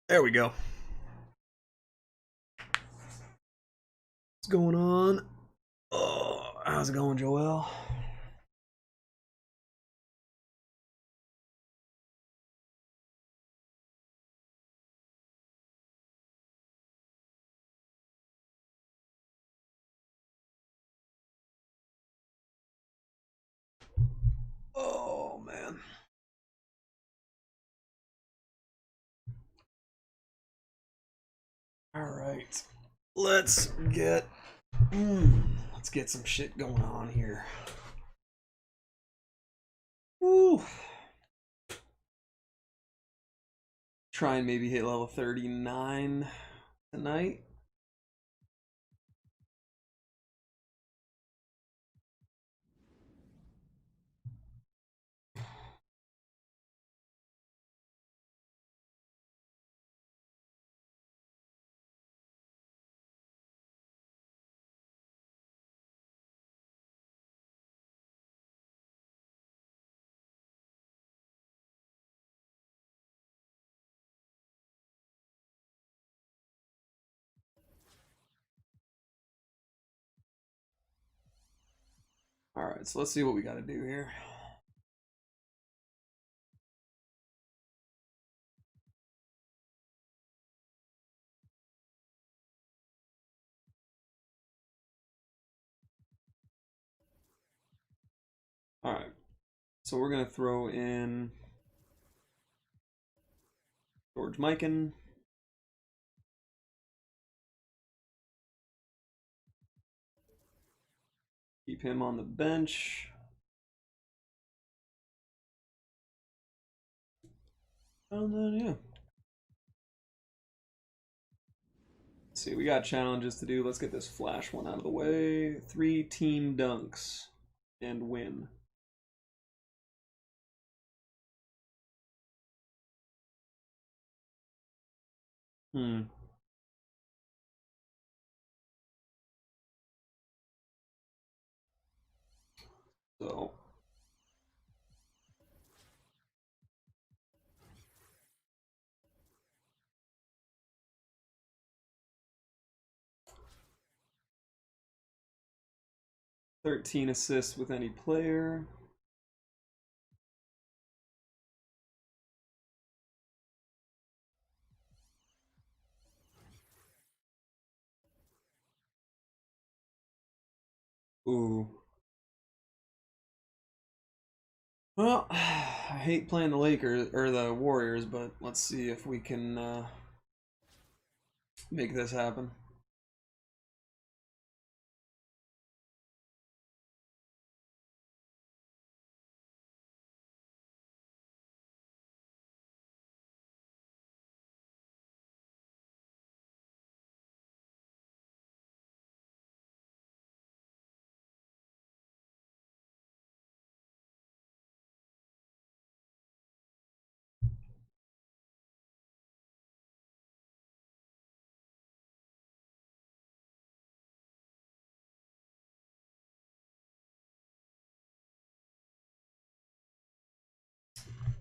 There we go. What's going on? Oh, how's it going, Joel? Oh, man. All right. Let's get let's get some shit going on here. Woo. Try and maybe hit level 39 tonight. All right, so let's see what we got to do here. All right. So we're going to throw in George Mikan. Keep him on the bench. And then, yeah. Let's see, we got challenges to do. Let's get this flash one out of the way. 3 team dunks and win. Hmm. So 13 assists with any player. Ooh. Well, I hate playing the Lakers or the Warriors, but let's see if we can make this happen.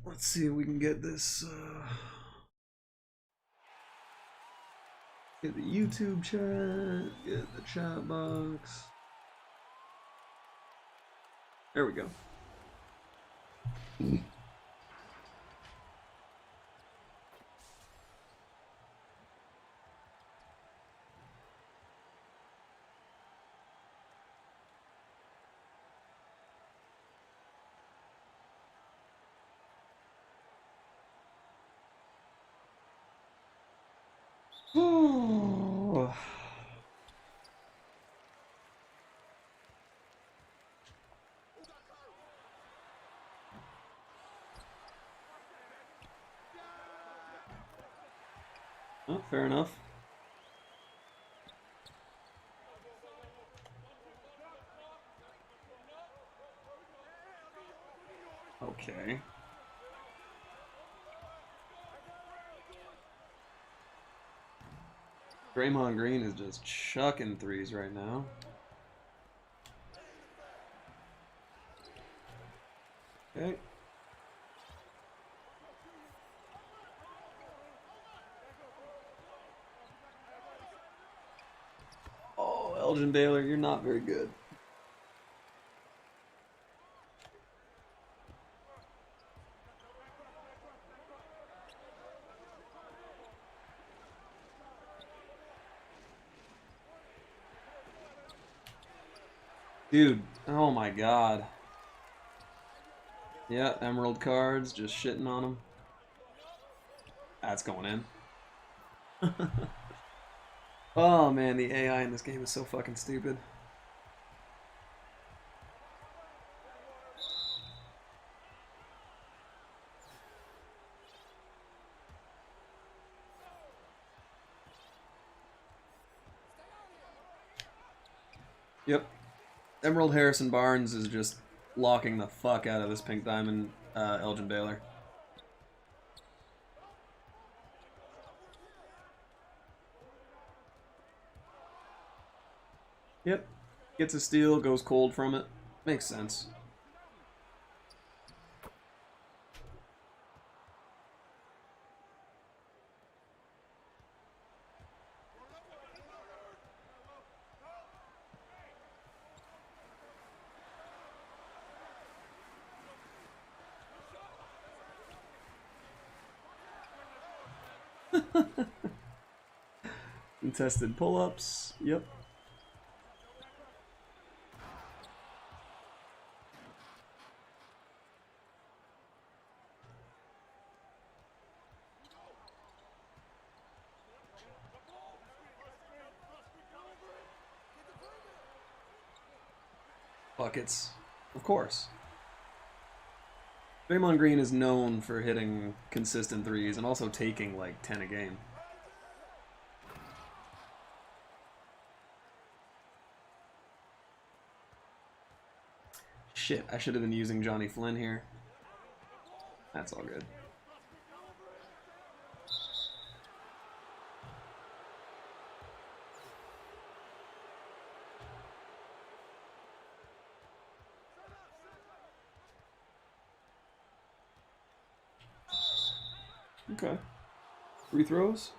Let's see if we can get this. Get the YouTube chat. Get the chat box. There we go. Oh, fair enough. Okay. Draymond Green is just chucking threes right now. Okay. Elgin Baylor, you're not very good. Dude, oh my god. Yeah, emerald cards, just shitting on them. That's going in. Oh man, the AI in this game is so fucking stupid. Yep. Emerald Harrison Barnes is just locking the fuck out of this pink diamond Elgin Baylor. Yep. Gets a steal, goes cold from it. Makes sense. Contested pull-ups. Yep. Buckets. Of course. Draymond Green is known for hitting consistent threes and also taking like 10 a game. Shit, I should have been using Johnny Flynn here. That's all good. Okay. Free throws?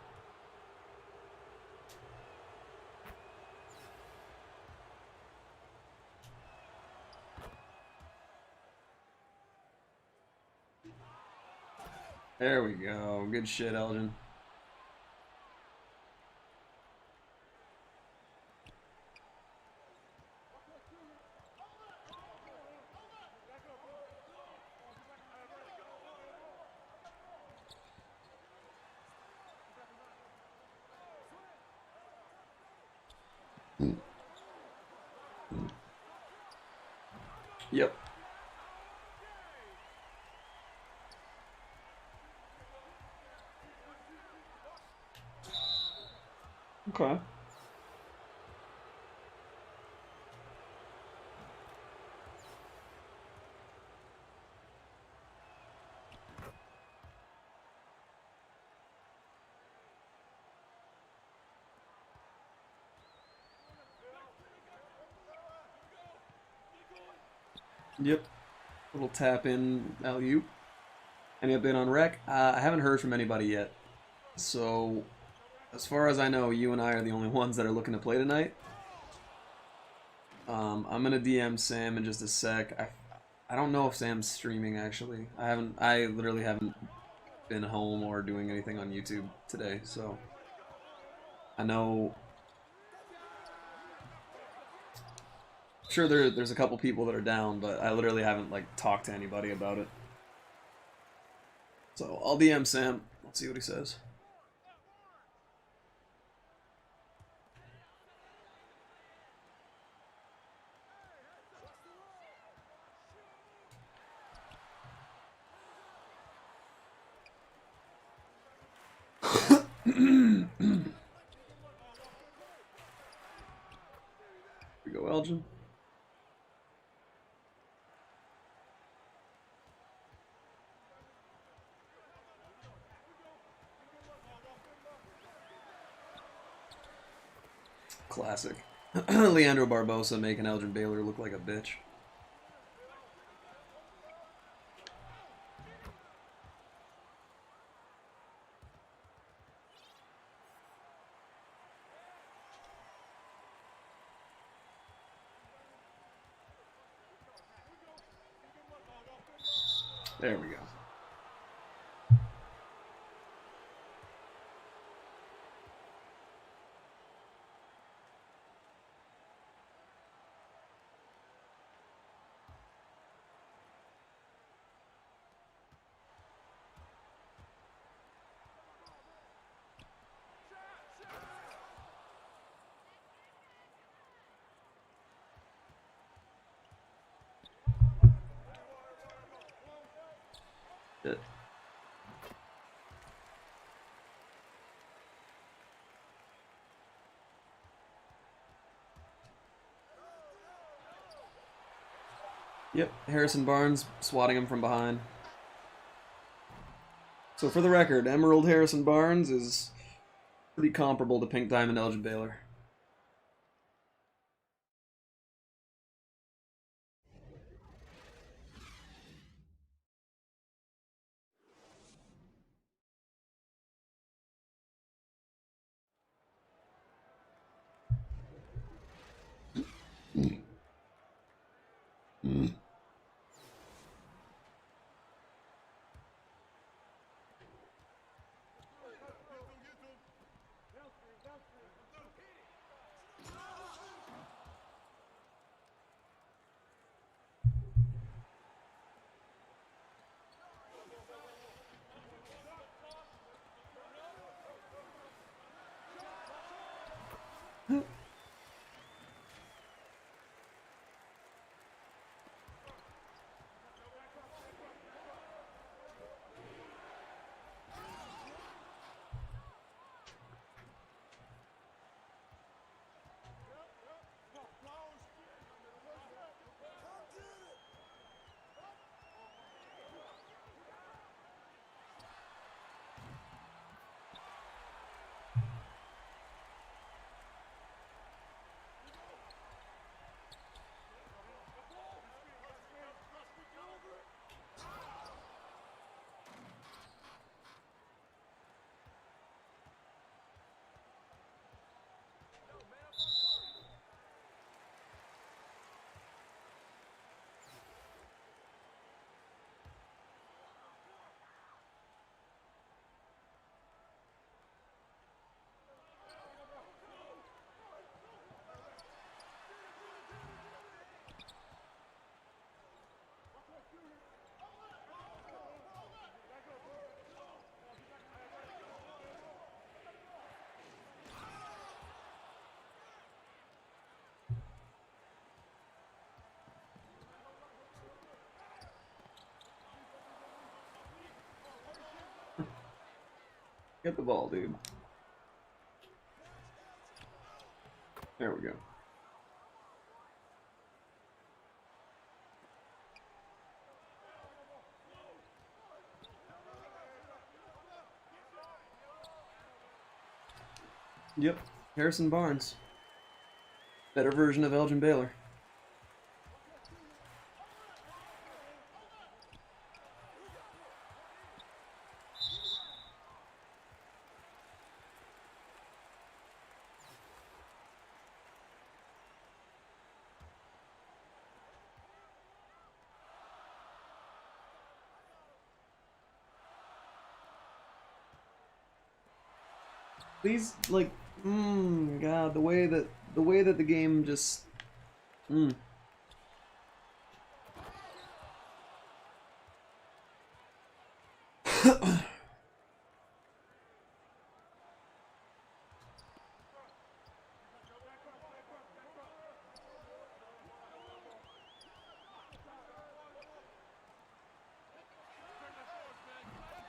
There we go. Good shit, Elgin. Yep. Okay. Yep. Little tap in alley-oop. Any update on rec? I haven't heard from anybody yet. So, as far as I know, you and I are the only ones that are looking to play tonight. I'm gonna DM Sam in just a sec. I don't know if Sam's streaming actually. I literally haven't been home or doing anything on YouTube today, so I know. Sure, there's a couple people that are down, but I literally haven't like talked to anybody about it. So I'll DM Sam. Let's see what he says. Here we go, Elgin. Classic. Leandro Barbosa making Elgin Baylor look like a bitch. There we go. Shit. Yep, Harrison Barnes swatting him from behind. So for the record, Emerald Harrison Barnes is pretty comparable to Pink Diamond Elgin Baylor. Get the ball, dude. There we go. Yep, Harrison Barnes. Better version of Elgin Baylor. These, like, God, the way that the game just,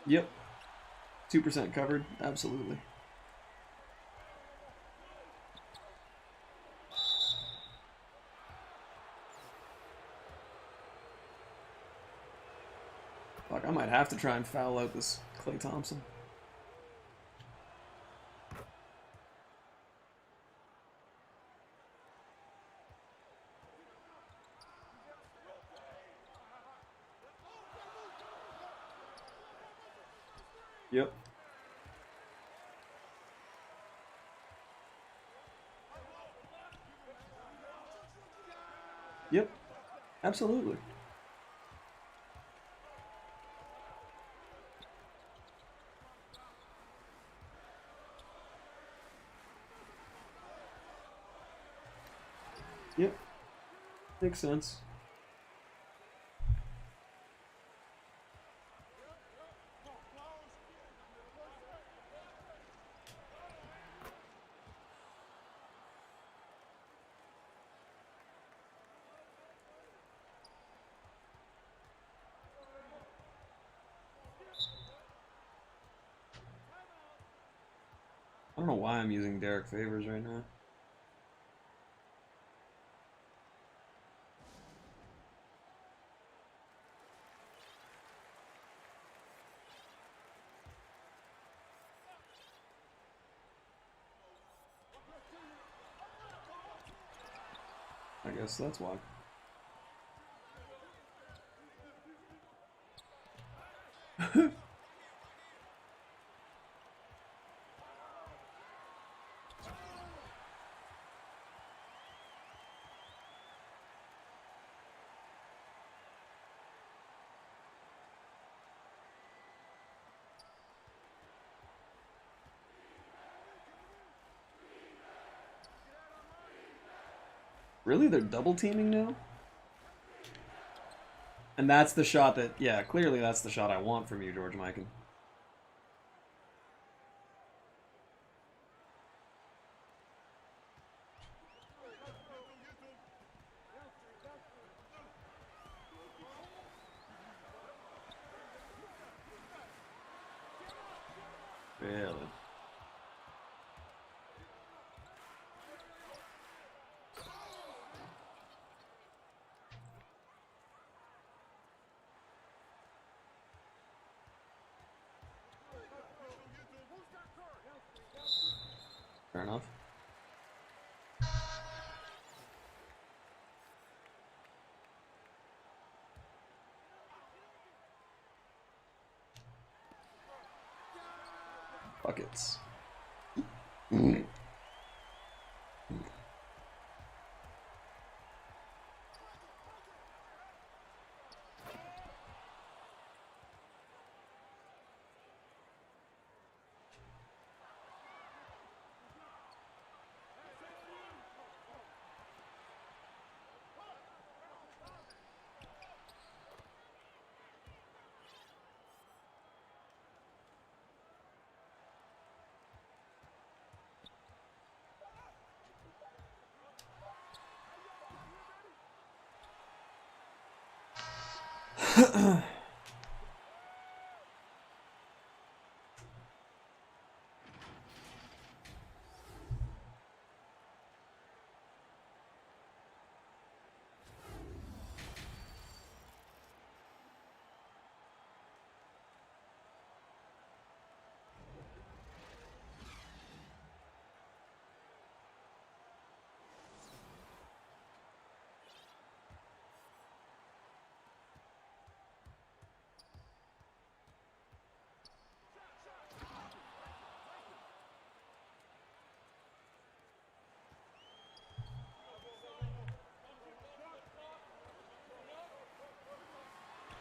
Yep. 2% covered, absolutely. Fuck, I might have to try and foul out this Klay Thompson. Yep. Yep. Absolutely. Makes sense. I don't know why I'm using Derek Favors right now. I guess that's why. Really? They're double teaming now? And that's the shot that, yeah, clearly that's the shot I want from you, George Mikan. Really? Fair enough. Buckets.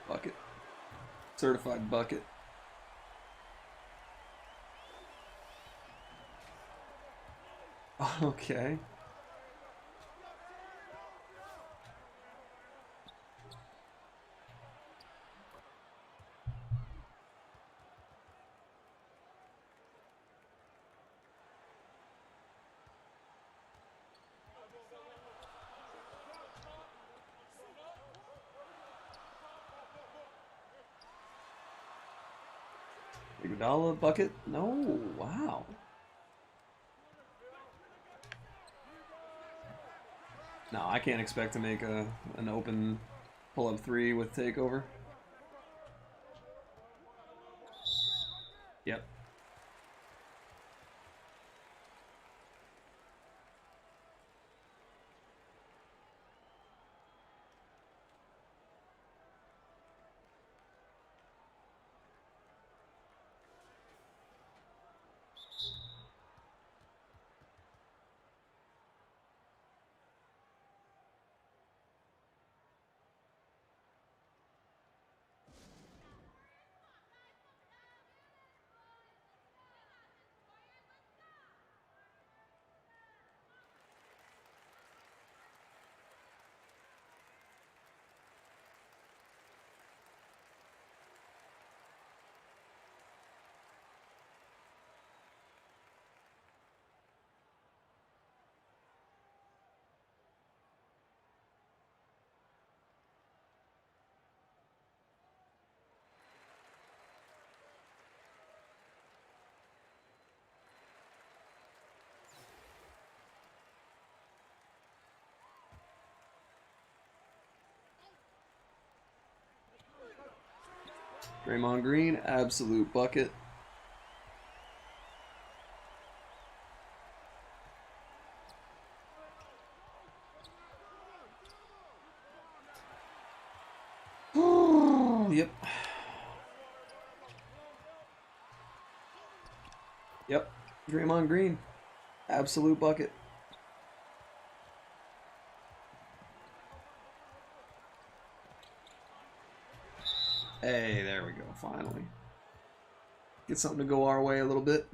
Bucket. Certified bucket. Okay. Iguodala bucket? No, wow. No, I can't expect to make an open pull-up three with takeover. Yep. Draymond Green, absolute bucket. Yep. Yep. Draymond Green, absolute bucket. Hey, there we go, finally. Get something to go our way a little bit.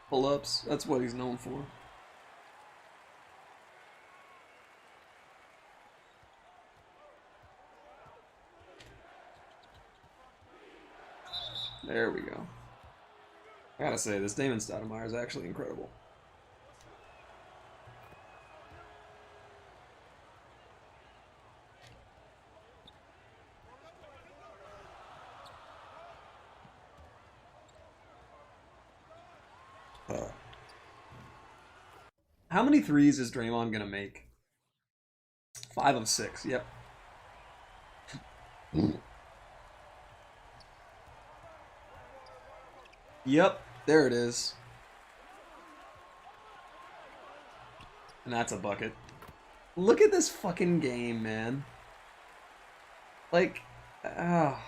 Pull-ups, that's what he's known for. There we go. I gotta say, this Damon Stoudemire is actually incredible. How many threes is Draymond gonna make? 5 of 6, yep. Yep, there it is. And that's a bucket. Look at this fucking game, man. Like, oh,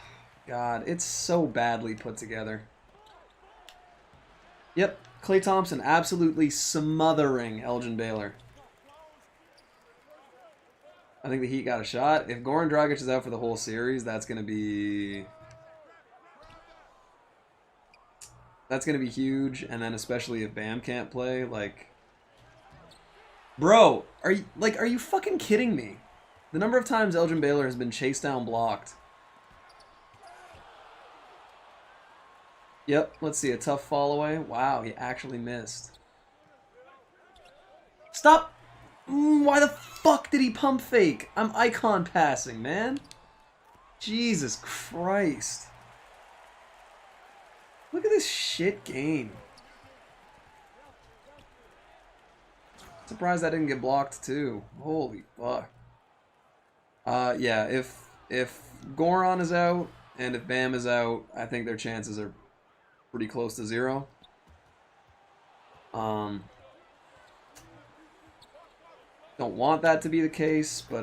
God, it's so badly put together. Yep, Klay Thompson absolutely smothering Elgin Baylor. I think the Heat got a shot. If Goran Dragic is out for the whole series, that's going to be... That's going to be huge, and then especially if Bam can't play, like... Bro, are you fucking kidding me? The number of times Elgin Baylor has been chased down blocked. Yep, let's see, a tough fall away. Wow, he actually missed. Stop! Why the fuck did he pump fake? I'm icon passing, man. Jesus Christ. Look at this shit game. Surprised that didn't get blocked too. Holy fuck. Yeah, if Goran is out and if Bam is out, I think their chances are pretty close to 0. Don't want that to be the case, but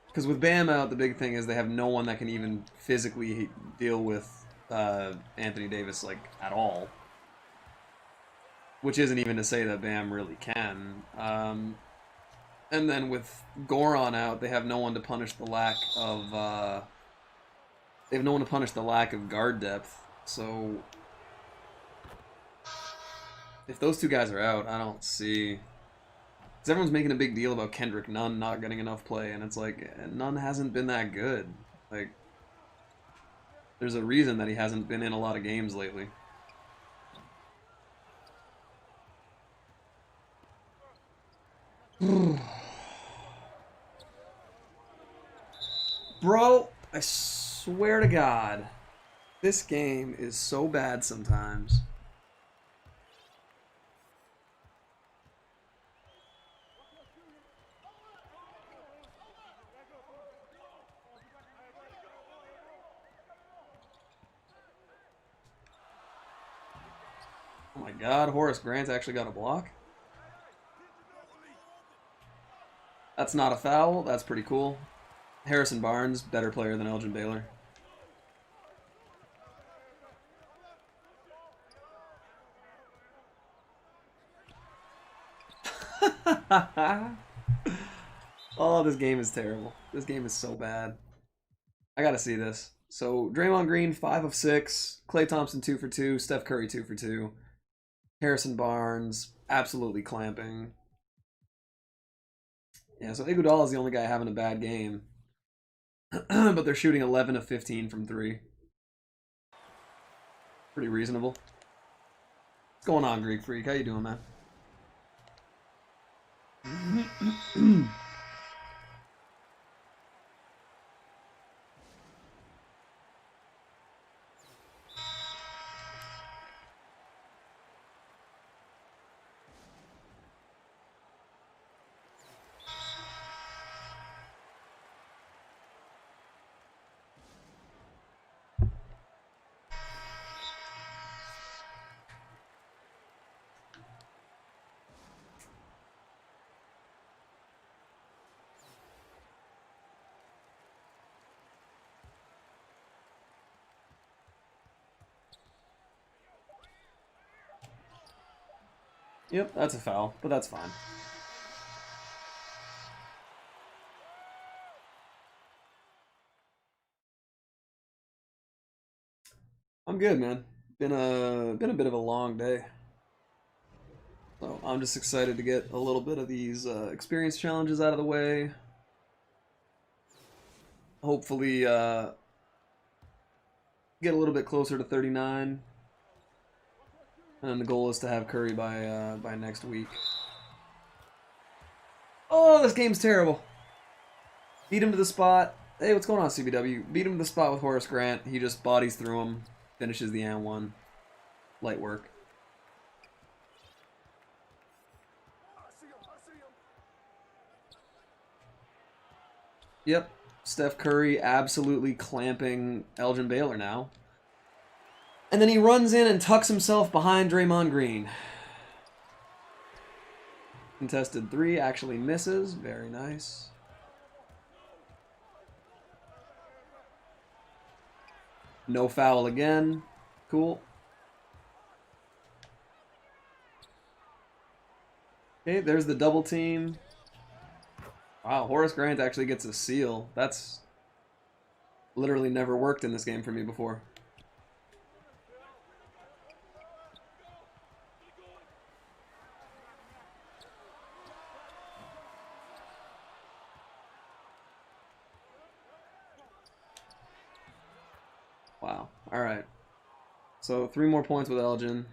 because with Bam out, the big thing is they have no one that can even physically deal with Anthony Davis, like, at all. Which isn't even to say that Bam really can. And then with Goran out, they have no one to punish the lack of they have no one to punish the lack of guard depth. So if those two guys are out, I don't see. Because everyone's making a big deal about Kendrick Nunn not getting enough play, and it's like Nunn hasn't been that good. Like, there's a reason that he hasn't been in a lot of games lately. Bro, I swear to God, this game is so bad sometimes. Oh my God, Horace Grant's actually got a block? That's not a foul, that's pretty cool. Harrison Barnes, better player than Elgin Baylor. Oh, this game is terrible. This game is so bad. I gotta see this. So, Draymond Green, 5 of 6. Klay Thompson, 2 for 2. Steph Curry, 2 for 2. Harrison Barnes, absolutely clamping. Yeah, so Iguodala is the only guy having a bad game. but they're shooting 11 of 15 from 3. Pretty reasonable. What's going on, Greek Freak? How you doing, man? Yep, that's a foul, but that's fine. I'm good, man. Been a bit of a long day. So I'm just excited to get a little bit of these experience challenges out of the way. Hopefully get a little bit closer to 39. And then the goal is to have Curry by next week. Oh, this game's terrible. Beat him to the spot. Hey, what's going on, CBW? Beat him to the spot with Horace Grant. He just bodies through him. Finishes the and one. Light work. Yep. Steph Curry absolutely clamping Elgin Baylor now. And then he runs in and tucks himself behind Draymond Green. Contested 3 actually misses. Very nice. No foul again. Cool. Okay, there's the double team. Wow, Horace Grant actually gets a steal. That's literally never worked in this game for me before. Wow. All right. So 3 more points with Elgin.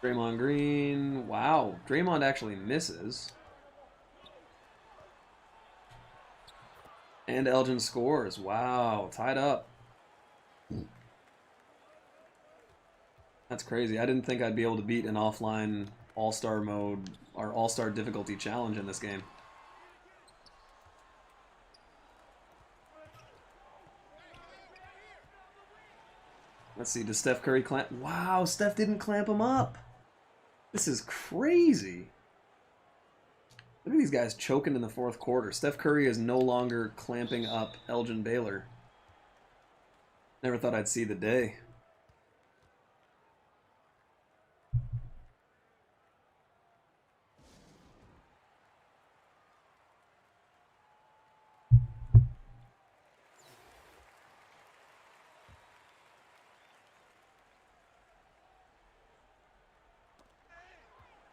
Draymond Green. Wow. Draymond actually misses. And Elgin scores. Wow. Tied up. That's crazy. I didn't think I'd be able to beat an offline all-star mode or all-star difficulty challenge in this game. Let's see. Does Steph Curry clamp? Wow. Steph didn't clamp him up. This is crazy. Look at these guys choking in the 4th quarter. Steph Curry is no longer clamping up Elgin Baylor. Never thought I'd see the day.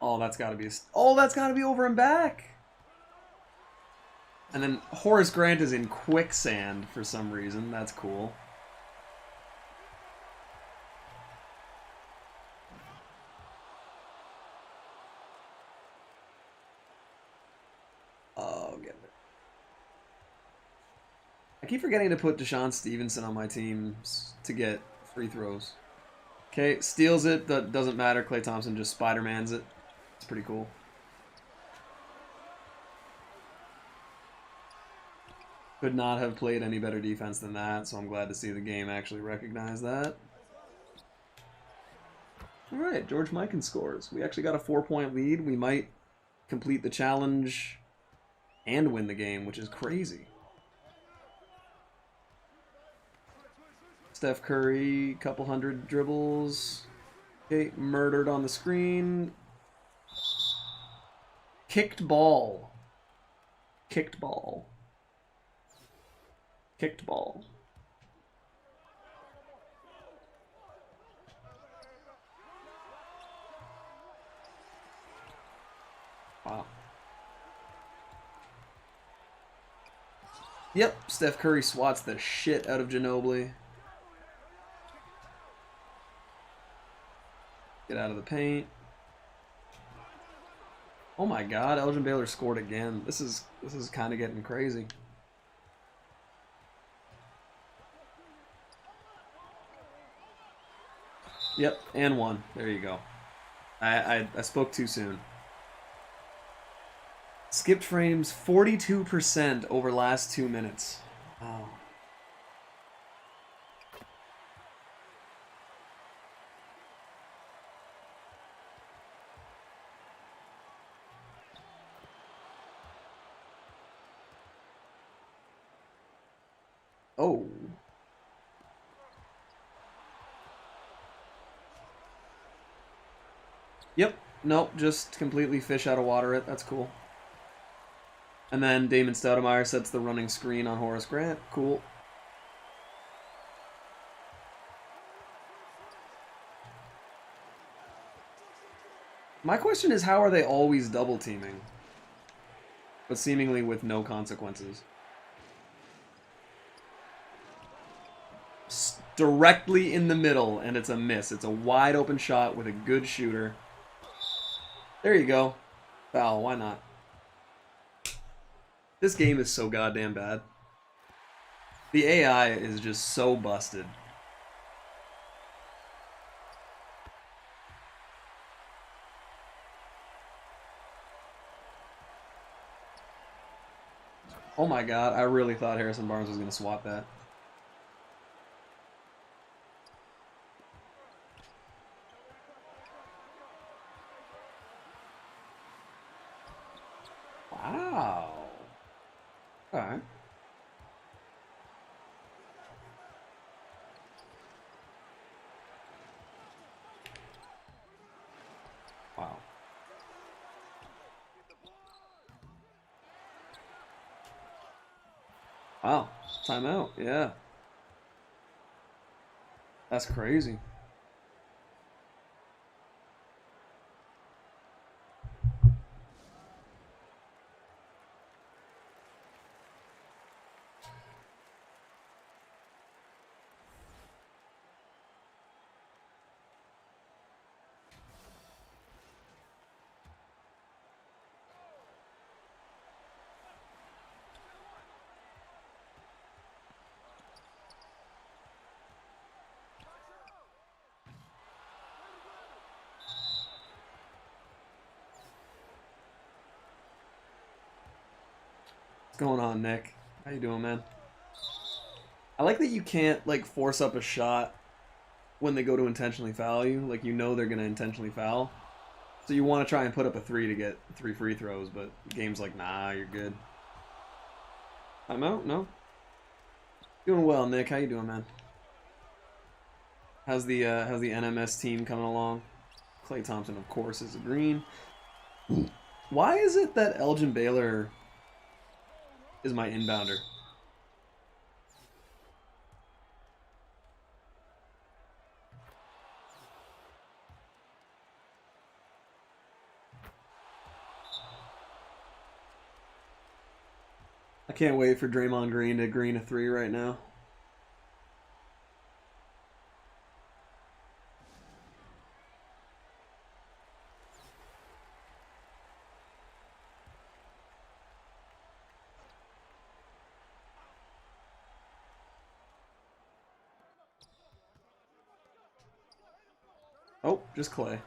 Oh, that's got to be. Oh, that's got to be over and back. And then Horace Grant is in quicksand for some reason. That's cool. Oh, get it. I keep forgetting to put Deshaun Stevenson on my teams to get free throws. Okay, steals it. That doesn't matter. Klay Thompson just Spider-Mans it. It's pretty cool. Could not have played any better defense than that, so I'm glad to see the game actually recognize that. Alright, George Mikan scores. We actually got a 4-point lead. We might complete the challenge and win the game, which is crazy. Steph Curry, couple hundred dribbles. Okay, murdered on the screen. Kicked ball. Kicked ball. Kicked ball. Wow. Yep, Steph Curry swats the shit out of Ginobili. Get out of the paint. Oh my god, Elgin Baylor scored again. This is kind of getting crazy. Yep, and one. There you go. I spoke too soon. Skipped frames 42% over last 2 minutes. Wow. Oh. Yep. Nope, just completely fish out of water it. That's cool. And then Damon Stoudemire sets the running screen on Horace Grant. Cool. My question is, how are they always double teaming? But seemingly with no consequences. Directly in the middle, and it's a miss. It's a wide open shot with a good shooter. There you go. Foul, why not? This game is so goddamn bad. The AI is just so busted. Oh my god, I really thought Harrison Barnes was going to swat that. Wow. Alright. Wow. Wow. Timeout, yeah. That's crazy. What's going on, Nick? How you doing, man? I like that you can't, like, force up a shot when they go to intentionally foul you. Like, you know they're going to intentionally foul. So you want to try and put up a 3 to get 3 free throws, but the game's like, nah, you're good. Timeout? No? Doing well, Nick. How you doing, man? How's the NMS team coming along? Klay Thompson, of course, is a green. Why is it that Elgin Baylor is my inbounder? I can't wait for Draymond Green to green a 3 right now. Oh, just Klay.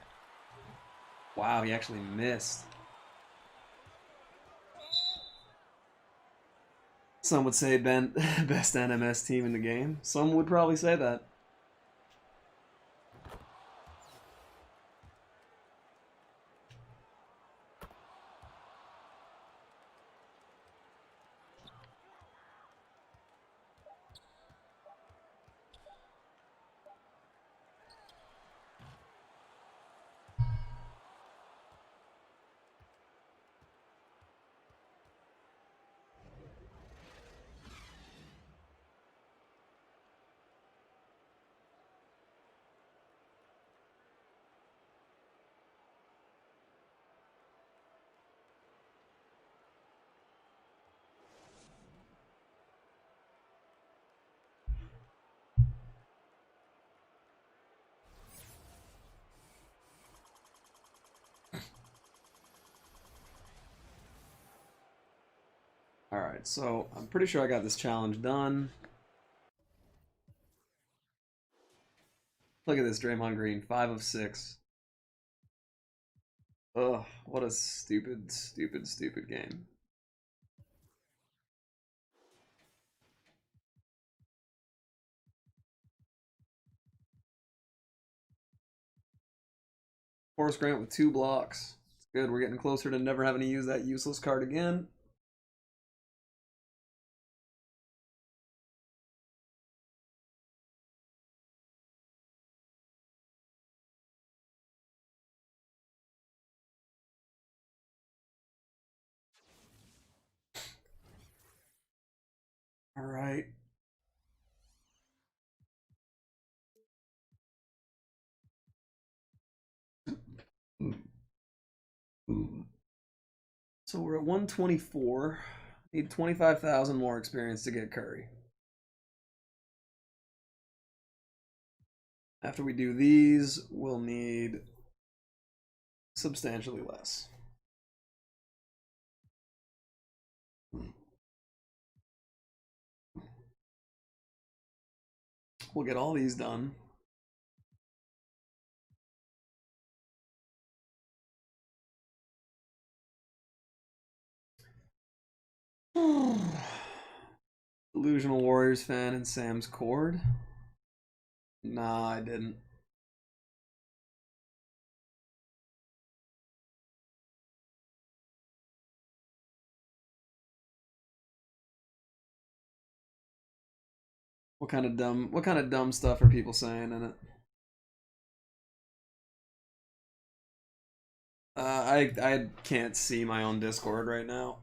Wow, he actually missed. Some would say best NMS team in the game. Some would probably say that. Alright, so I'm pretty sure I got this challenge done. Look at this, Draymond Green, 5 of 6. Ugh, what a stupid, stupid, stupid game. Horace Grant with 2 blocks. It's good, we're getting closer to never having to use that useless card again. Alright. So we're at 124. Need 25,000 more experience to get Curry. After we do these, we'll need substantially less. We'll get all these done. Delusional Warriors fan in Sam's Cord. Nah, I didn't. What kind of dumb stuff are people saying in it? I can't see my own Discord right now.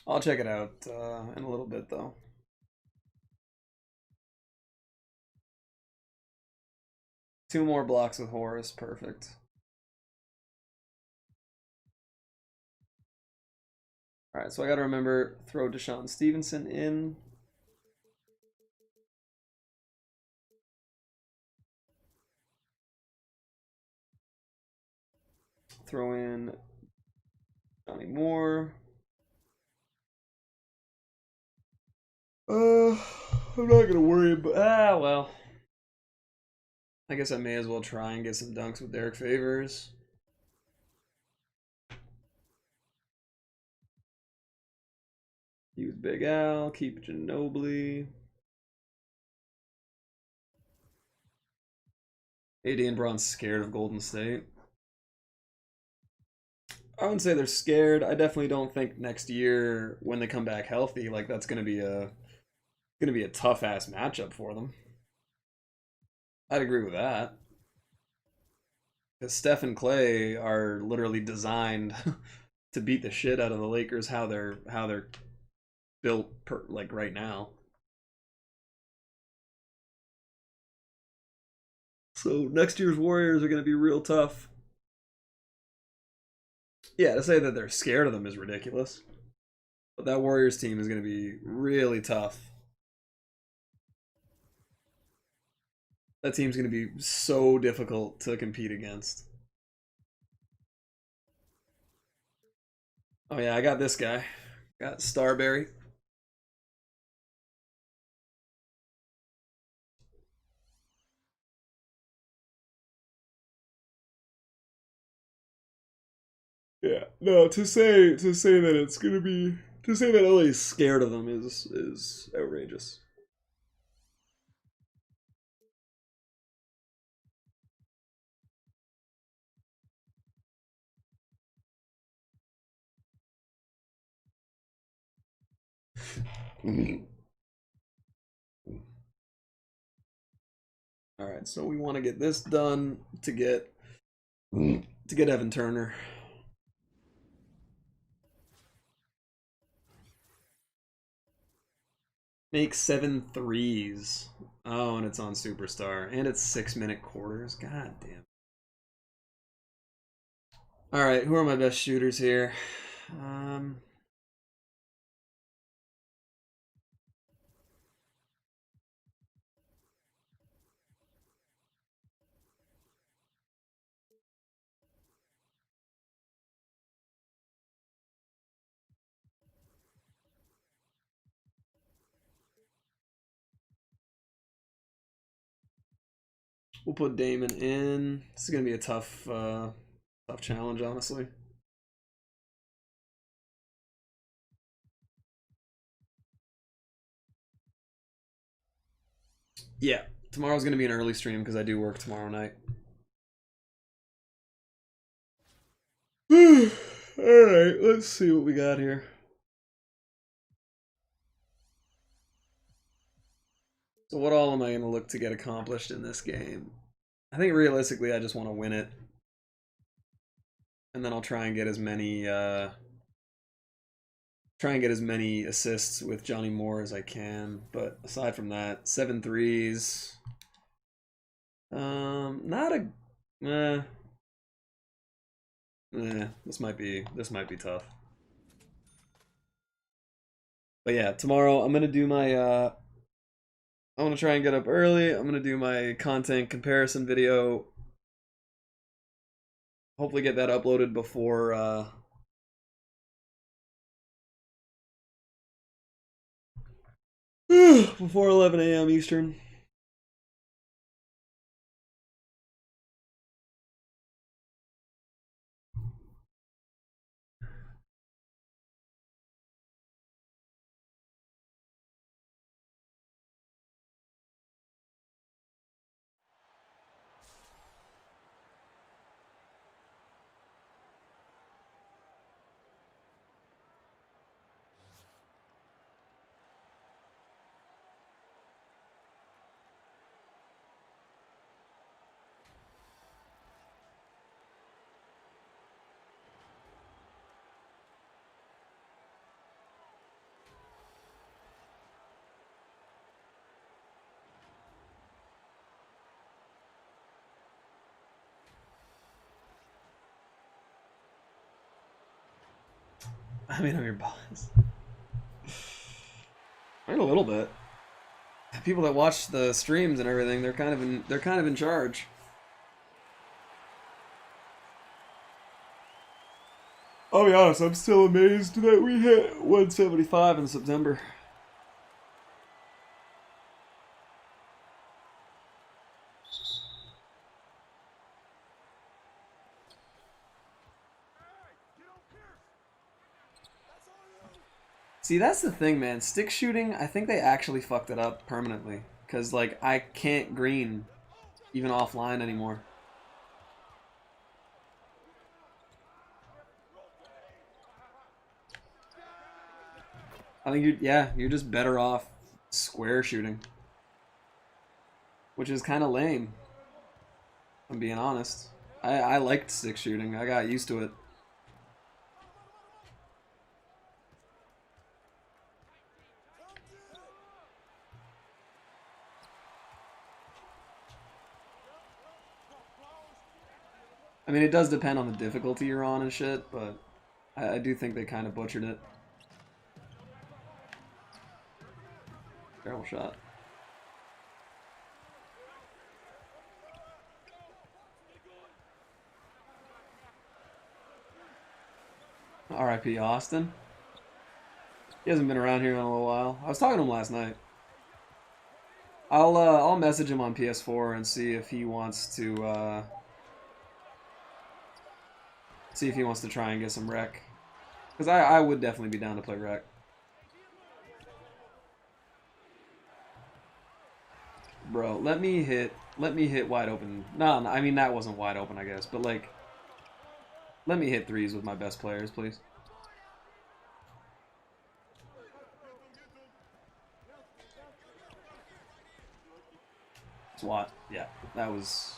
I'll check it out in a little bit though. Two more blocks with Horace, perfect. All right, so I got to remember throw Deshaun Stevenson in. Throw in Johnny Moore. I'm not gonna worry about. Well, I guess I may as well try and get some dunks with Derek Favors. Use Big Al. Keep Ginobili. AD and Bron's scared of Golden State. I wouldn't say they're scared. I definitely don't think next year when they come back healthy, like that's gonna be a tough ass matchup for them. I'd agree with that. Because Steph and Clay are literally designed to beat the shit out of the Lakers how they're built like right now. So next year's Warriors are going to be real tough. Yeah, to say that they're scared of them is ridiculous. But that Warriors team is going to be really tough. That team's going to be so difficult to compete against. Oh yeah, I got this guy. Got Starberry. Yeah. No, to say that it's gonna be to say that LA's scared of them is outrageous. All right, so we want to get this done to get to get Evan Turner. Make 7 threes. Oh, and it's on Superstar. And it's 6-minute quarters. God damn. Alright, who are my best shooters here? We'll put Damon in. This is gonna be a tough challenge, honestly. Yeah, tomorrow's gonna be an early stream because I do work tomorrow night. Alright, let's see what we got here. So what all am I gonna look to get accomplished in this game? I think realistically I just want to win it. And then I'll try and get as many assists with Johnny Moore as I can. But aside from that, 7 threes. Not a this might be tough. But yeah, tomorrow I'm gonna do my I'm gonna try and get up early. I'm gonna do my content comparison video. Hopefully get that uploaded before before 11 a.m. Eastern. I mean, I'm your boss. I mean, a little bit. People that watch the streams and everything, they're kind of in charge. I'll be honest, I'm still amazed that we hit 175 in September. See, that's the thing, man. Stick shooting, I think they actually fucked it up permanently. Because, like, I can't green even offline anymore. I think you're just better off square shooting. Which is kind of lame, if I'm being honest. I liked stick shooting. I got used to it. I mean, it does depend on the difficulty you're on and shit, but I do think they kind of butchered it. Barrel shot. R.I.P. Austin. He hasn't been around here in a little while. I was talking to him last night. I'll message him on PS4 and see if he wants to try and get some rec. Because I would definitely be down to play rec. Bro, let me hit wide open. No, I mean that wasn't wide open, I guess, but like let me hit threes with my best players, please. SWAT. Yeah, that was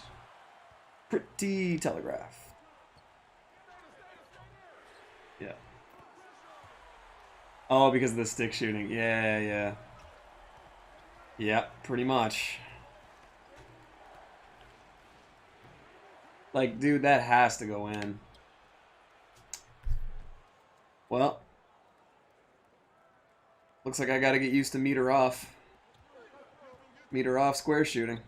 Pretty telegraph. Yeah. Oh, because of the stick shooting. Yeah, yeah. Yep, pretty much. Like, dude, that has to go in. Well, looks like I gotta get used to meter off. Meter off square shooting.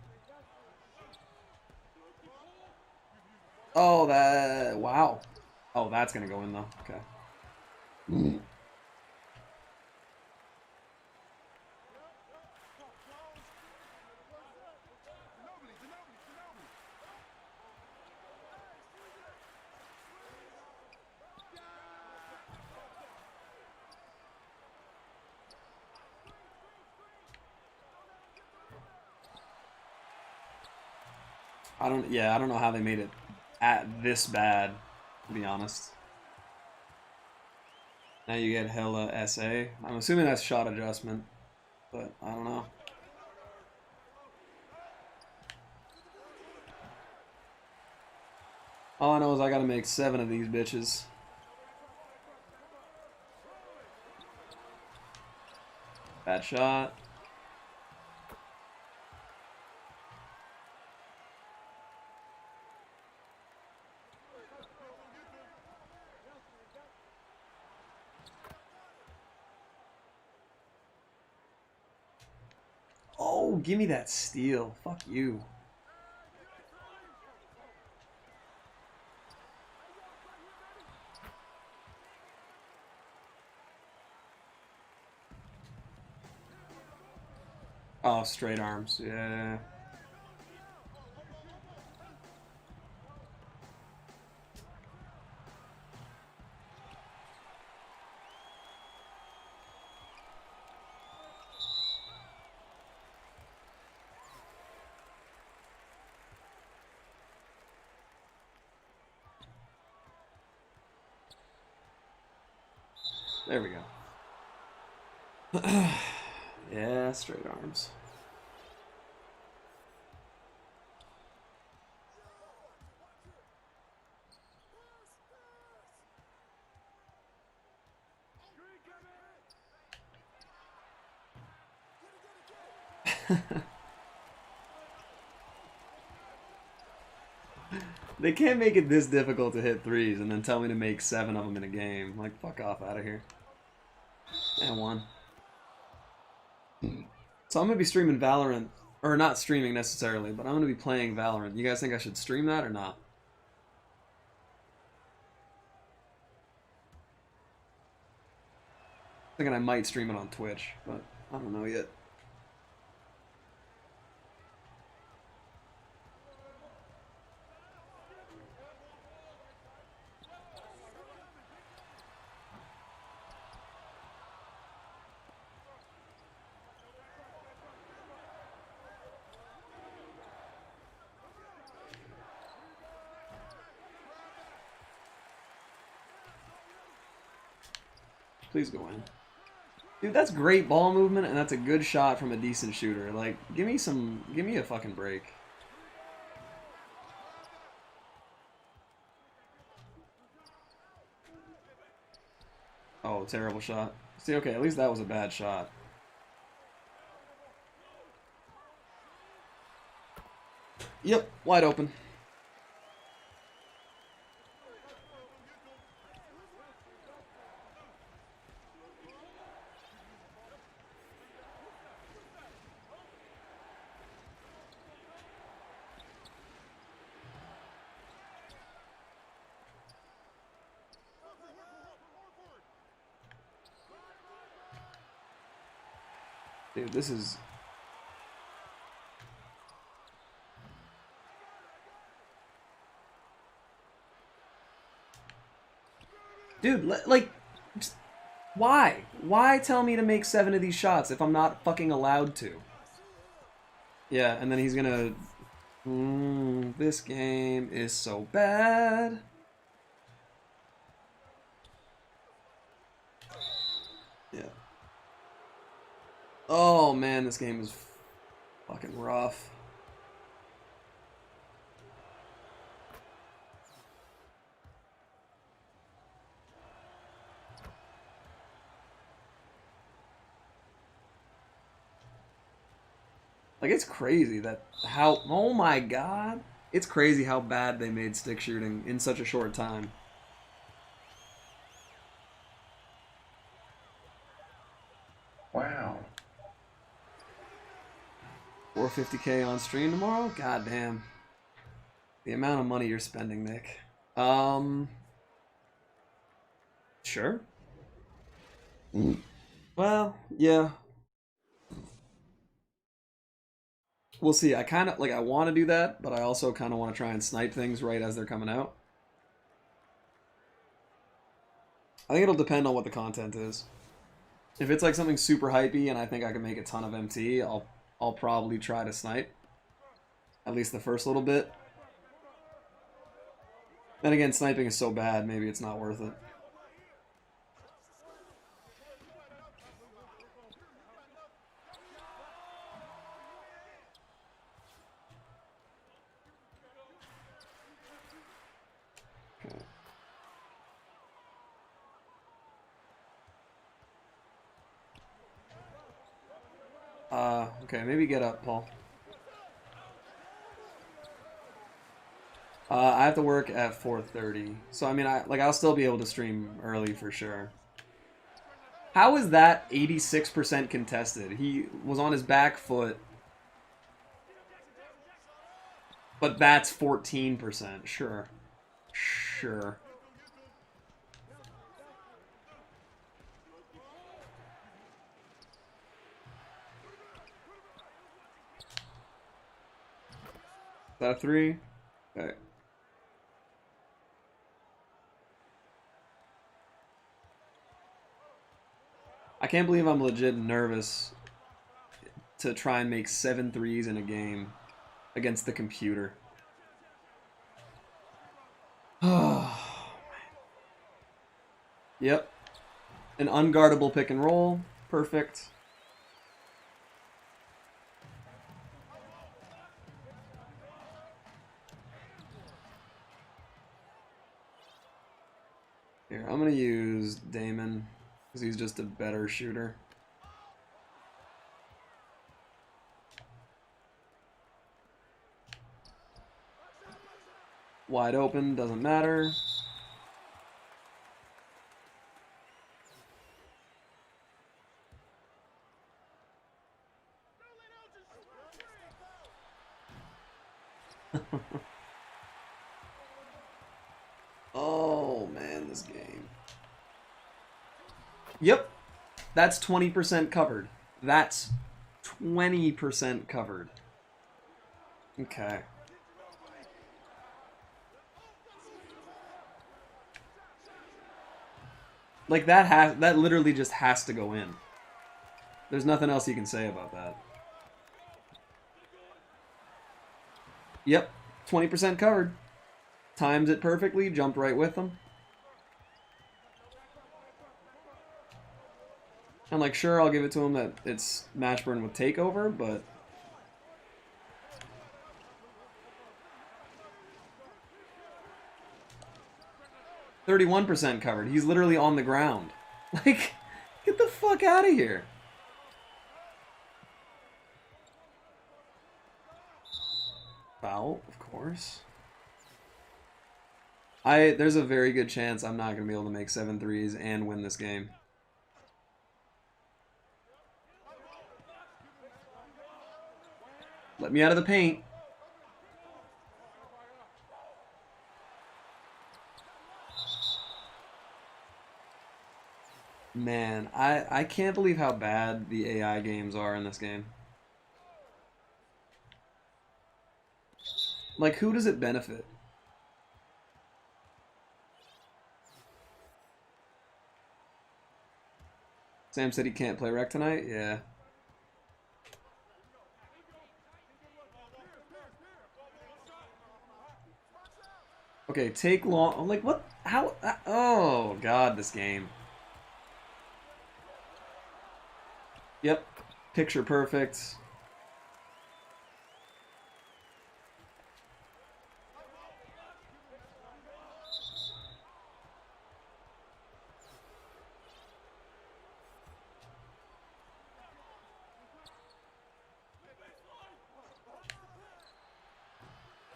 Oh, that... Wow. Oh, that's gonna go in, though. Okay. I don't know how they made it at this bad, to be honest. Now you get hella SA. I'm assuming that's shot adjustment, but I don't know. All I know is I gotta make 7 of these bitches. Bad shot. Oh, give me that steal. Fuck you. Oh, straight arms. Yeah. There we go. Yeah, straight arms. They can't make it this difficult to hit threes and then tell me to make 7 of them in a game. Like, fuck off out of here. And 1. So I'm gonna be streaming Valorant, or not streaming necessarily, but I'm gonna be playing Valorant. You guys think I should stream that or not? Thinking I might stream it on Twitch, but I don't know yet. Please go in. Dude, that's great ball movement, and that's a good shot from a decent shooter. Like, give me a fucking break. Oh, terrible shot. See, okay, at least that was a bad shot. Yep, wide open. Dude, this is... Dude, like... Why? Why tell me to make 7 of these shots if I'm not fucking allowed to? Yeah, and then he's gonna... this game is so bad. Yeah. Oh man, this game is fucking rough. Like, it's crazy that how... Oh my god. It's crazy how bad they made stick shooting in such a short time. Wow. 450K on stream tomorrow? God damn. The amount of money you're spending, Nick. Sure. Well, yeah. We'll see. I kind of, like, I want to do that, but I also kind of want to try and snipe things right as they're coming out. I think it'll depend on what the content is. If it's like something super hypey and I think I can make a ton of MT, I'll probably try to snipe. At least the first little bit. Then again, sniping is so bad, maybe it's not worth it. Okay, maybe get up, Paul. I have to work at 4:30, so I mean, I'll still be able to stream early for sure. How is that 86% contested? He was on his back foot, but that's 14%. Sure, sure. Is that a 3? Okay. I can't believe I'm legit nervous to try and make 7 threes in a game against the computer. Yep. An unguardable pick and roll. Perfect. Here, I'm going to use Damon because he's just a better shooter. Wide open, doesn't matter. Oh, man, this game. Yep. That's 20% covered. That's 20% covered. Okay. Like, that literally just has to go in. There's nothing else you can say about that. Yep. 20% covered. Times it perfectly, jumped right with them. And like, sure, I'll give it to him that it's match burn with takeover, but 31% covered. He's literally on the ground. Like, get the fuck out of here. Foul, of course. There's a very good chance I'm not going to be able to make 7 threes and win this game. Let me out of the paint. Man, I can't believe how bad the AI games are in this game. Like, who does it benefit? Sam said he can't play rec tonight? Yeah. Okay, take long. Like, what? How? Oh, God, this game. Yep. Picture perfect.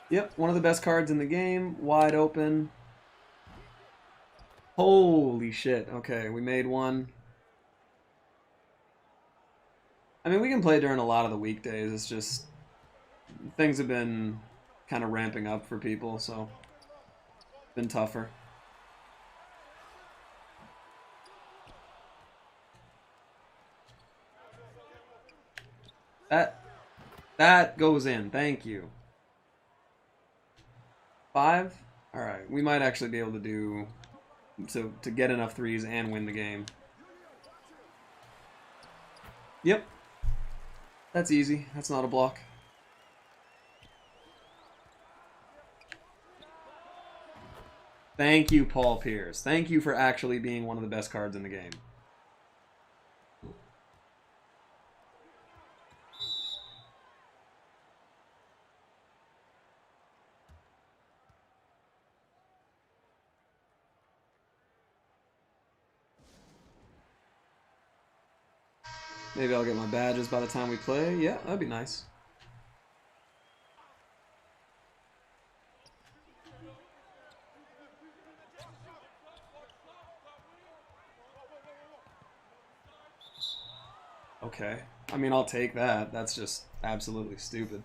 Yep, one of the best cards in the game. Wide open. Holy shit. Okay, we made one. I mean, we can play during a lot of the weekdays. It's just things have been kind of ramping up for people, so it's been tougher. That goes in. Thank you. 5? Alright, we might actually be able to do to get enough threes and win the game. Yep. That's easy. That's not a block. Thank you, Paul Pierce. Thank you for actually being one of the best cards in the game. Maybe I'll get my badges by the time we play. Yeah, that'd be nice. Okay. I mean, I'll take that. That's just absolutely stupid.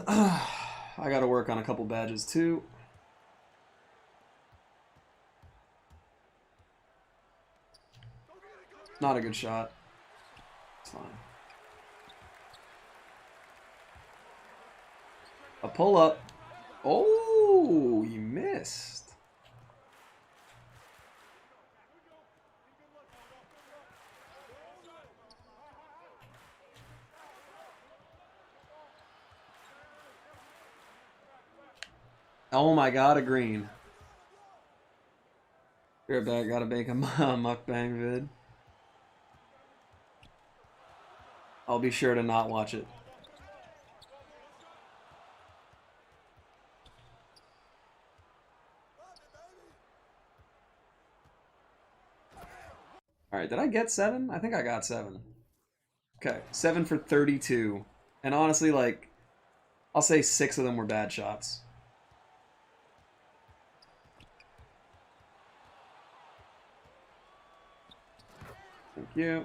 I gotta work on a couple badges too. Not a good shot. It's fine. A pull up. Oh, you missed. Oh my god, a green. Be right back, gotta make a mukbang vid. I'll be sure to not watch it. Alright, did I get 7? I think I got 7. Okay, 7 for 32. And honestly, like, I'll say 6 of them were bad shots. Thank you.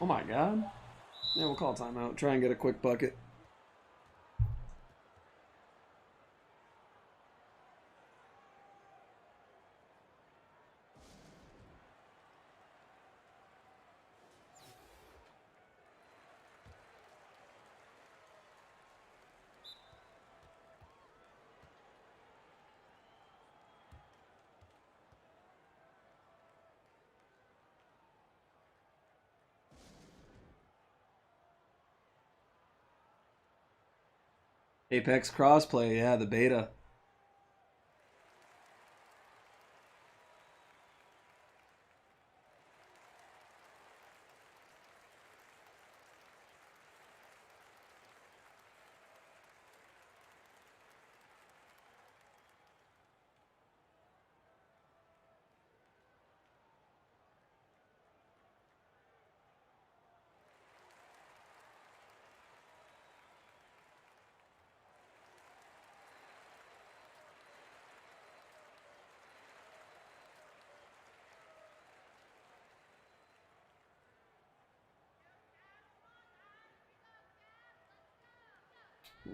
Oh my god. Yeah, we'll call timeout. Try and get a quick bucket. Apex crossplay, yeah, the beta.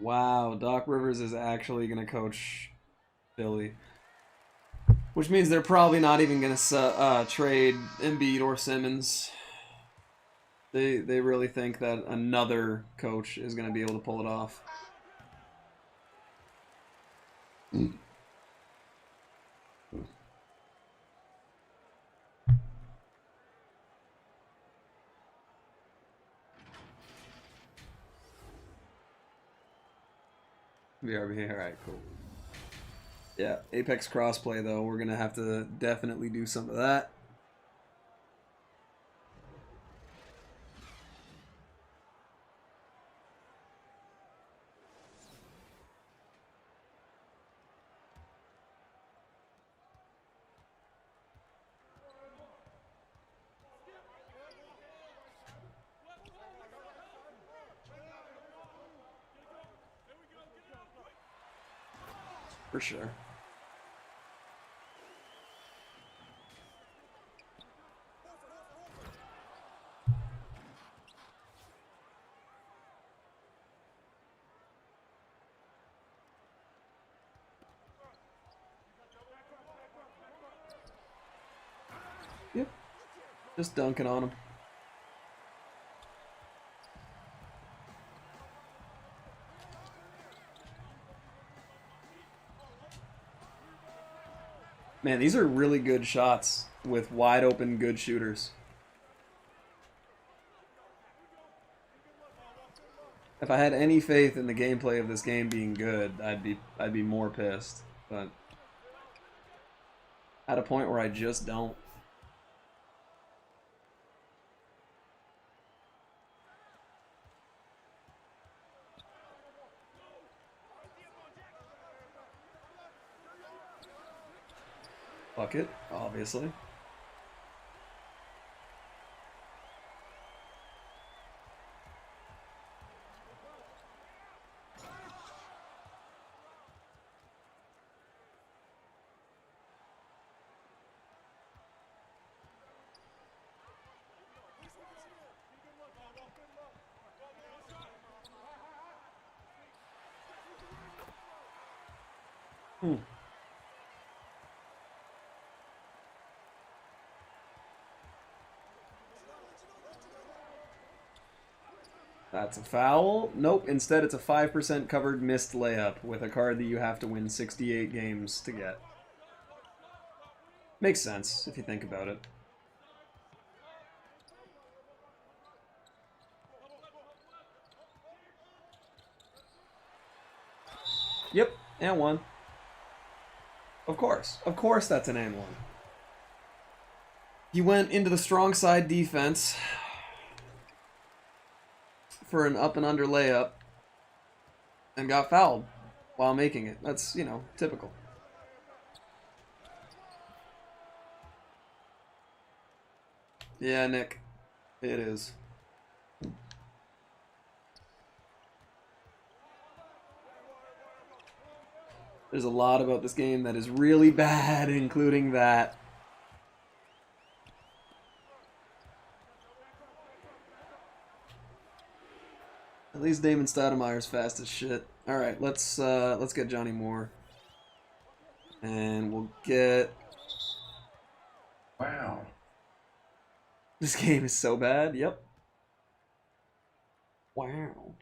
Wow, Doc Rivers is actually going to coach Philly. Which means they're probably not even going to trade Embiid or Simmons. They really think that another coach is going to be able to pull it off. BRB, alright, cool. Yeah, Apex crossplay though, we're gonna have to definitely do some of that. For sure. Yep. Just dunking on him. Man, these are really good shots with wide open good shooters. If I had any faith in the gameplay of this game being good, I'd be more pissed. But at a point where I just don't. Fuck it, obviously. That's a foul. Nope, instead it's a 5% covered missed layup with a card that you have to win 68 games to get. Makes sense, if you think about it. Yep, and one. Of course that's an and one. He went into the strong side defense for an up and under layup and got fouled while making it. That's, you know, typical. Yeah, Nick, it is. There's a lot about this game that is really bad, including that. At least Damon Stoudemire's fast as shit. All right, let's get Johnny Moore, and we'll get. Wow. This game is so bad. Yep. Wow.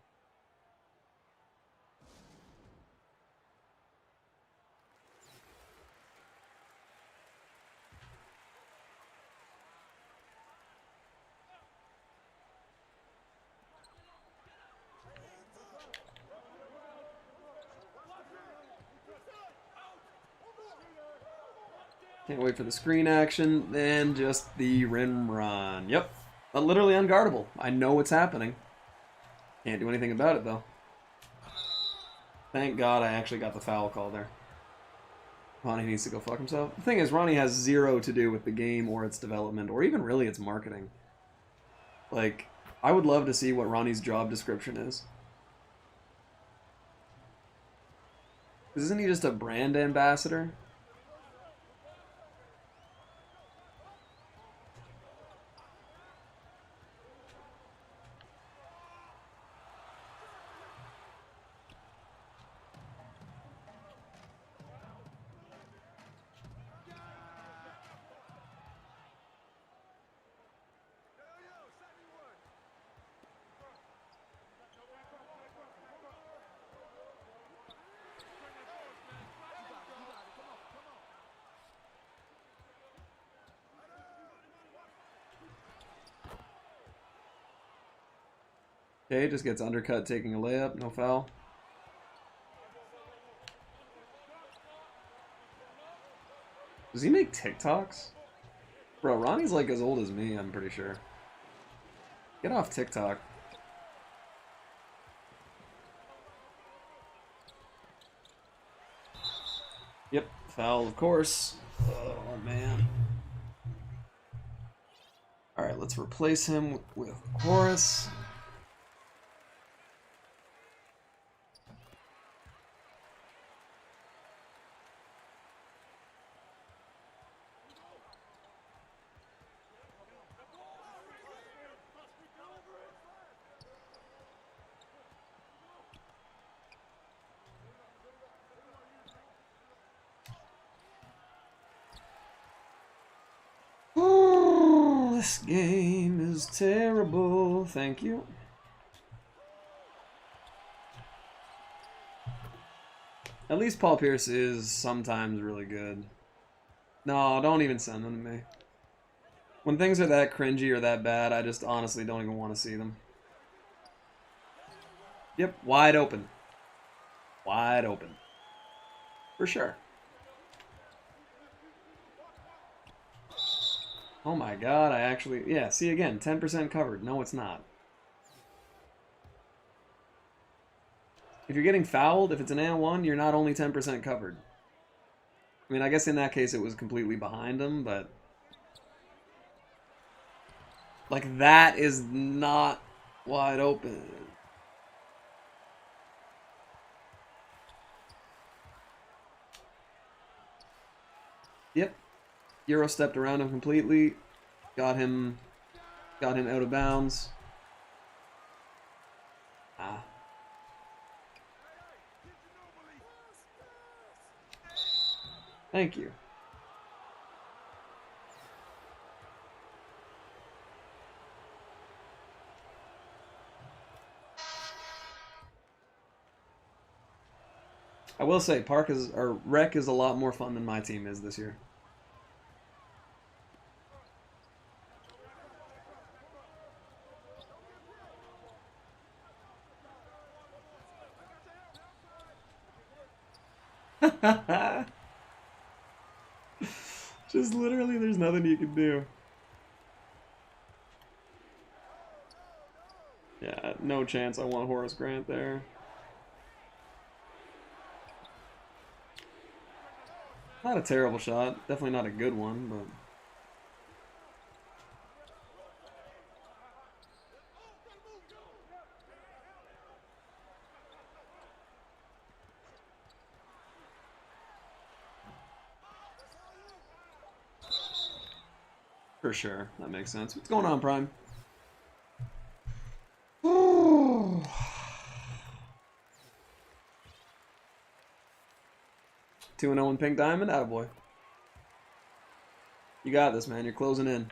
Can't wait for the screen action, then just the rim run. Yep. Literally unguardable. I know what's happening. Can't do anything about it, though. Thank God I actually got the foul call there. Ronnie needs to go fuck himself. The thing is, Ronnie has zero to do with the game or its development, or even really its marketing. Like, I would love to see what Ronnie's job description is. Isn't he just a brand ambassador? Okay, just gets undercut taking a layup, no foul. Does he make TikToks? Bro, Ronnie's like as old as me, I'm pretty sure. Get off TikTok. Yep, foul, of course. Oh, man. Alright, let's replace him with Horace. Oh, this game is terrible. Thank you. At least Paul Pierce is sometimes really good. No, don't even send them to me. When things are that cringy or that bad, I just honestly don't even want to see them. Yep, wide open. Wide open. For sure. Oh my god, I actually... Yeah, see again, 10% covered. No, it's not. If you're getting fouled, if it's an and-one, you're not only 10% covered. I mean, I guess in that case it was completely behind him, but... Like, that is not wide open. Yep. Euro stepped around him completely. Got him out of bounds. Ah. Thank you. I will say, Rec is a lot more fun than MyTEAM is this year. Just literally, there's nothing you can do. Yeah, no chance I want Horace Grant there. Not a terrible shot. Definitely not a good one, but... For sure, that makes sense. What's going on, Prime? 2-0 in Pink Diamond? Attaboy. You got this, man. You're closing in.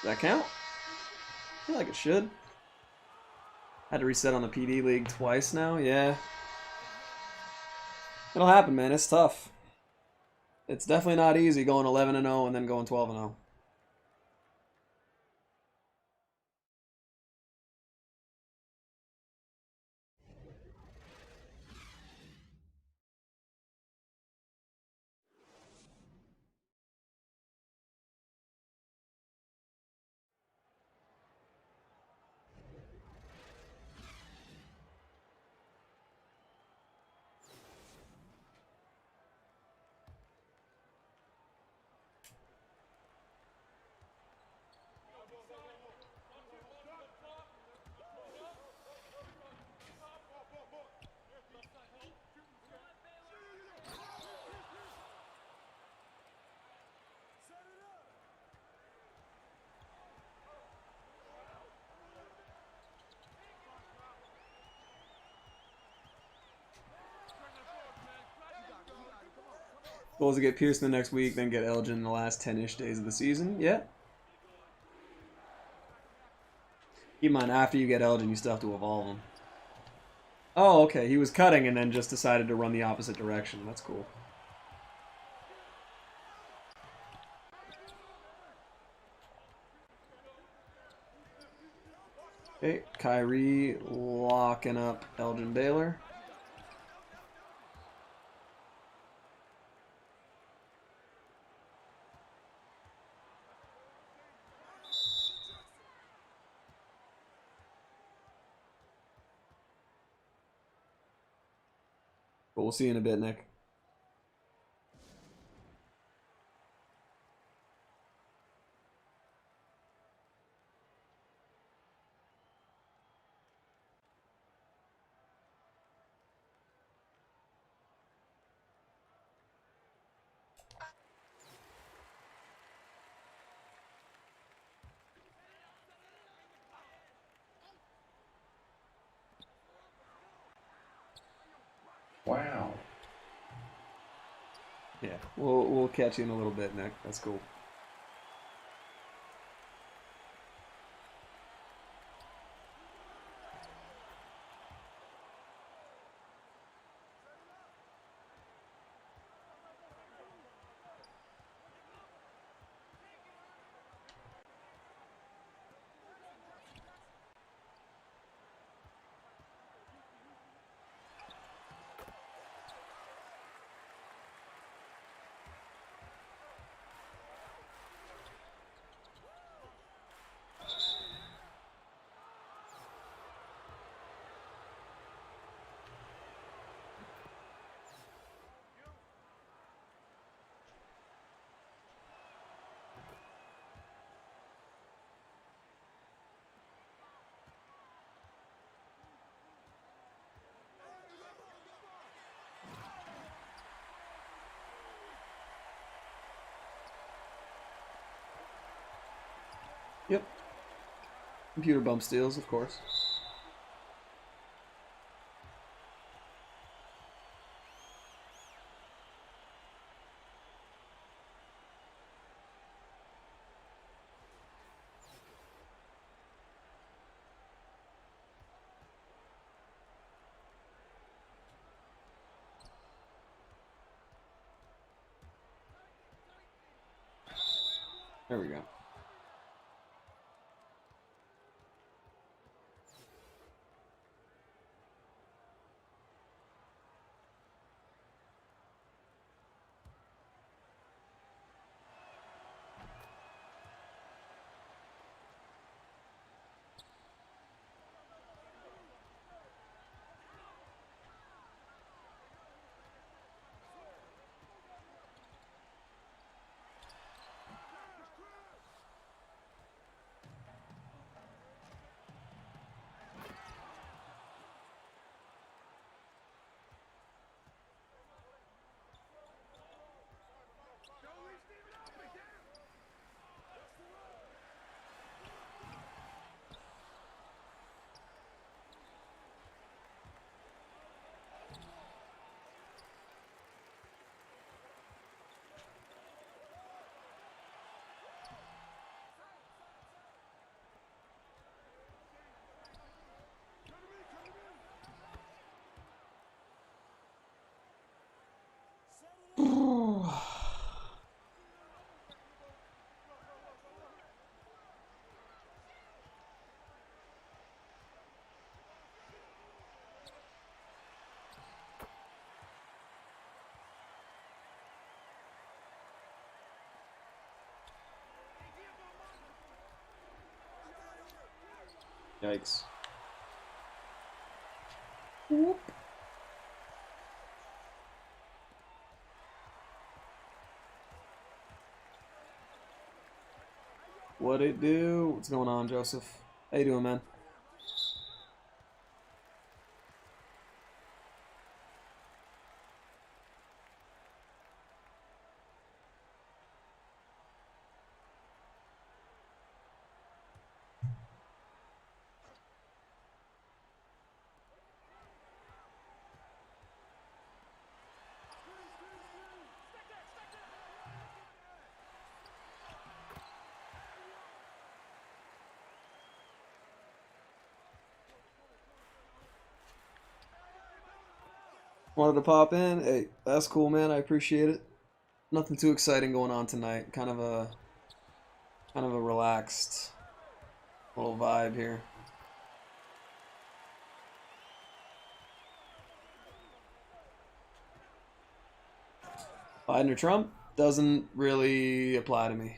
Does that count? I feel like it should. Had to reset on the PD League twice now. Yeah. It'll happen, man. It's tough. It's definitely not easy going 11-0 and then going 12-0. Goal is to get Pearson the next week, then get Elgin in the last 10-ish days of the season. Yeah. Keep in mind, after you get Elgin, you still have to evolve him. Oh, okay. He was cutting and then just decided to run the opposite direction. That's cool. Okay, Kyrie locking up Elgin Baylor. But we'll see you in a bit, Nick. Wow. Yeah, we'll catch you in a little bit, Nick. That's cool. Yep. Computer bump steals, of course. There we go. Yikes. Whoop. What it do? What's going on, Joseph? How you doing, man? Wanted to pop in. Hey, that's cool, man. I appreciate it. Nothing too exciting going on tonight. Kind of a relaxed little vibe here. Biden or Trump doesn't really apply to me.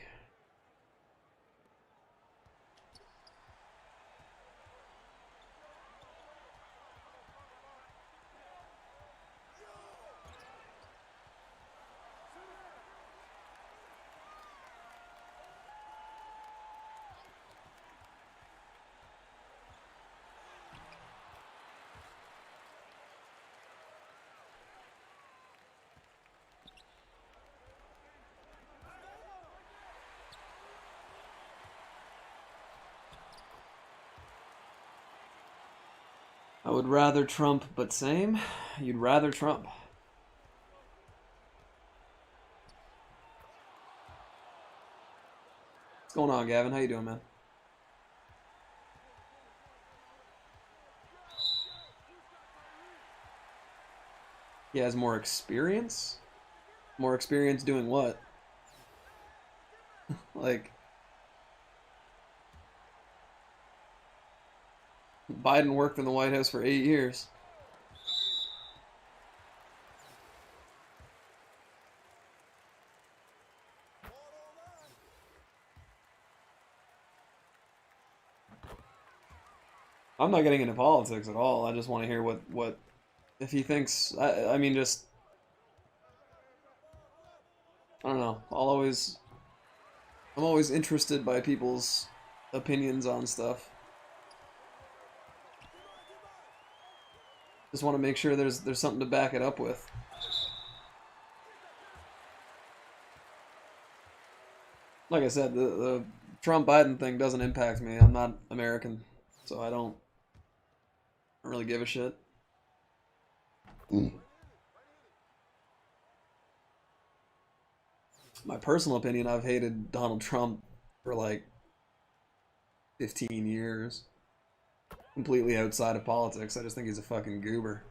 I would rather Trump, but same. You'd rather Trump. What's going on, Gavin? How you doing, man? He has more experience? More experience doing what? Like, Biden worked in the White House for 8 years. I'm not getting into politics at all. I just want to hear what if he thinks. I mean, just I don't know. I'm always interested by people's opinions on stuff. Just want to make sure there's something to back it up with. Like I said, the Trump Biden thing doesn't impact me. I'm not American, so I don't really give a shit. My personal opinion, I've hated Donald Trump for like 15 years. Completely outside of politics. I just think he's a fucking goober.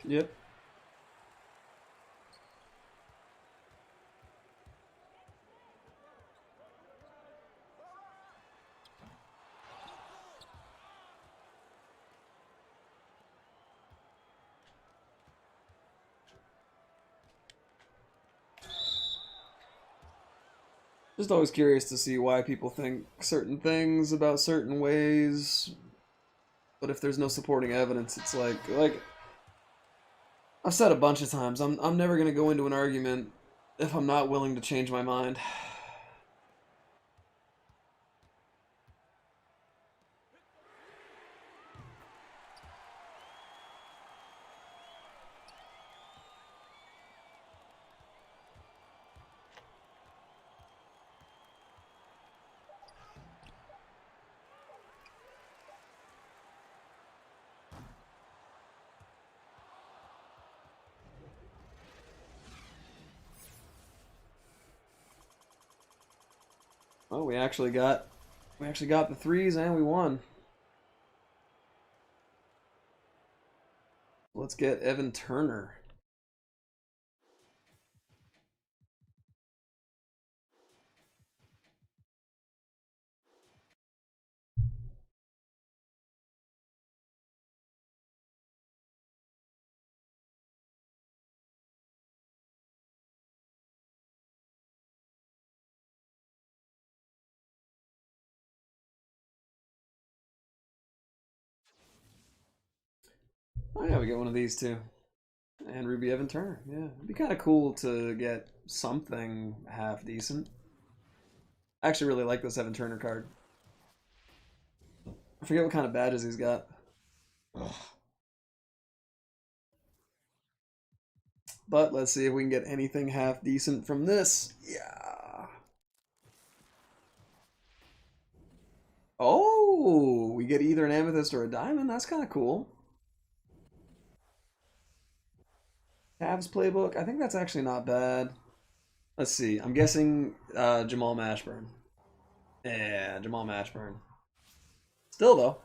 Yep. Just always curious to see why people think certain things about certain ways, but if there's no supporting evidence, it's like I've said a bunch of times, I'm never gonna go into an argument if I'm not willing to change my mind. Oh, we actually got the threes and we won. Let's get Evan Turner. Oh yeah, we get one of these too. And Ruby Evan Turner. Yeah, it'd be kind of cool to get something half decent. I actually really like this Evan Turner card. I forget what kind of badges he's got. Ugh. But let's see if we can get anything half decent from this. Yeah. Oh, we get either an amethyst or a diamond. That's kind of cool. Cavs playbook. I think that's actually not bad. Let's see. I'm guessing Jamal Mashburn. Yeah, Jamal Mashburn. Still though,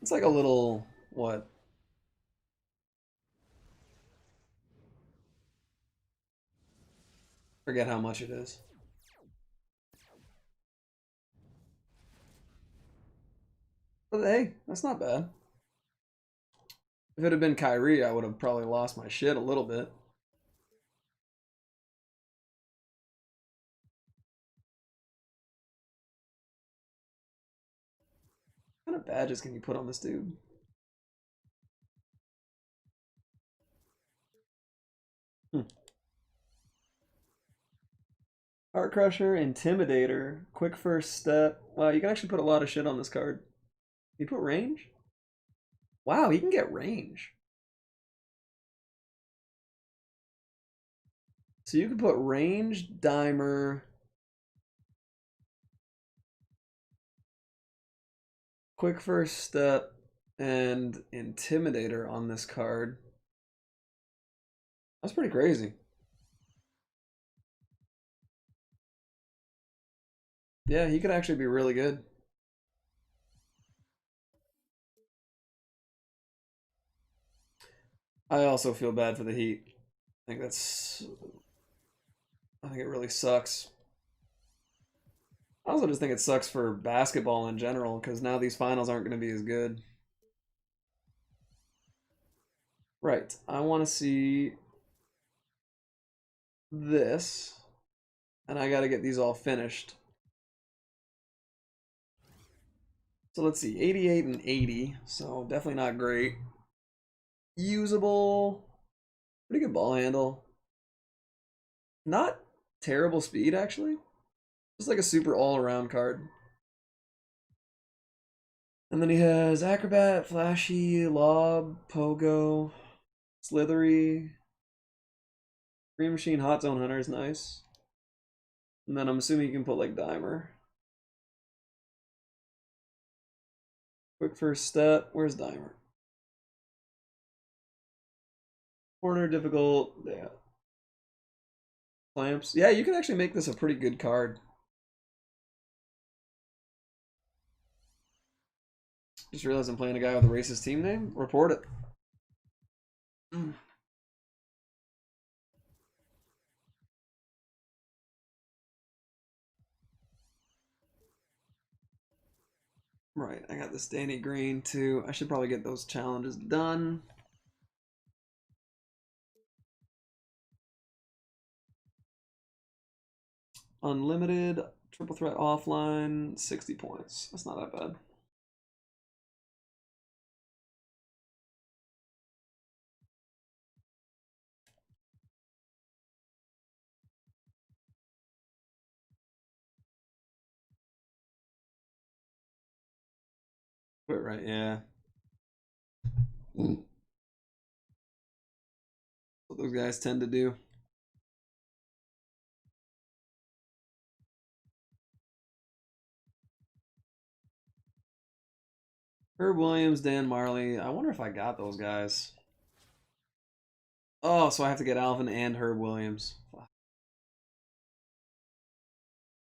it's like a little what? Forget how much it is. But hey, that's not bad. If it had been Kyrie, I would have probably lost my shit a little bit. of badges can you put on this dude? Heart Crusher, Intimidator, Quick First Step. Wow, you can actually put a lot of shit on this card. Can you put range? Wow, he can get range. So you can put range, dimer, Quick First Step, and Intimidator on this card. That's pretty crazy. Yeah, he could actually be really good. I also feel bad for the Heat. I think it really sucks. I also just think it sucks for basketball in general because now these finals aren't going to be as good. Right. I want to see this, and I got to get these all finished. So let's see, 88 and 80, so definitely not great. Usable, pretty good ball handle. Not terrible speed, actually. Just like a super all-around card. And then he has Acrobat, Flashy, Lob, Pogo, Slithery, Green Machine, Hot Zone Hunter is nice. And then I'm assuming you can put like Dimer. Quick First Step, where's Dimer? Corner, difficult, yeah. Clamps. Yeah, you can actually make this a pretty good card. Just realized I'm playing a guy with a racist team name. Report it. Right, I got this Danny Green too. I should probably get those challenges done. Unlimited, triple threat offline, 60 points. That's not that bad. But right, yeah. What those guys tend to do. Herb Williams, Dan Marley. I wonder if I got those guys. Oh, so I have to get Alvin and Herb Williams.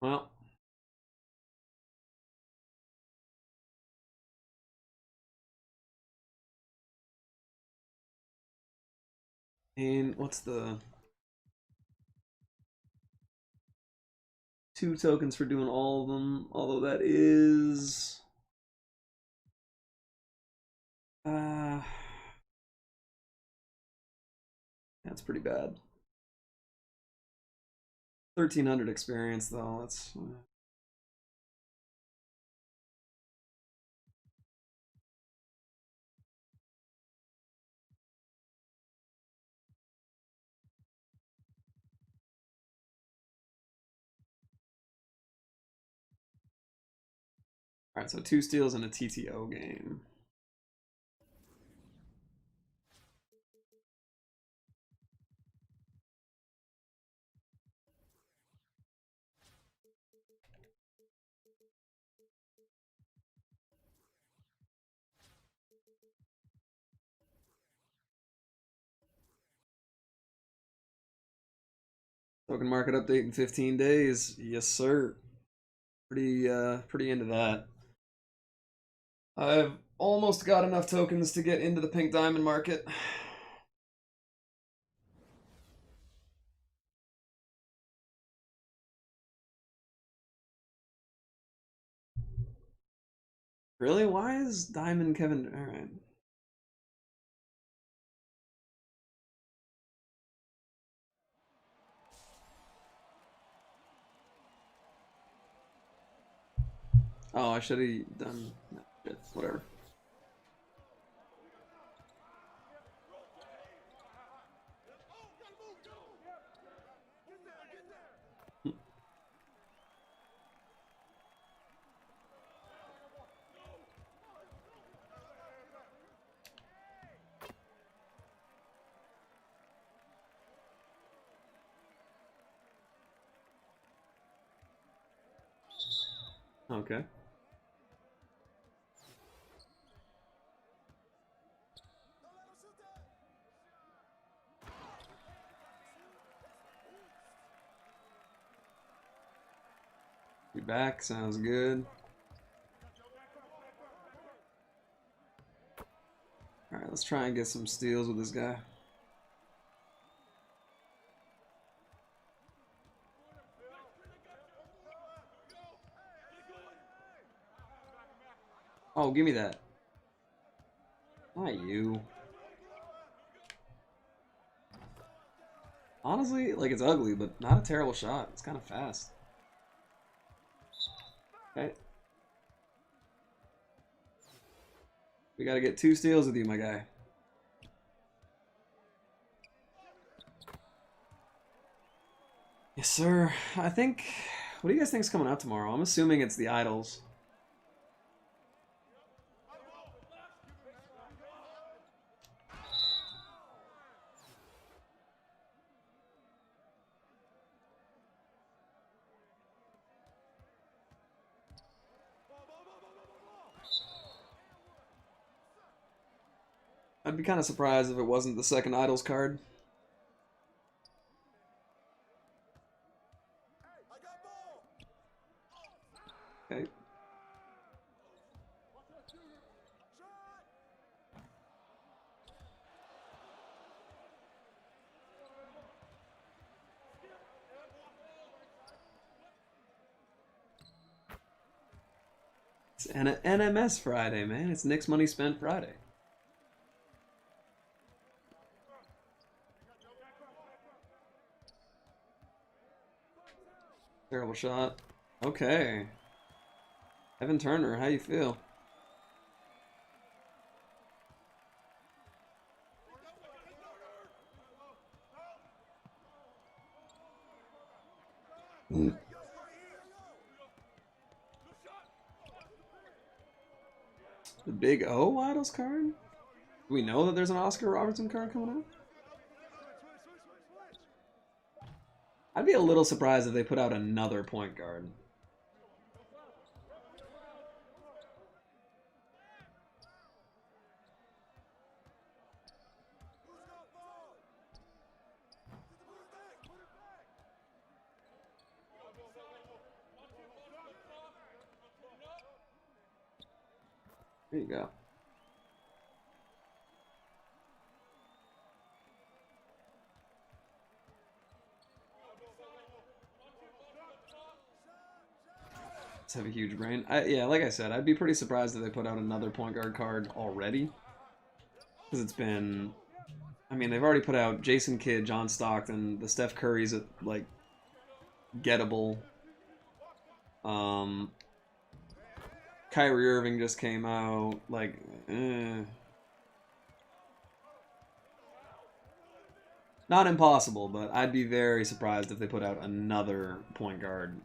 Well. And what's the 2 tokens for doing all of them? Although that is that's pretty bad. 1300 experience though. That's all right. So 2 steals in a TTO game. Token market update in 15 days. Yes, sir. Pretty into that. I've almost got enough tokens to get into the pink diamond market. Really? Why is Diamond Kevin? All right. Oh, I should have done that shit. Okay. Be back, sounds good. Alright, let's try and get some steals with this guy. Oh, give me that. Not you. Honestly, like, it's ugly, but not a terrible shot. It's kind of fast. Okay. We gotta get 2 steals with you, my guy. Yes, sir. I think... What do you guys think is coming out tomorrow? I'm assuming it's the Idols. I'd be kind of surprised if it wasn't the second Idols card. Okay. It's an NMS Friday, man. It's Nick's Money Spent Friday. Terrible shot. Okay. Evan Turner, how you feel? The Big O Idols card? Do we know that there's an Oscar Robertson card coming out? I'd be a little surprised if they put out another point guard. There you go. Let's have a huge brain. Yeah, like I said, I'd be pretty surprised if they put out another point guard card already. Because it's been... I mean, they've already put out Jason Kidd, John Stockton, the Steph Curry's, like, gettable. Kyrie Irving just came out. Like, Not impossible, but I'd be very surprised if they put out another point guard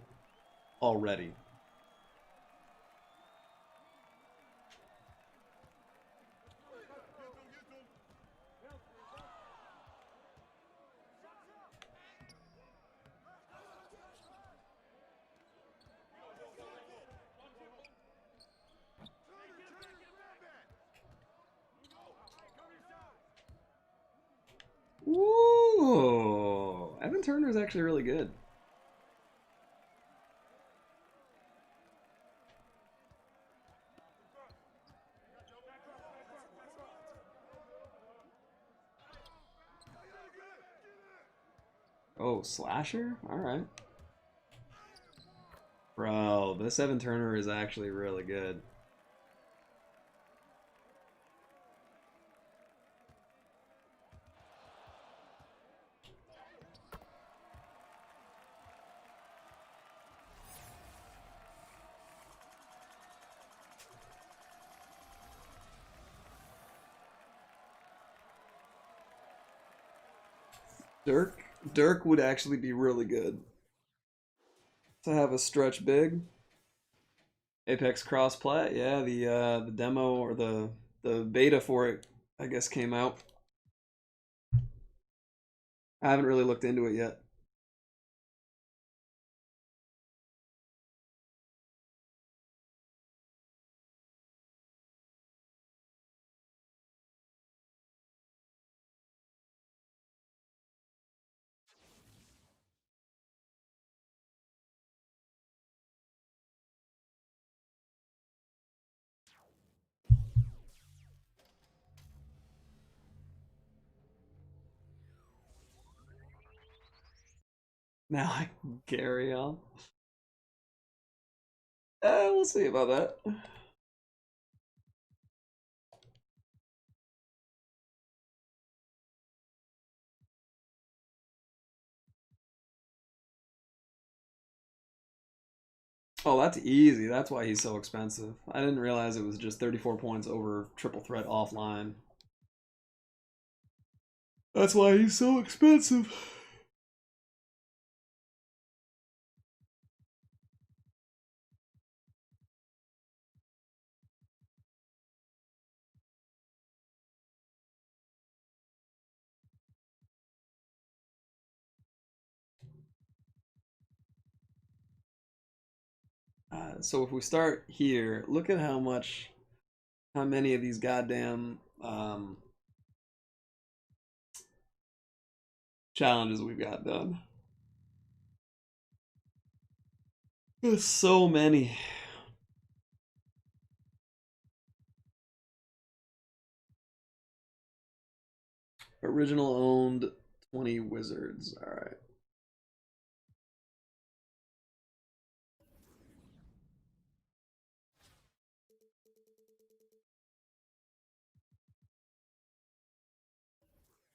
already. Ooh, Evan Turner is actually really good. Oh, slasher? All right. Bro, this Evan Turner is actually really good. Dirk would actually be really good to have a stretch big. Apex crossplay, yeah, the demo or the beta for it, I guess, came out. I haven't really looked into it yet. Now I can carry on. We'll see about that. Oh, that's easy. That's why he's so expensive. I didn't realize it was just 34 points over triple threat offline. That's why he's so expensive. So if we start here, look at how many of these goddamn challenges we've got done. There's so many. Original owned 20 wizards. All right.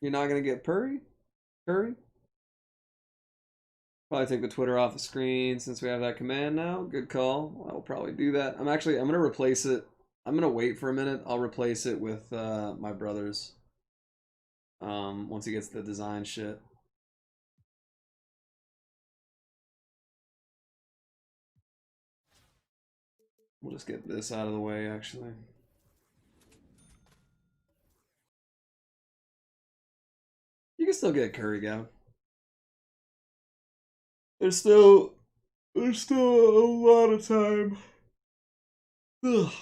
You're not gonna get Curry? Curry? Probably take the Twitter off the screen since we have that command now. Good call. I will probably do that. I'm gonna replace it. I'm gonna wait for a minute. I'll replace it with my brother's. Once he gets the design shit. We'll just get this out of the way actually. You can still get Curry, Gavin. There's still a lot of time. Ugh.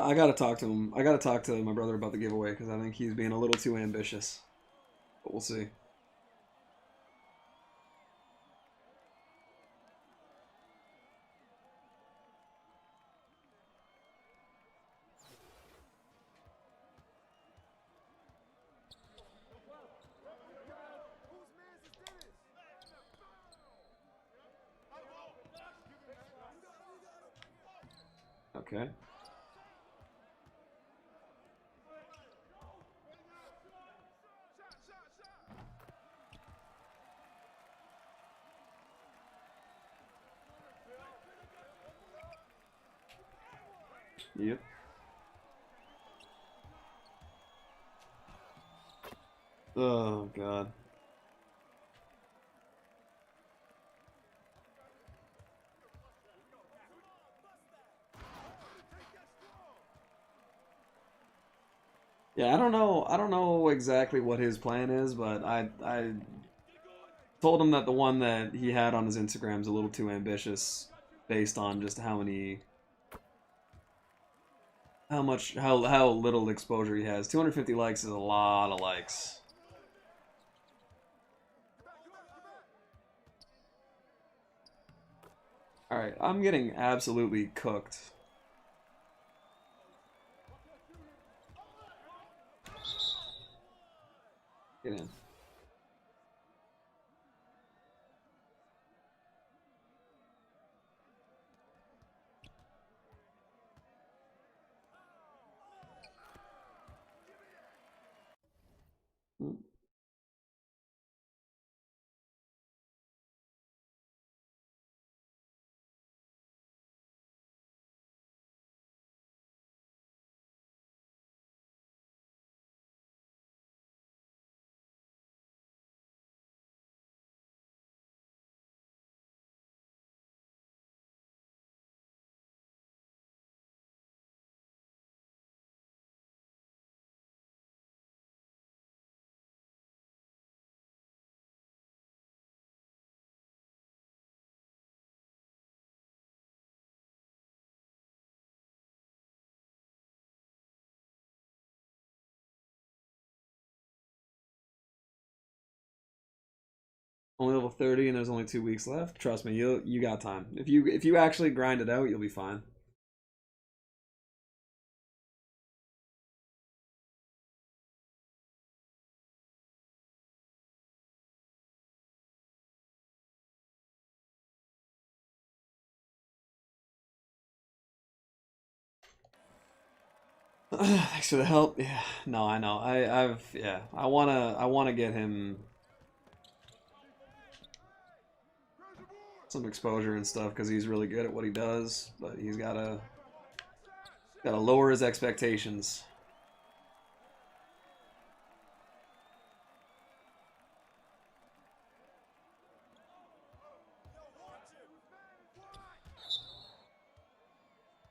I gotta talk to him. I gotta talk to my brother about the giveaway because I think he's being a little too ambitious. But we'll see. Okay. Yep. Oh god. Yeah, I don't know. I don't know exactly what his plan is, but I told him that the one that he had on his Instagram is a little too ambitious based on just how little exposure he has. 250 likes is a lot of likes. All right, I'm getting absolutely cooked. Get in. Hmm. Only level 30 and there's only 2 weeks left. Trust me, you got time. If you actually grind it out, you'll be fine. Thanks for the help. Yeah, no, I know. Yeah. I wanna get him some exposure and stuff because he's really good at what he does, but he's gotta lower his expectations.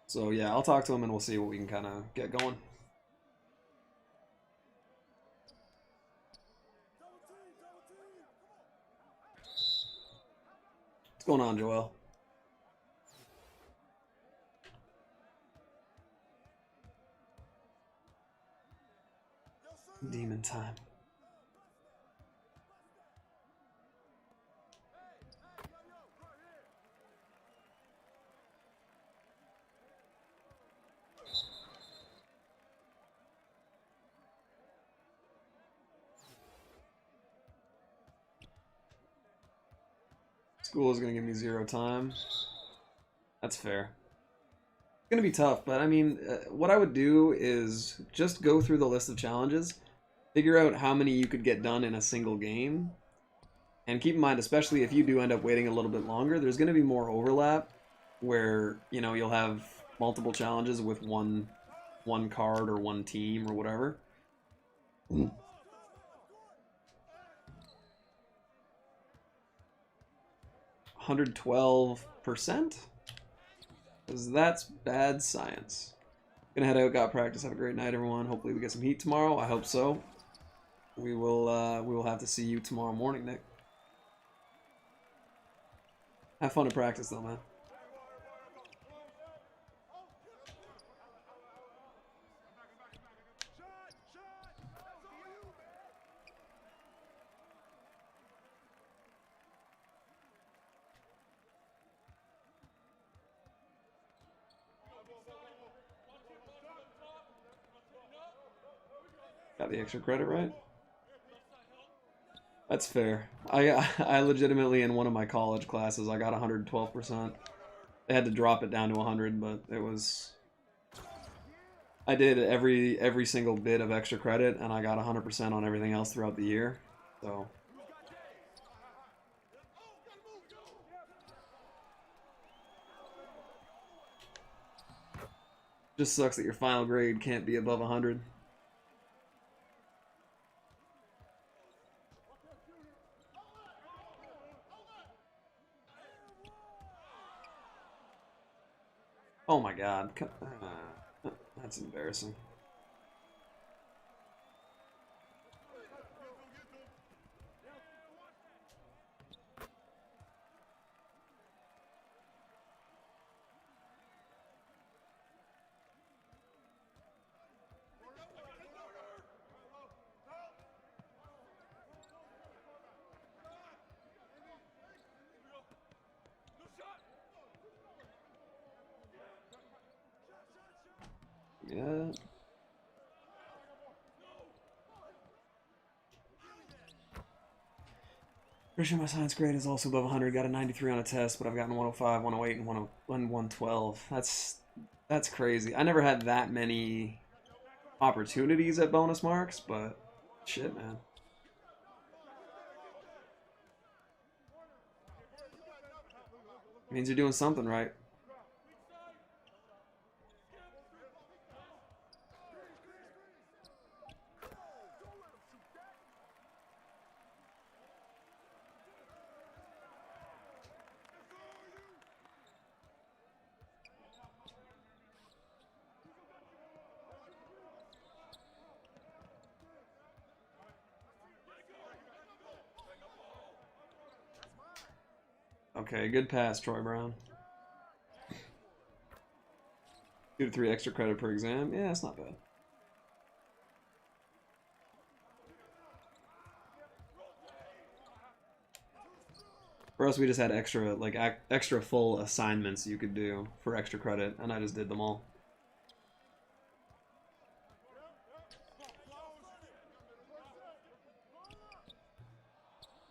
So yeah, I'll talk to him and we'll see what we can kind of get going. What's going on, Joel? Demon time. School is gonna give me 0 time. That's fair. It's gonna be tough, but I mean, what I would do is just go through the list of challenges, figure out how many you could get done in a single game, and keep in mind, especially if you do end up waiting a little bit longer, there's gonna be more overlap where, you know, you'll have multiple challenges with one card or one team or whatever. 112%? Because that's bad science. Gonna head out, got practice. Have a great night, everyone. Hopefully we get some heat tomorrow. I hope so. We will have to see you tomorrow morning, Nick. Have fun at practice though, man. Got the extra credit right? That's fair. I legitimately, in one of my college classes, I got 112%. They had to drop it down to 100, but it was... I did every single bit of extra credit, and I got 100% on everything else throughout the year. So... just sucks that your final grade can't be above 100. Oh my god. That's embarrassing. Yeah. Pretty sure my science grade is also above 100. Got a 93 on a test, but I've gotten 105, 108, and 112. That's crazy. I never had that many opportunities at bonus marks, but shit, man. Means you're doing something right. Okay, good pass, Troy Brown. 2 to 3 extra credit per exam. Yeah, that's not bad. For us, we just had extra like extra full assignments you could do for extra credit, and I just did them all.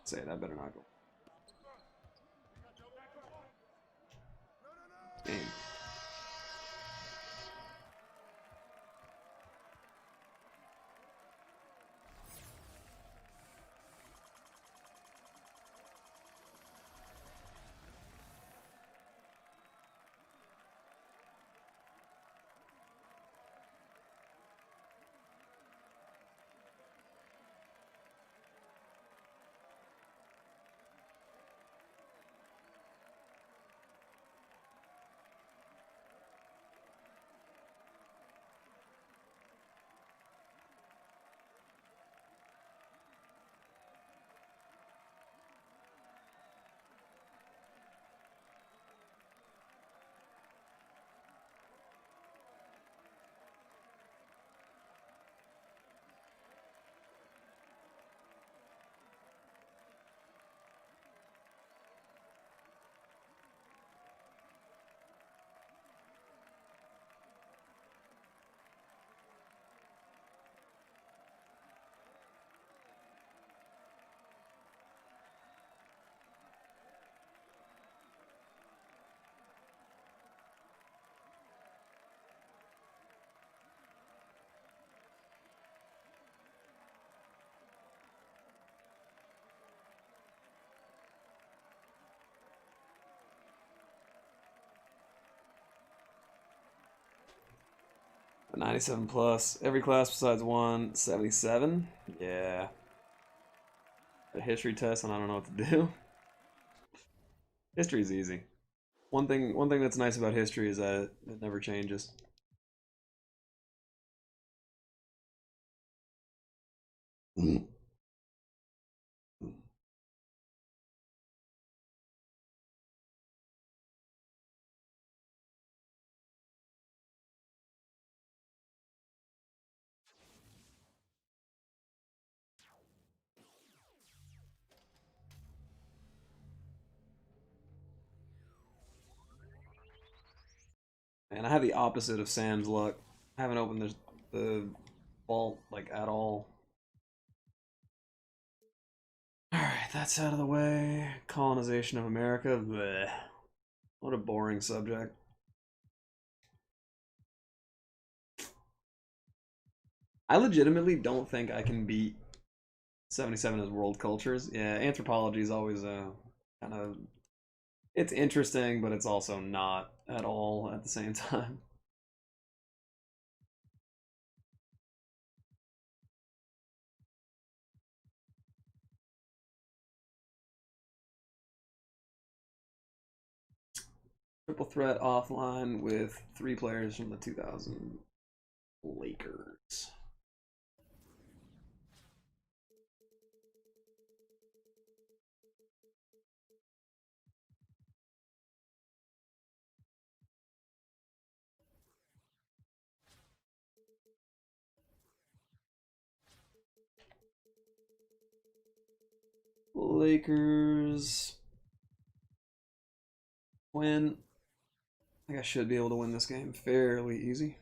Say that better not go. Game. A 97 plus. Every class besides one. 77? Yeah. A history test and I don't know what to do. History's easy. One thing that's nice about history is that it never changes. And I have the opposite of Sam's luck. I haven't opened the vault like at all. Alright, that's out of the way. Colonization of America. Blech. What a boring subject. I legitimately don't think I can beat 77 as world cultures. Yeah, anthropology is always kind of, it's interesting, but it's also not at all at the same time. Triple threat offline with 3 players from the 2000 Lakers. Lakers win. I think I should be able to win this game fairly easy.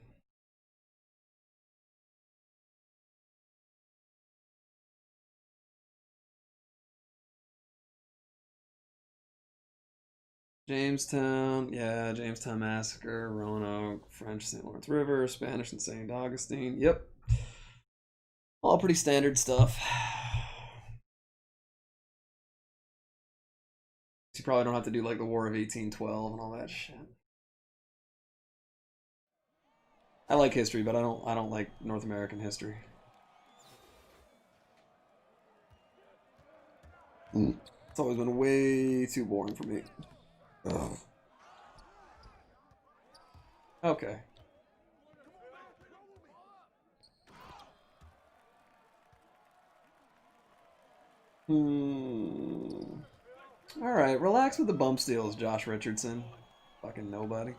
Jamestown, yeah, Jamestown Massacre, Roanoke, French St. Lawrence River, Spanish and St. Augustine. Yep. All pretty standard stuff. You probably don't have to do like the War of 1812 and all that shit. I like history, but I don't like North American history. It's always been way too boring for me. Ugh. Okay. Alright, relax with the bump steals, Josh Richardson. Fucking nobody.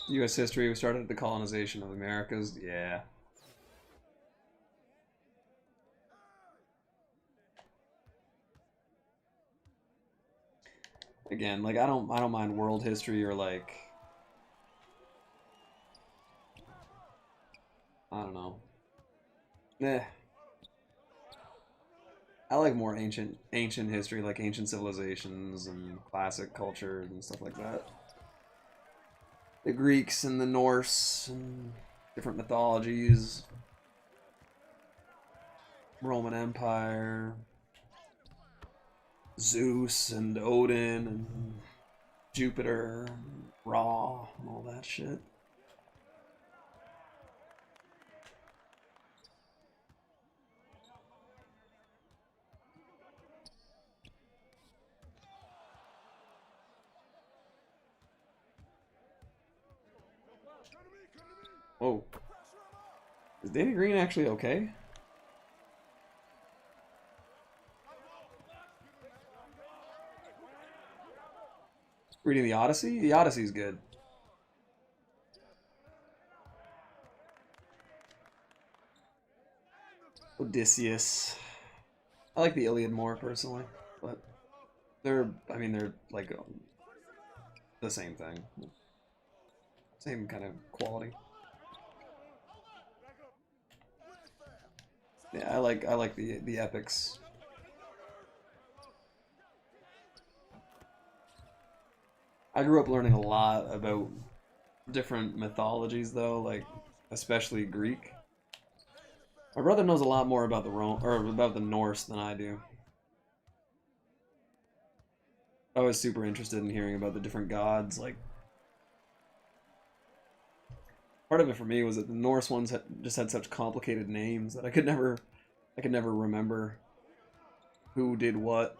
U.S. history was started at the colonization of the Americas. Yeah. Again, like I don't mind world history or like I don't know. Eh. I like more ancient history, like ancient civilizations and classic cultures and stuff like that. The Greeks and the Norse and different mythologies, Roman Empire, Zeus and Odin and Jupiter, and Ra, and all that shit. Whoa. Is Danny Green actually okay? Reading the Odyssey? The Odyssey's good. Odysseus. I like the Iliad more personally, but I mean, they're like the same thing. Same kind of quality. Yeah, I like the epics. I grew up learning a lot about different mythologies though, like especially Greek. My brother knows a lot more about the about the Norse than I do. I was super interested in hearing about the different gods. Like part of it for me was that the Norse ones just had such complicated names that I could never remember who did what.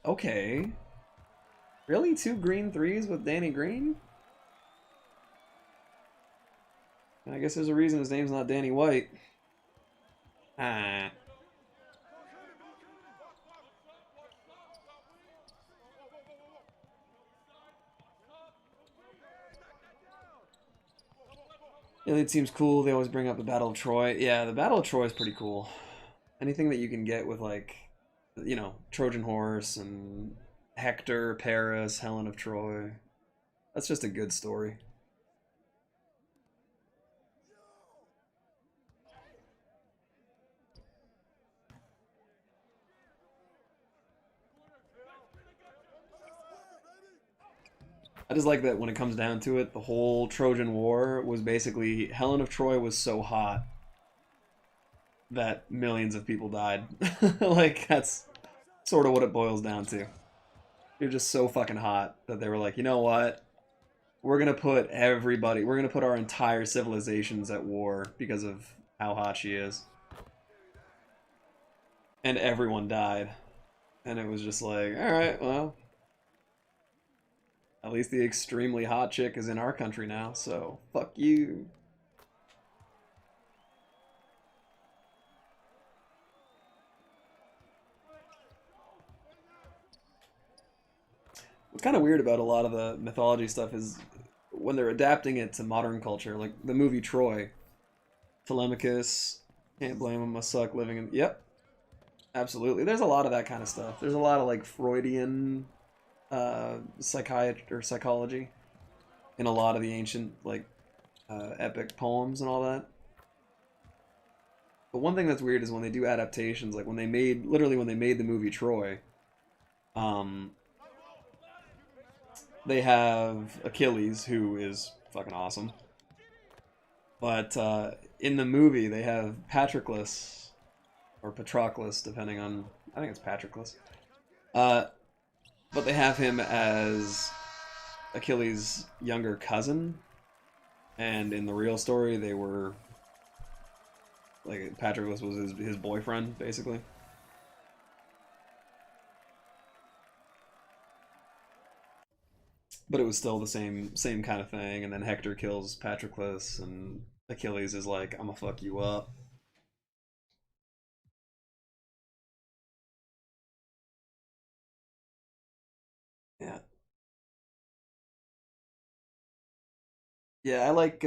Okay. Really? Two green threes with Danny Green? I guess there's a reason his name's not Danny White. Ah. Yeah, it seems cool. They always bring up the Battle of Troy. Yeah, the Battle of Troy is pretty cool. Anything that you can get with like, you know, Trojan Horse and Hector, Paris, Helen of Troy. That's just a good story. I just like that when it comes down to it, the whole Trojan War was basically Helen of Troy was so hot that millions of people died. Like that's sort of what it boils down to. You're just so fucking hot that they were like, you know what? We're gonna put our entire civilizations at war because of how hot she is. And everyone died. And it was just like, alright, well, at least the extremely hot chick is in our country now, so fuck you. What's kind of weird about a lot of the mythology stuff is when they're adapting it to modern culture, like the movie Troy, Telemachus, can't blame him, must suck living in. Yep, absolutely. There's a lot of that kind of stuff. There's a lot of like Freudian psychiatry or psychology in a lot of the ancient like epic poems and all that. But one thing that's weird is when they do adaptations, like when they made literally when they made the movie Troy, um, they have Achilles who is fucking awesome, but in the movie they have Patroclus or Patroclus, depending on I think it's Patroclus. Uh, but they have him as Achilles' younger cousin, and in the real story, they were like Patroclus was his boyfriend, basically. But it was still the same kind of thing. And then Hector kills Patroclus, and Achilles is like, "I'm gonna fuck you up." Yeah. Yeah, I like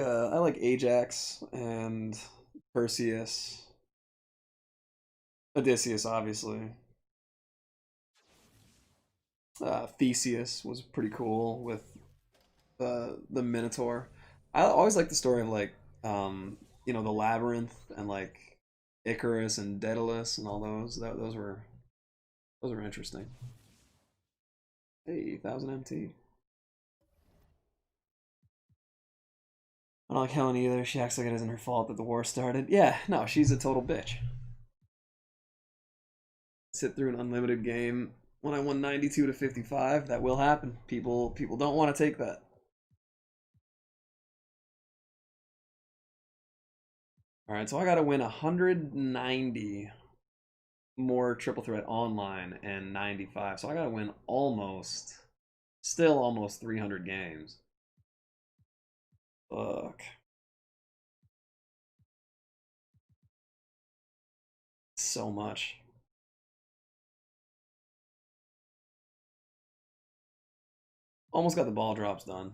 Ajax and Perseus. Odysseus, obviously. Theseus was pretty cool with the Minotaur. I always like the story of like the labyrinth and like Icarus and Daedalus and all those. Those were interesting. Hey, 1000 MT. I don't like Helen either. She acts like it isn't her fault that the war started. Yeah, no, she's a total bitch. Sit through an unlimited game when I won 92 to 55. That will happen. People don't want to take that. All right, so I got to win 190 more triple threat online and 95. So I got to win still almost 300 games. Fuck. So much. Almost got the ball drops done.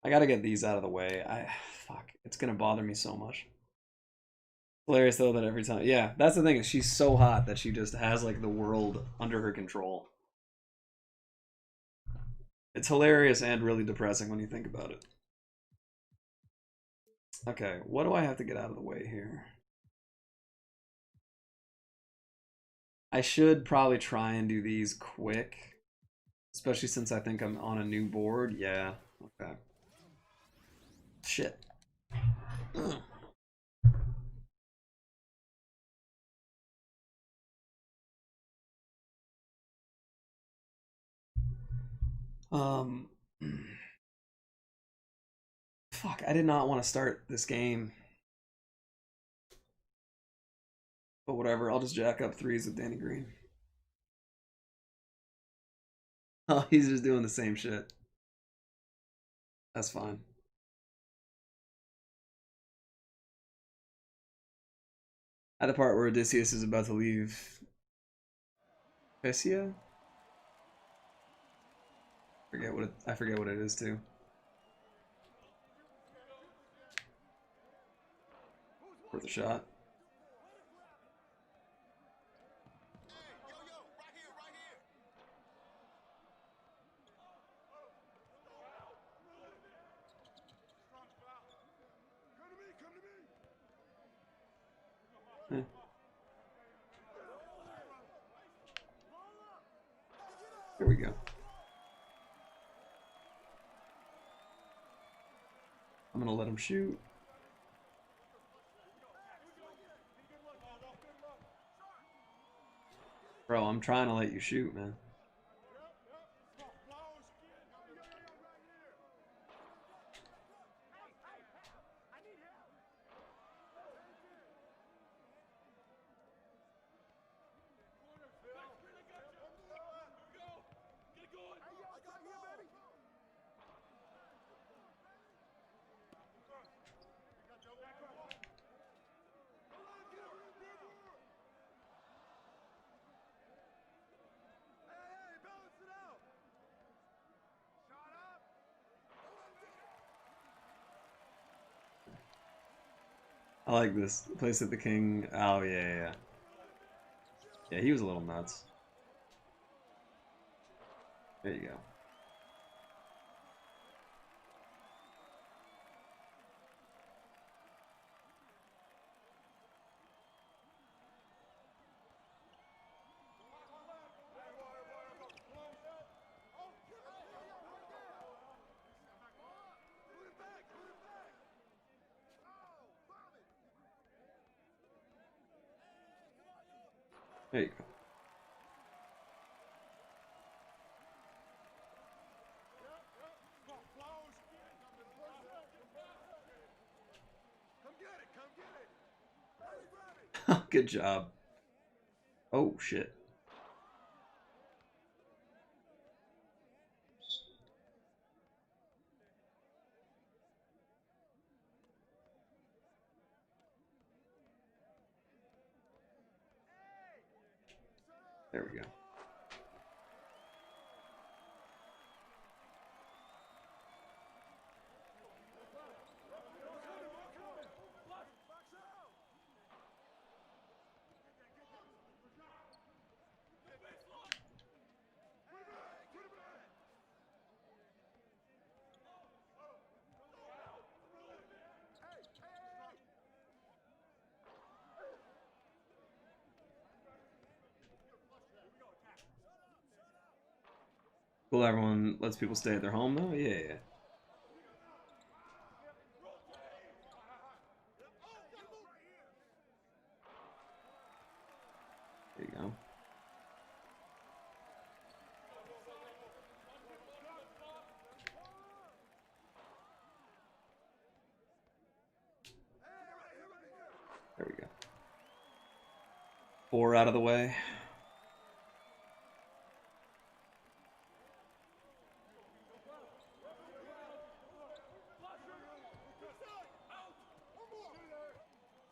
I got to get these out of the way. Fuck, it's going to bother me so much. Hilarious though that every time, yeah, that's the thing is she's so hot that she just has like the world under her control. It's hilarious and really depressing when you think about it. Okay, what do I have to get out of the way here? I should probably try and do these quick, especially since I think I'm on a new board. Yeah, okay. Shit. Um, fuck, I did not want to start this game. But whatever, I'll just jack up threes with Danny Green. Oh, he's just doing the same shit. That's fine. At the part where Odysseus is about to leave Pythia? I forget what it is too. Worth a shot. Eh. Here we go. I'm gonna let him shoot. Bro, I'm trying to let you shoot, man. I like this. Place at the king. Oh, yeah. Yeah, he was a little nuts. There you go. There you go. Good job. Oh, shit. There we go. Cool, everyone lets people stay at their home though? Yeah, yeah. There you go. There we go. 4 out of the way.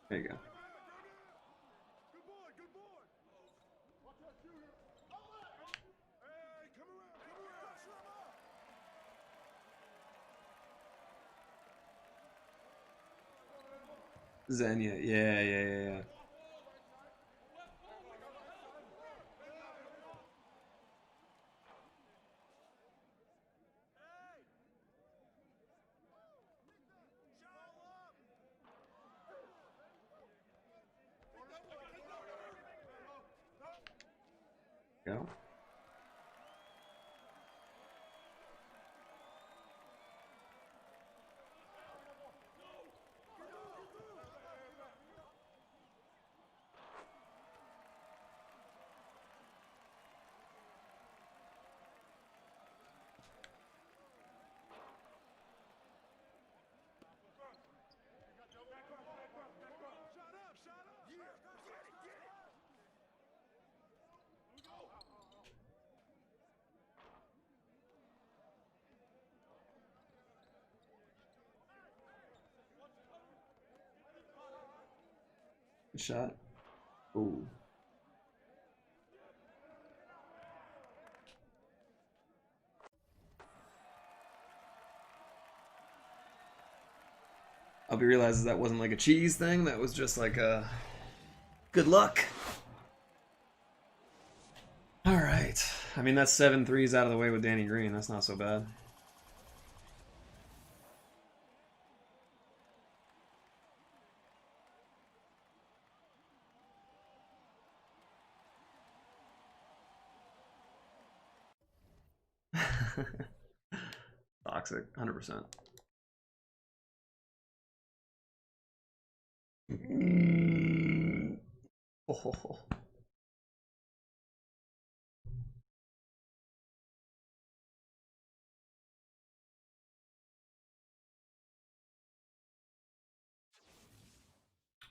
There you go. Xenia, yeah. Go. Good shot. Ooh. I'll be realizes that wasn't like a cheese thing, that was just like a good luck. Alright. I mean, that's 7 threes out of the way with Danny Green. That's not so bad. Toxic, 100%. Oh.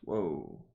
Whoa.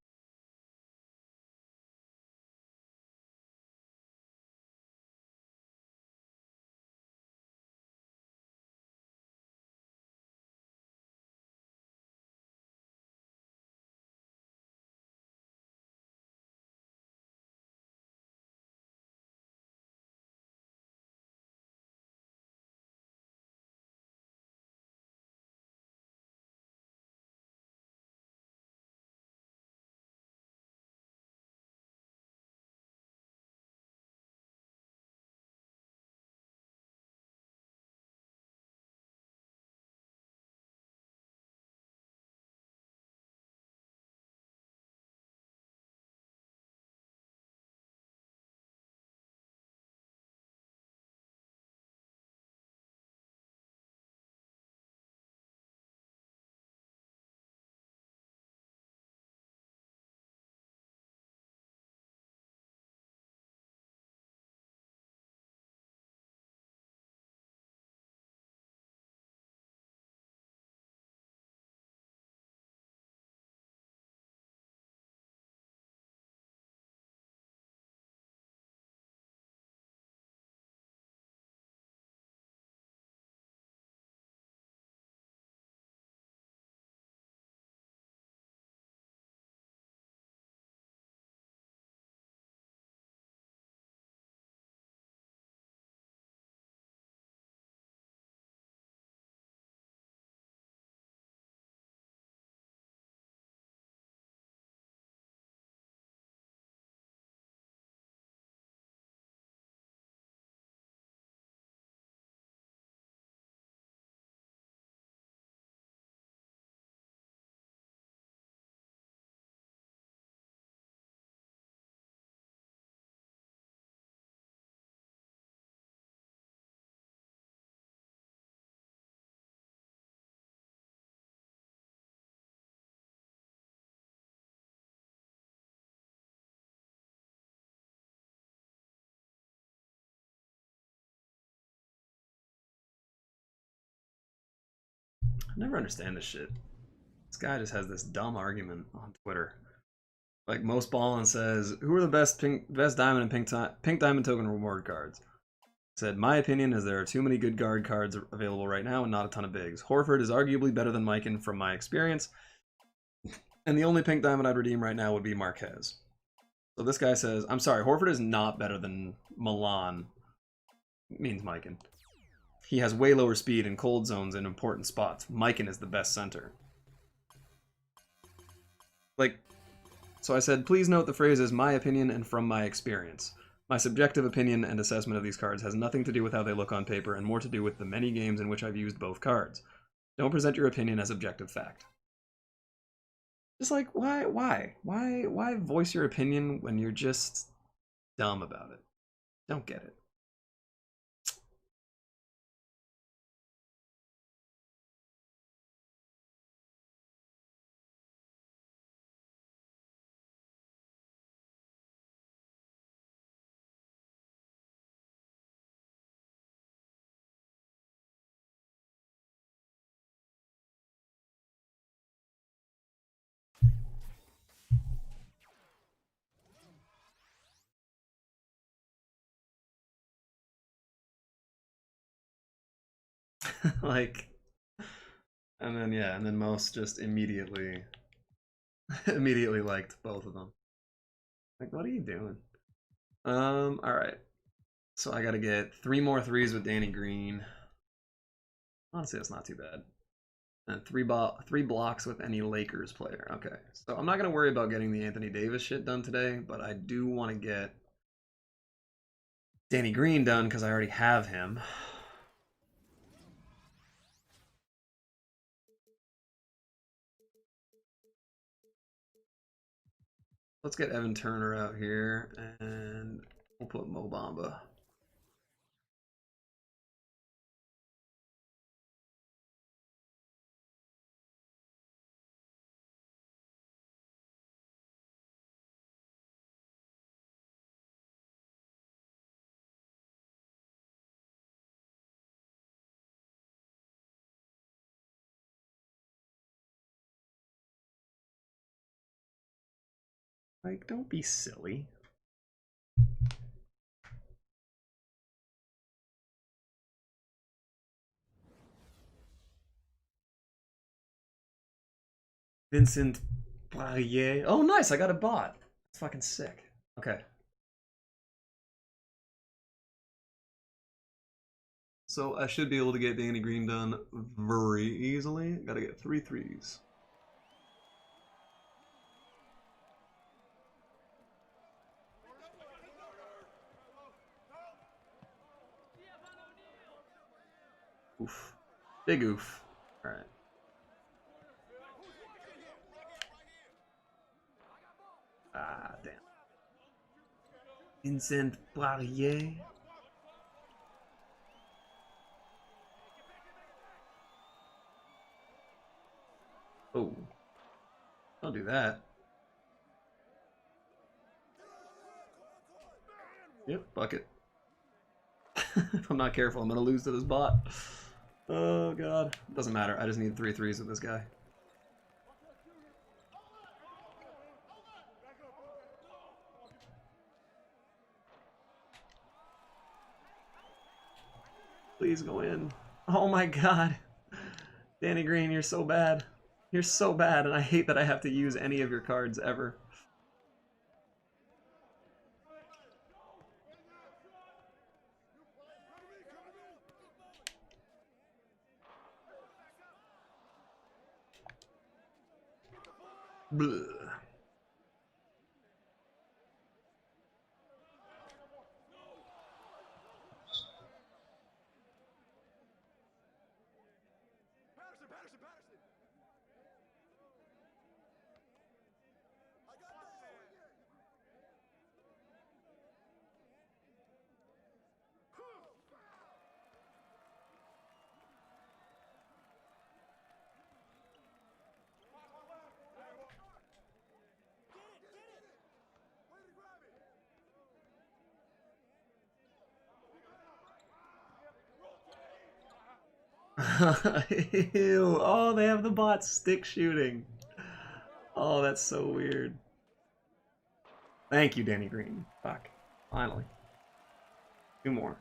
never understand this shit. This guy just has this dumb argument on Twitter. Like Most Ballin says, who are the best diamond and pink diamond token reward cards? Said, my opinion is there are too many good guard cards available right now and not a ton of bigs. Horford is arguably better than Mikan from my experience, and the only pink diamond I'd redeem right now would be Marquez. So this guy says, I'm sorry, Horford is not better than Milan, means Mikan. He has way lower speed and cold zones in important spots. Mikan is the best center. Like, so I said, please note the phrase is my opinion and from my experience. My subjective opinion and assessment of these cards has nothing to do with how they look on paper and more to do with the many games in which I've used both cards. Don't present your opinion as objective fact. Just like, why voice your opinion when you're just dumb about it? Don't get it. Like, and then most just immediately liked both of them. Like, what are you doing? All right. So I gotta get 3 more threes with Danny Green. Honestly, that's not too bad. And 3 blocks with any Lakers player. Okay, so I'm not gonna worry about getting the Anthony Davis shit done today, but I do want to get Danny Green done because I already have him. Let's get Evan Turner out here, and we'll put Mo Bamba. Like, don't be silly. Vincent Poirier. Oh, nice. I got a bot. That's fucking sick. Okay. So I should be able to get Danny Green done very easily. Gotta get 3 threes. Oof. Big oof. Alright. Ah, damn. Vincent Poirier. Oh. Don't do that. Yep, bucket. If I'm not careful, I'm gonna lose to this bot. Oh god. Doesn't matter. I just need 3 threes with this guy. Please go in. Oh my god. Danny Green, you're so bad. You're so bad, and I hate that I have to use any of your cards ever. Bleh. Ew. Oh, they have the bot stick shooting. Oh, that's so weird. Thank you, Danny Green. Fuck. Finally. 2 more.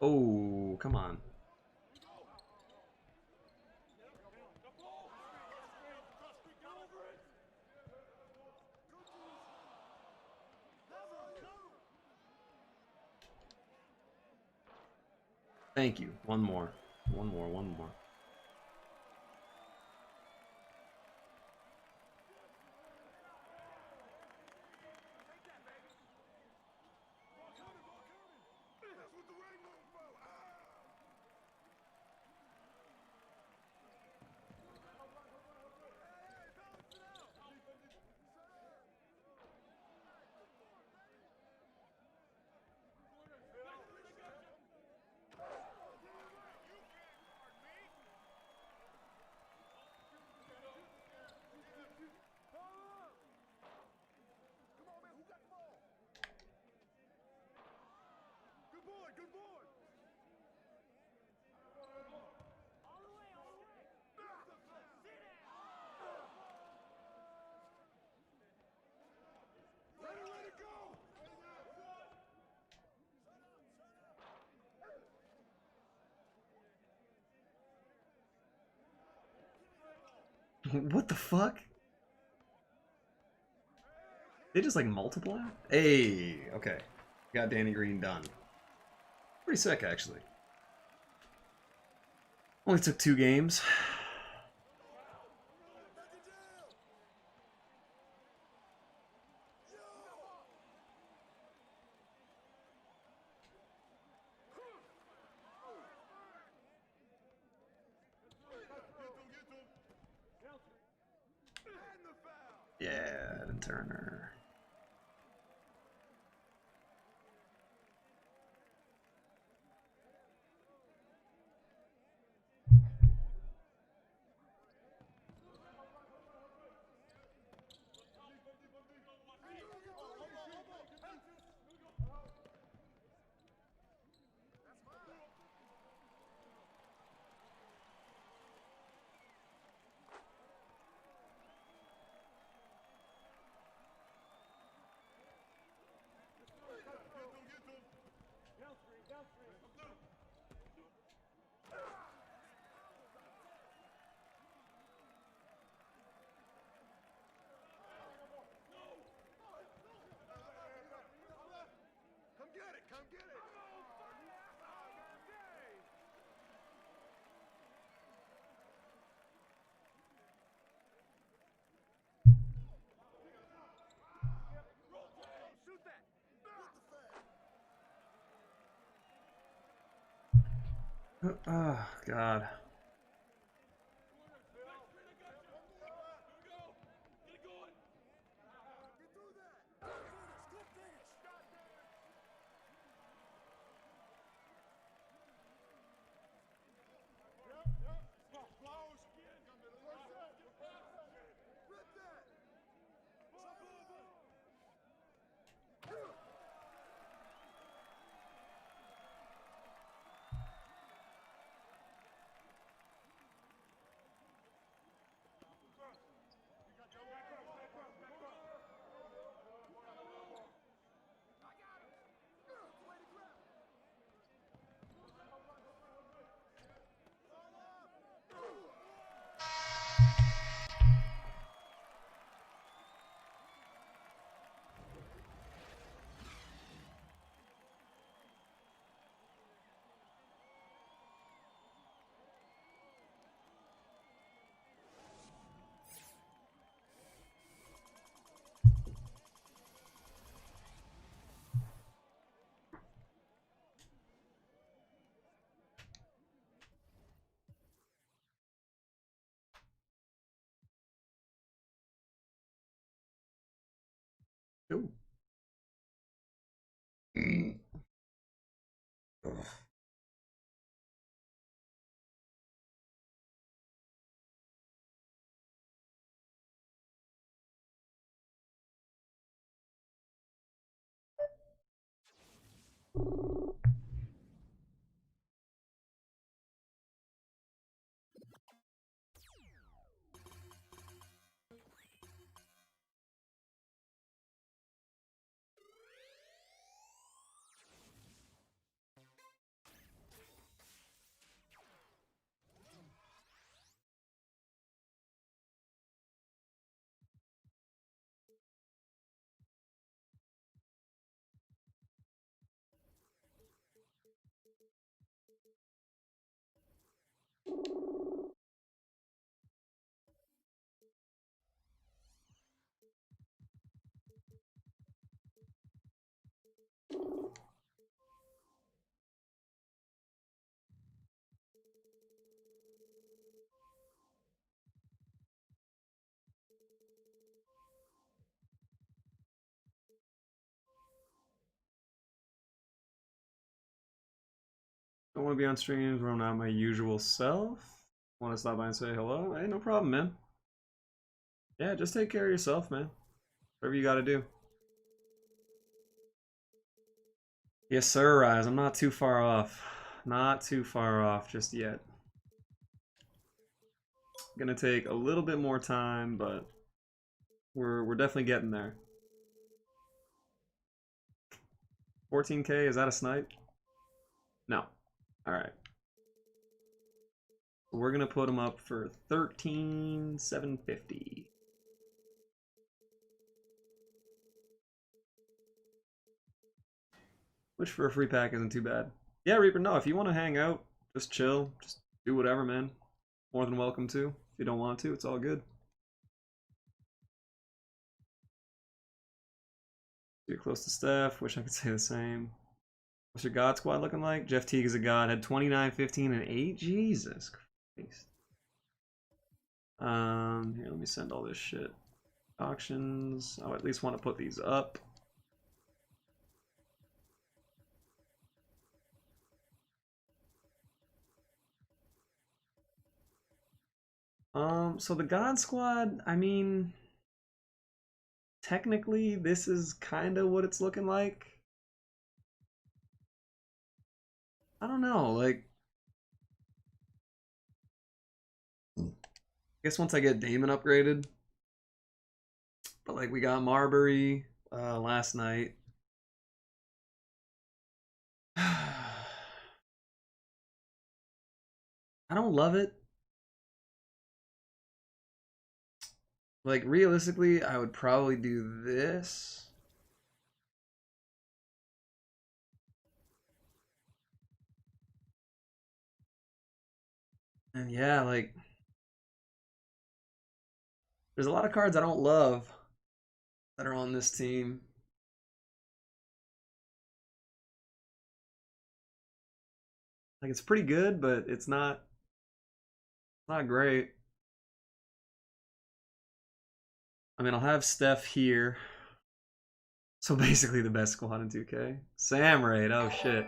Oh, come on. Thank you. One more. One more, one more. What the fuck? They just like multiply? Hey, okay. Got Danny Green done. Pretty sick, actually. Only took 2 games. Yeah, Adam Turner. Oh, God. Don't want to be on streams where I'm not my usual self. Want to stop by and say hello? Hey, no problem, man. Yeah, just take care of yourself, man. Whatever you got to do. Yes, sir, Rise. I'm not too far off. Not too far off just yet. Gonna take a little bit more time, but we're definitely getting there. 14K, is that a snipe? No. Alright. We're gonna put them up for 13,750. Which for a free pack isn't too bad. Yeah, Reaper, no, if you want to hang out, just chill, just do whatever, man. More than welcome to. If you don't want to, it's all good. You're close to Steph. Wish I could say the same. What's your God squad looking like? Jeff Teague is a god. Had 29, 15, and 8. Jesus Christ. Here, let me send all this shit. Auctions. I at least want to put these up. So the God squad, I mean, technically this is kind of what it's looking like. I don't know, like, I guess once I get Damon upgraded, but like we got Marbury last night. I don't love it. Like realistically, I would probably do this. And yeah, like there's a lot of cards I don't love that are on this team. Like it's pretty good, but it's not great. I mean, I'll have Steph here. So basically the best squad in 2K. Sam Raid, oh shit.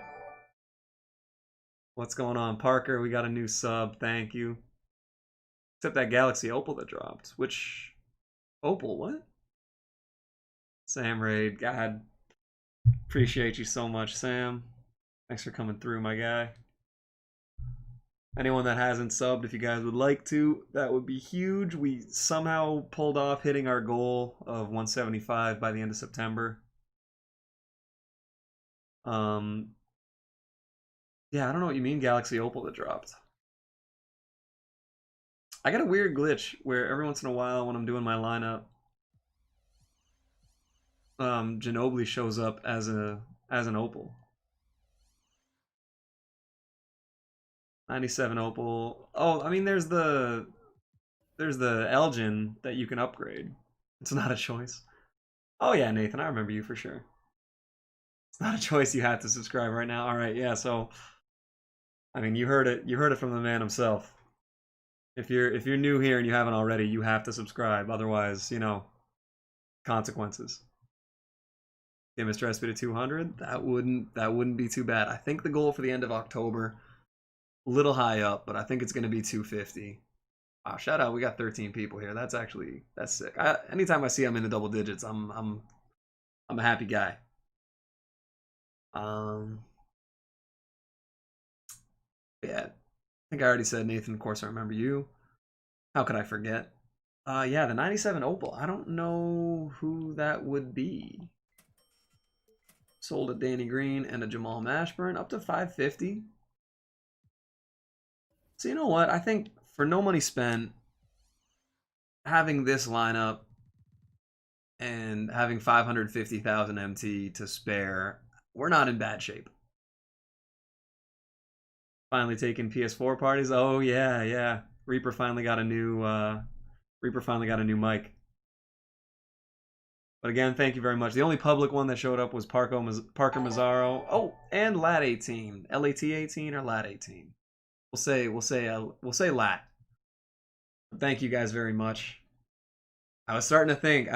What's going on? Parker, we got a new sub, thank you. Except that Galaxy Opal that dropped. Which Opal, what? Sam Raid, God. Appreciate you so much, Sam. Thanks for coming through, my guy. Anyone that hasn't subbed, if you guys would like to, that would be huge. We somehow pulled off hitting our goal of 175 by the end of September. Yeah, I don't know what you mean, Galaxy Opal that dropped. I got a weird glitch where every once in a while when I'm doing my lineup, Ginobili shows up as an Opal. 97 Opal. Oh, I mean there's the Elgin that you can upgrade. It's not a choice. Oh yeah, Nathan, I remember you for sure. It's not a choice, you have to subscribe right now. All right, yeah, so I mean, you heard it from the man himself. If you're new here and you haven't already, you have to subscribe. Otherwise, you know, consequences. Famous Dress Bit of 200. That wouldn't be too bad. I think the goal for the end of October, a little high up, but I think it's going to be 250. Wow, shout out, we got 13 people here. That's sick. Anytime I see I'm in the double digits, I'm a happy guy. Yeah, I think I already said Nathan. Of course, I remember you. How could I forget? Yeah, the 97 Opal. I don't know who that would be. Sold a Danny Green and a Jamal Mashburn up to 550. So you know what? I think for no money spent, having this lineup and having 550,000 MT to spare, we're not in bad shape. Finally taking PS4 parties. Oh yeah, yeah. Reaper finally got a new mic. But again, thank you very much. The only public one that showed up was Parker Mazzaro. Oh, and Lat 18, LAT 18 or Lat 18. We'll say Lat. Thank you guys very much. I was starting to think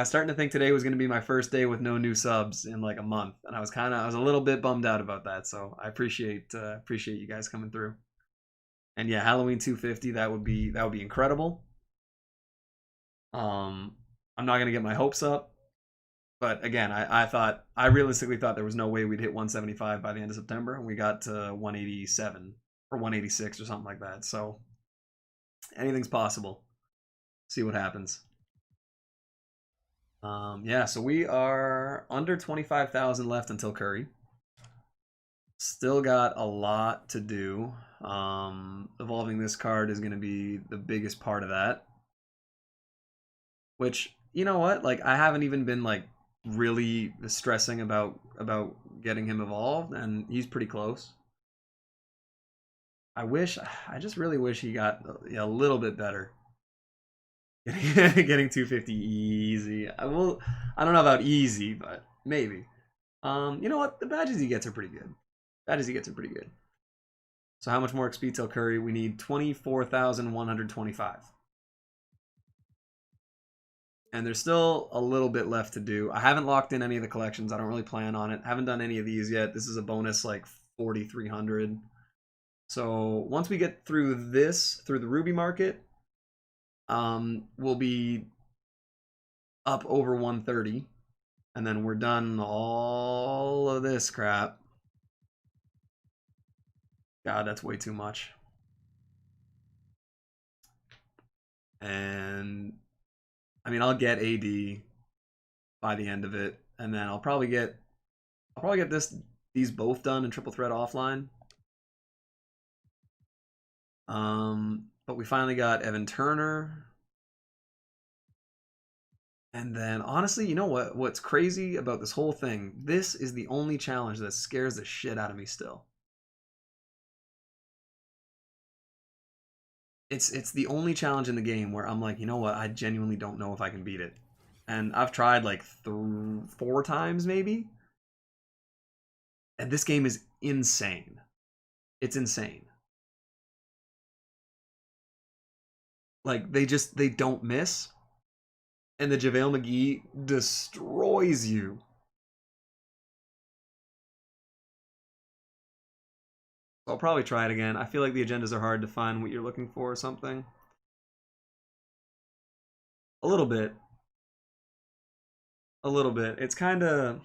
today was going to be my first day with no new subs in like a month, and I was a little bit bummed out about that. So I appreciate you guys coming through. And yeah, Halloween 250, that would be incredible. I'm not gonna get my hopes up, but again, I realistically thought there was no way we'd hit 175 by the end of September, and we got to 187 or 186 or something like that. So anything's possible. See what happens. Yeah, so we are under 25,000 left until Curry. Still got a lot to do. Evolving this card is going to be the biggest part of that. Which, you know what? Like, I haven't even been like really stressing about getting him evolved, and he's pretty close. I just really wish he got a little bit better. Getting 250 easy. I don't know about easy, but maybe. You know what? The badges he gets are pretty good. So how much more XP till Curry? We need 24,125. And there's still a little bit left to do. I haven't locked in any of the collections. I don't really plan on it. Haven't done any of these yet. This is a bonus like 4,300. So once we get through this, through the Ruby market, we'll be up over 130. And then we're done all of this crap. God, that's way too much. And I mean, I'll get AD by the end of it, and then I'll probably get these both done in triple threat offline. But we finally got Evan Turner. And then honestly, you know what's crazy about this whole thing? This is the only challenge that scares the shit out of me still. It's the only challenge in the game where I'm like, you know what? I genuinely don't know if I can beat it. And I've tried like 4 times maybe. And this game is insane. It's insane. Like they don't miss. And the JaVale McGee destroys you. I'll probably try it again. I feel like the agendas are hard to find what you're looking for or something. A little bit. It's kind of...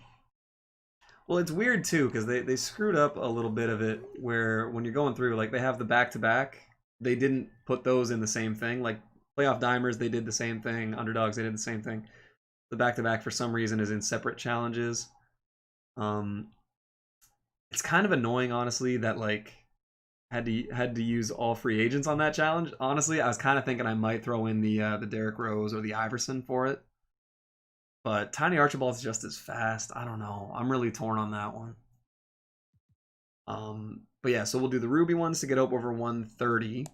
Well, it's weird too, because they screwed up a little bit of it, where when you're going through, like, they have the back-to-back. They didn't put those in the same thing. Like, Playoff Dimers, they did the same thing. Underdogs, they did the same thing. The back-to-back, for some reason, is in separate challenges. It's kind of annoying, honestly, that, like, had to use all free agents on that challenge. Honestly, I was kind of thinking I might throw in the Derrick Rose or the Iverson for it. But Tiny Archibald's just as fast. I don't know. I'm really torn on that one. But yeah, so we'll do the Ruby ones to get up over 130.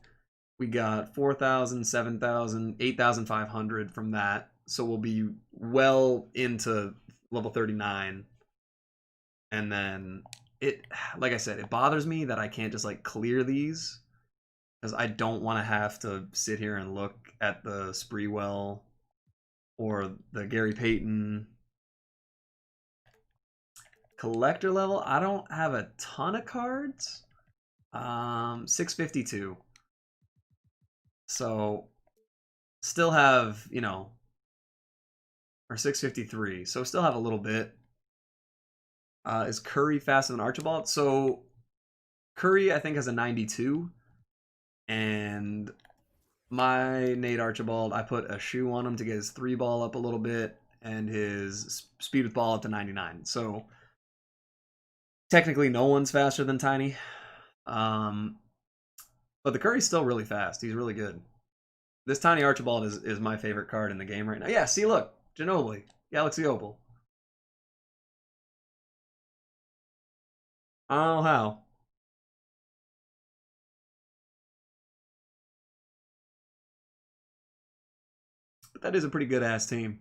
We got 4,000, 7,000, 8,500 from that. So we'll be well into level 39. And then like I said, it bothers me that I can't just like clear these, because I don't want to have to sit here and look at the Spreewell or the Gary Payton collector level, I don't have a ton of cards. 652. So still have, you know, or 653. So still have a little bit. Is Curry faster than Archibald? So Curry, I think, has a 92. And my Nate Archibald, I put a shoe on him to get his 3-ball up a little bit and his speed with ball up to 99. So technically no one's faster than Tiny. But the Curry's still really fast. He's really good. This Tiny Archibald is my favorite card in the game right now. Yeah, see, look. Ginobili. Galaxy Opal. I don't know how. But that is a pretty good-ass team.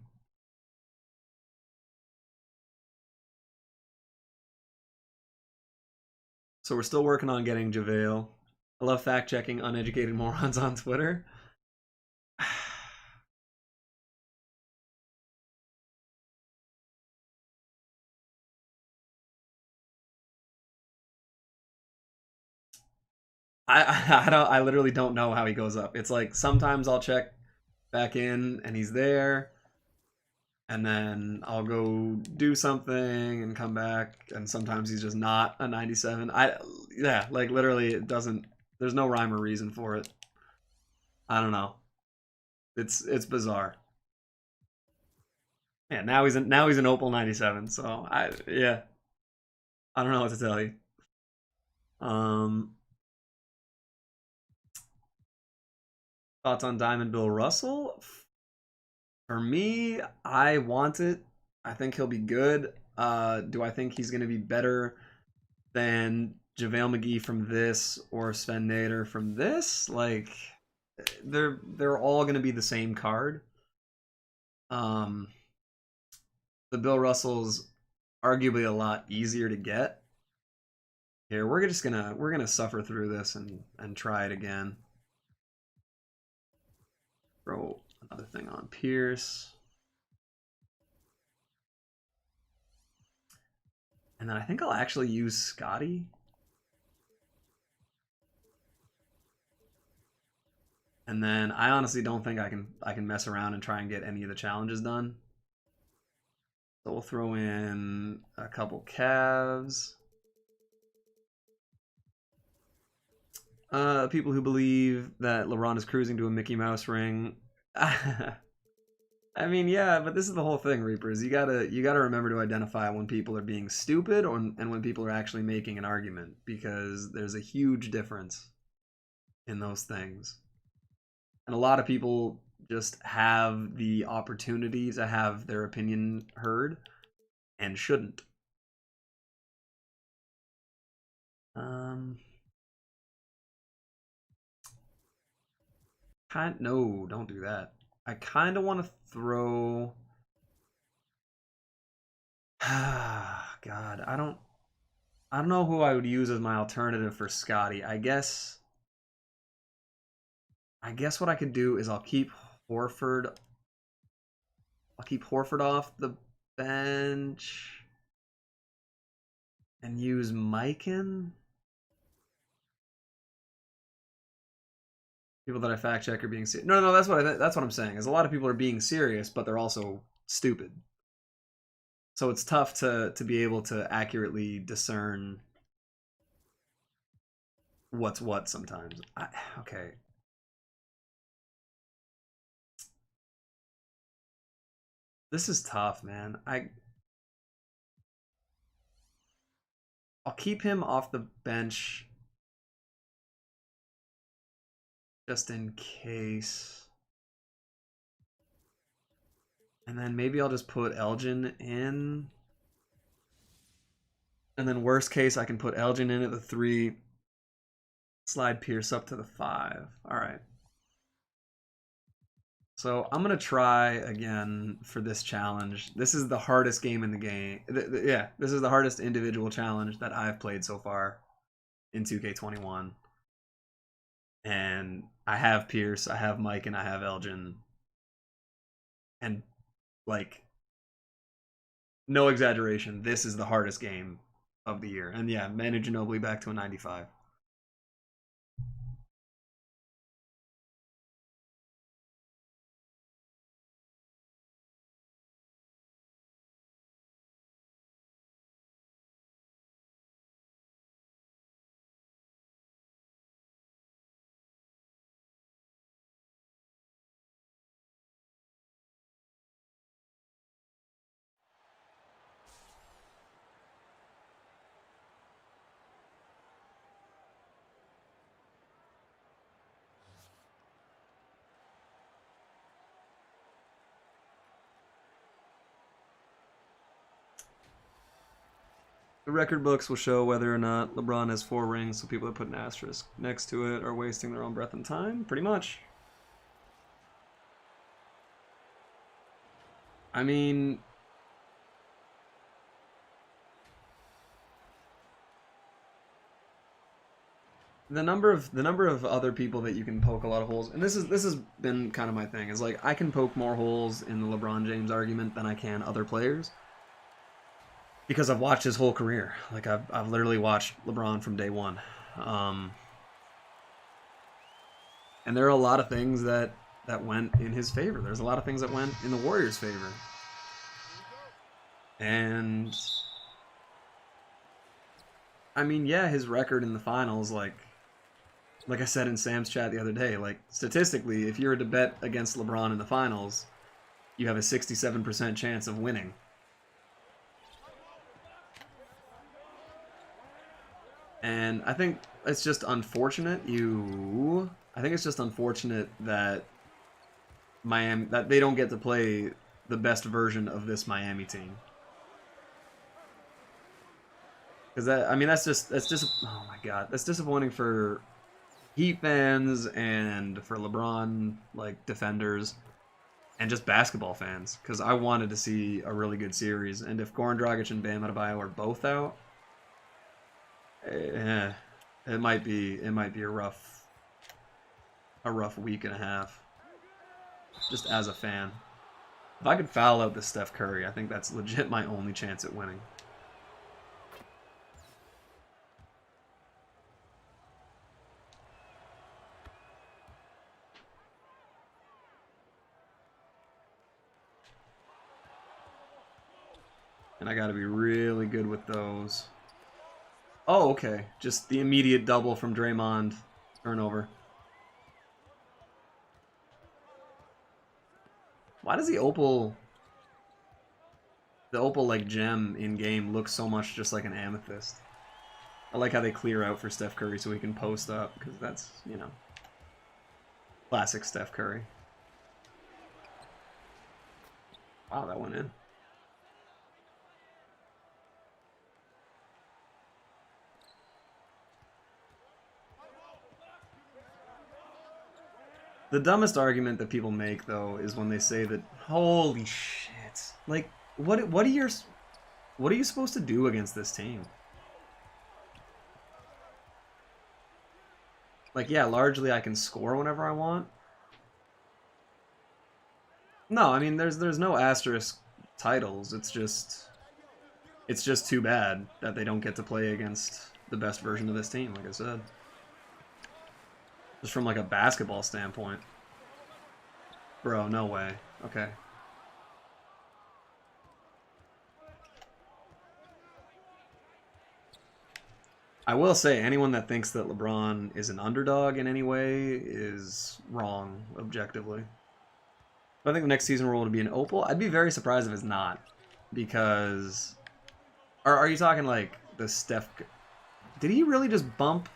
So we're still working on getting JaVale. I love fact-checking uneducated morons on Twitter. I literally don't know how he goes up. It's like sometimes I'll check back in and he's there, and then I'll go do something and come back, and sometimes he's just not a 97. Yeah, like literally it doesn't. There's no rhyme or reason for it. I don't know. It's bizarre. Yeah, now he's an Opal 97. So I don't know what to tell you. Thoughts on Diamond Bill Russell? For me, I want it. I think he'll be good. Do I think he's going to be better than JaVale McGee from this or Sven Nader from this? Like, they're all going to be the same card. The Bill Russell's arguably a lot easier to get. Here, we're gonna suffer through this and try it again. Throw another thing on Pierce. And then I think I'll actually use Scotty. And then I honestly don't think I can mess around and try and get any of the challenges done. So we'll throw in a couple Cavs. People who believe that LeBron is cruising to a Mickey Mouse ring. I mean, yeah, but this is the whole thing, Reapers. You gotta remember to identify when people are being stupid and when people are actually making an argument, because there's a huge difference in those things. And a lot of people just have the opportunity to have their opinion heard and shouldn't. No, don't do that. I kind of want to throw. God, I don't know who I would use as my alternative for Scotty. I guess what I could do is I'll keep Horford. I'll keep Horford off the bench and use Mikan. People that I fact check are being serious. No, that's what I'm saying. Is a lot of people are being serious, but they're also stupid. So it's tough to be able to accurately discern what's what sometimes. Okay. This is tough, man. I'll keep him off the bench just in case. And then maybe I'll just put Elgin in. And then worst case, I can put Elgin in at the 3. Slide Pierce up to the 5. All right. So I'm going to try again for this challenge. This is the hardest game in the game. Yeah, this is the hardest individual challenge that I've played so far in 2K21. And I have Pierce, I have Mike, and I have Elgin. And, like, no exaggeration, this is the hardest game of the year. And yeah, Manu Ginobili back to a 95. The record books will show whether or not LeBron has 4 rings, so people that put an asterisk next to it are wasting their own breath and time, pretty much. I mean, the number of other people that you can poke a lot of holes, and this has been kind of my thing, is like I can poke more holes in the LeBron James argument than I can other players. Because I've watched his whole career. Like I've literally watched LeBron from day one. And there are a lot of things that went in his favor. There's a lot of things that went in the Warriors' favor. And I mean, yeah, his record in the finals, like I said in Sam's chat the other day, like statistically, if you were to bet against LeBron in the finals, you have a 67% chance of winning. And I think it's just unfortunate I think it's just unfortunate that they don't get to play the best version of this Miami team. Because oh my god, that's disappointing for Heat fans and for LeBron like defenders and just basketball fans. Because I wanted to see a really good series, and if Goran Dragic and Bam Adebayo are both out, it might be a rough week and a half. Just as a fan, if I could foul out the Steph Curry, I think that's legit my only chance at winning. And I gotta be really good with those. Oh, okay. Just the immediate double from Draymond. Turnover. Why does the opal like gem in game look so much just like an amethyst? I like how they clear out for Steph Curry so he can post up, because that's, you know, classic Steph Curry. Wow, that went in. The dumbest argument that people make, though, is when they say that, holy shit, like, what are you supposed to do against this team? Like, yeah, largely I can score whenever I want. No, I mean, there's no asterisk titles. It's just too bad that they don't get to play against the best version of this team, like I said. Just from like a basketball standpoint. Bro, no way. Okay. I will say, anyone that thinks that LeBron is an underdog in any way is wrong, objectively. But I think the next season role to be an opal. I'd be very surprised if it's not. Because... Are you talking like the Steph... Did he really just bump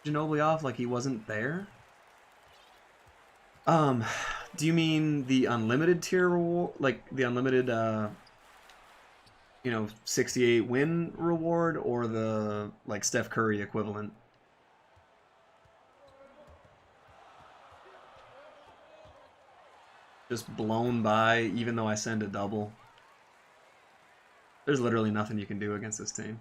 Ginobili off like he wasn't there? Do you mean the unlimited tier reward, like the unlimited 68 win reward, or the like Steph Curry equivalent? Just blown by even though I send a double. There's literally nothing you can do against this team.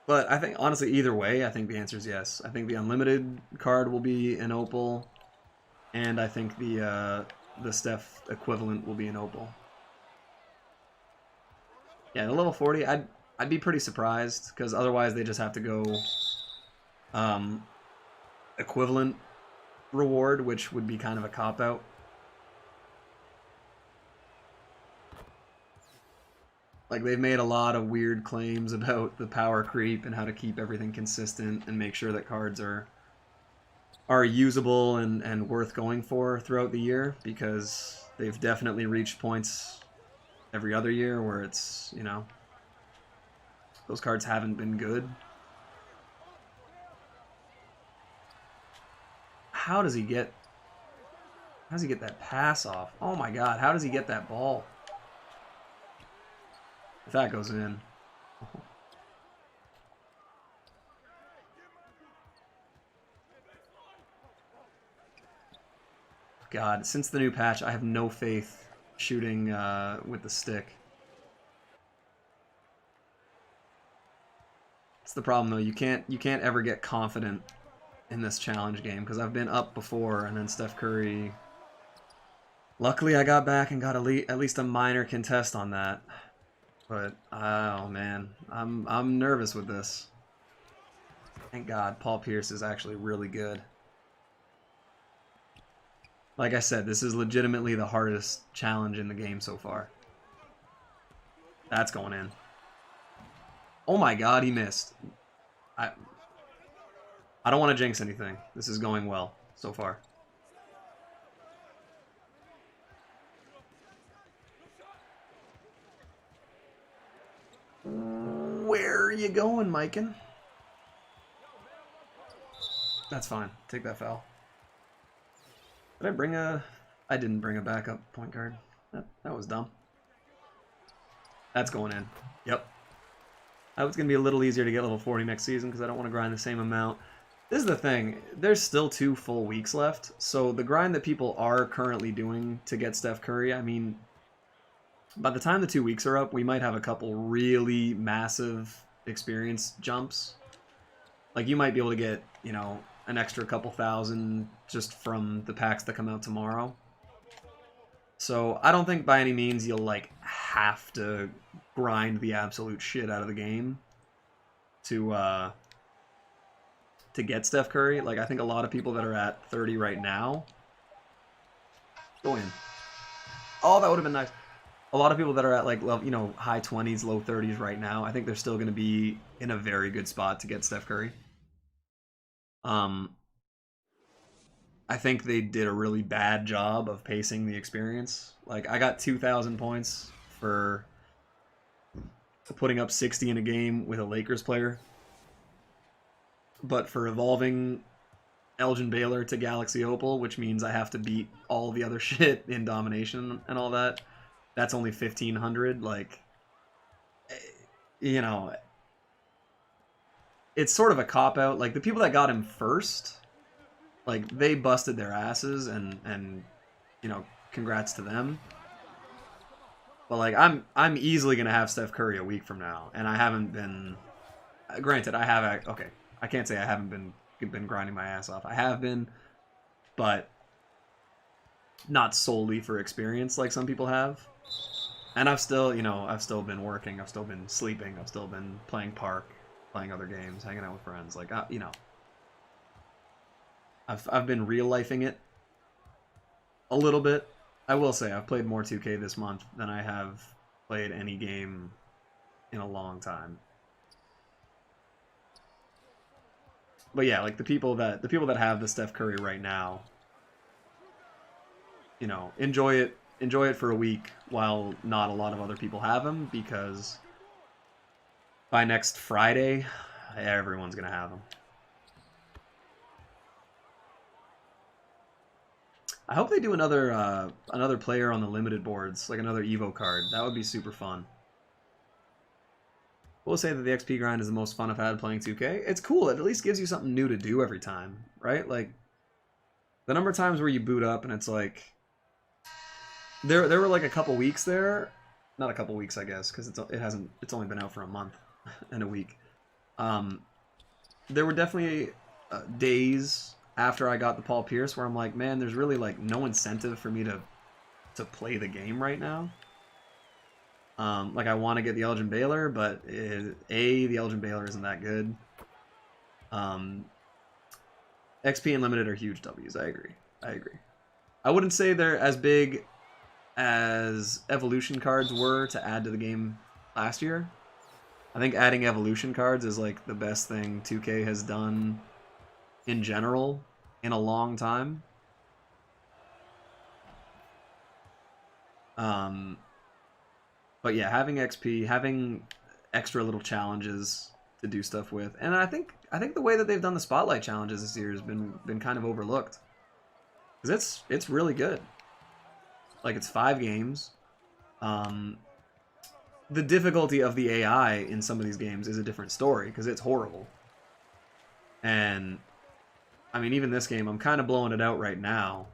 But I think, honestly, either way, I think the answer is yes. I think the unlimited card will be an opal. And I think the Steph equivalent will be an opal. Yeah, the level 40, I'd be pretty surprised, because otherwise they just have to go equivalent reward, which would be kind of a cop-out. Like, they've made a lot of weird claims about the power creep and how to keep everything consistent and make sure that cards are usable and worth going for throughout the year, because they've definitely reached points every other year where it's, you know, those cards haven't been good. How does he get that pass off? Oh my god, how does he get that ball? If that goes in. God, since the new patch, I have no faith shooting with the stick. It's the problem though. You can't ever get confident in this challenge game, because I've been up before and then Steph Curry. Luckily, I got back and got at least a minor contest on that. But oh man, I'm nervous with this. Thank God, Paul Pierce is actually really good. Like I said, this is legitimately the hardest challenge in the game so far. That's going in. Oh my god, he missed. I don't want to jinx anything. This is going well so far. Where are you going, Mikan? That's fine. Take that foul. Did I bring a... I didn't bring a backup point guard. That was dumb. That's going in. Yep. That was going to be a little easier to get level 40 next season, because I don't want to grind the same amount. This is the thing. There's still 2 full weeks left, so the grind that people are currently doing to get Steph Curry, I mean, by the time the 2 weeks are up, we might have a couple really massive experience jumps. Like, you might be able to get, you know, an extra couple thousand just from the packs that come out tomorrow. So I don't think by any means you'll, like, have to grind the absolute shit out of the game to get Steph Curry. Like, I think a lot of people that are at 30 right now go in. Oh, that would have been nice. A lot of people that are at, like, you know, high 20s, low 30s right now, I think they're still going to be in a very good spot to get Steph Curry. I think they did a really bad job of pacing the experience. Like, I got 2,000 points for putting up 60 in a game with a Lakers player. But for evolving Elgin Baylor to Galaxy Opal, which means I have to beat all the other shit in domination and all that, that's only 1,500. Like, you know, it's sort of a cop-out. Like, the people that got him first, like, they busted their asses, and you know, congrats to them. But, like, I'm easily gonna have Steph Curry a week from now, and I haven't been. Granted, I have. Okay, I can't say I haven't been grinding my ass off. I have been, but not solely for experience like some people have. And I've still, you know, I've still been working. I've still been sleeping. I've still been playing Park, playing other games, hanging out with friends. Like, you know, I've been real-lifing it a little bit. I will say I've played more 2K this month than I have played any game in a long time. But yeah, like the people that have the Steph Curry right now, you know, enjoy it for a week while not a lot of other people have him, because by next Friday, everyone's gonna have him. I hope they do another player on the limited boards, like another Evo card. That would be super fun. We'll say that the XP grind is the most fun I've had playing 2K. It's cool. It at least gives you something new to do every time, right? Like, the number of times where you boot up and it's like... There were like a couple weeks there. Not a couple weeks, I guess, because it's only been out for a month and a week. There were definitely days after I got the Paul Pierce, where I'm like, man, there's really like no incentive for me to play the game right now. Like I want to get the Elgin Baylor, but the Elgin Baylor isn't that good. XP and limited are huge W's. I agree. I wouldn't say they're as big as evolution cards were to add to the game last year. I think adding evolution cards is like the best thing 2K has done in general in a long time. But yeah, having XP, having extra little challenges to do stuff with, and I think the way that they've done the spotlight challenges this year has been kind of overlooked, because it's really good. Like it's 5 games. The difficulty of the AI in some of these games is a different story because it's horrible. And I mean, even this game, I'm kind of blowing it out right now.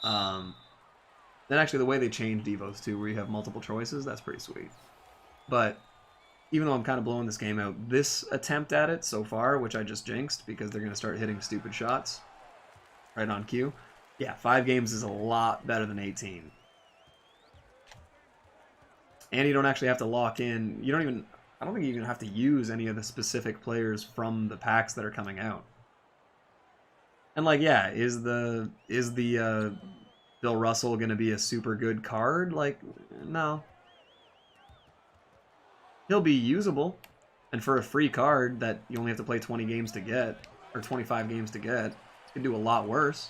Then actually the way they changed Evos too, where you have multiple choices, that's pretty sweet. But even though I'm kind of blowing this game out, this attempt at it so far, which I just jinxed because they're going to start hitting stupid shots right on cue. Yeah, 5 games is a lot better than 18. And you don't actually have to lock in. I don't think you even have to use any of the specific players from the packs that are coming out. And like, yeah, is the Bill Russell going to be a super good card? Like, no. He'll be usable. And for a free card that you only have to play 20 games to get, or 25 games to get, you can do a lot worse.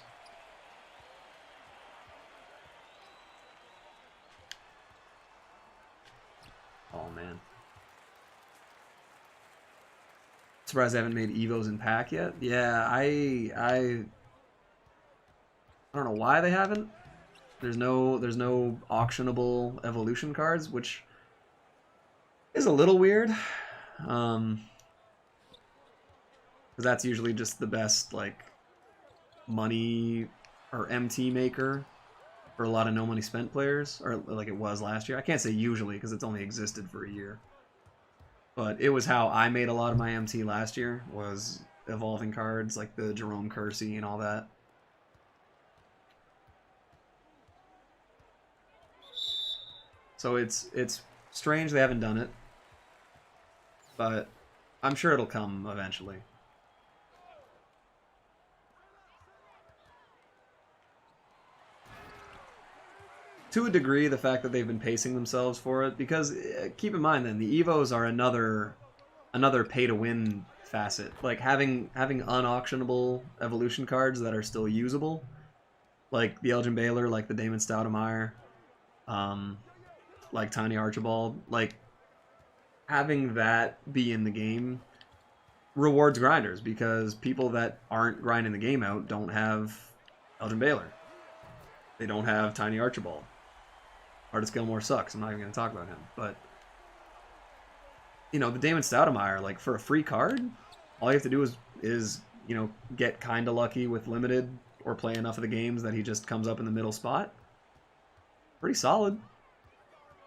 Oh, man. Surprised I haven't made Evos in pack yet. Yeah, I don't know why they haven't. There's no auctionable evolution cards, which is a little weird. Because that's usually just the best like money or MT maker for a lot of no money spent players, or like it was last year. I can't say usually because it's only existed for a year. But it was how I made a lot of my MT last year, was evolving cards like the Jerome Kersey and all that. So it's strange they haven't done it, but I'm sure it'll come eventually. To a degree, the fact that they've been pacing themselves for it, because keep in mind then, the Evos are another pay-to-win facet. Like having unauctionable evolution cards that are still usable, like the Elgin Baylor, like the Damon Stoudemire, like Tiny Archibald, like having that be in the game rewards grinders, because people that aren't grinding the game out don't have Elgin Baylor. They don't have Tiny Archibald. Artist Gilmore sucks. I'm not even going to talk about him. But, you know, the Damon Stoudemire, like, for a free card, all you have to do is you know, get kind of lucky with limited or play enough of the games that he just comes up in the middle spot. Pretty solid.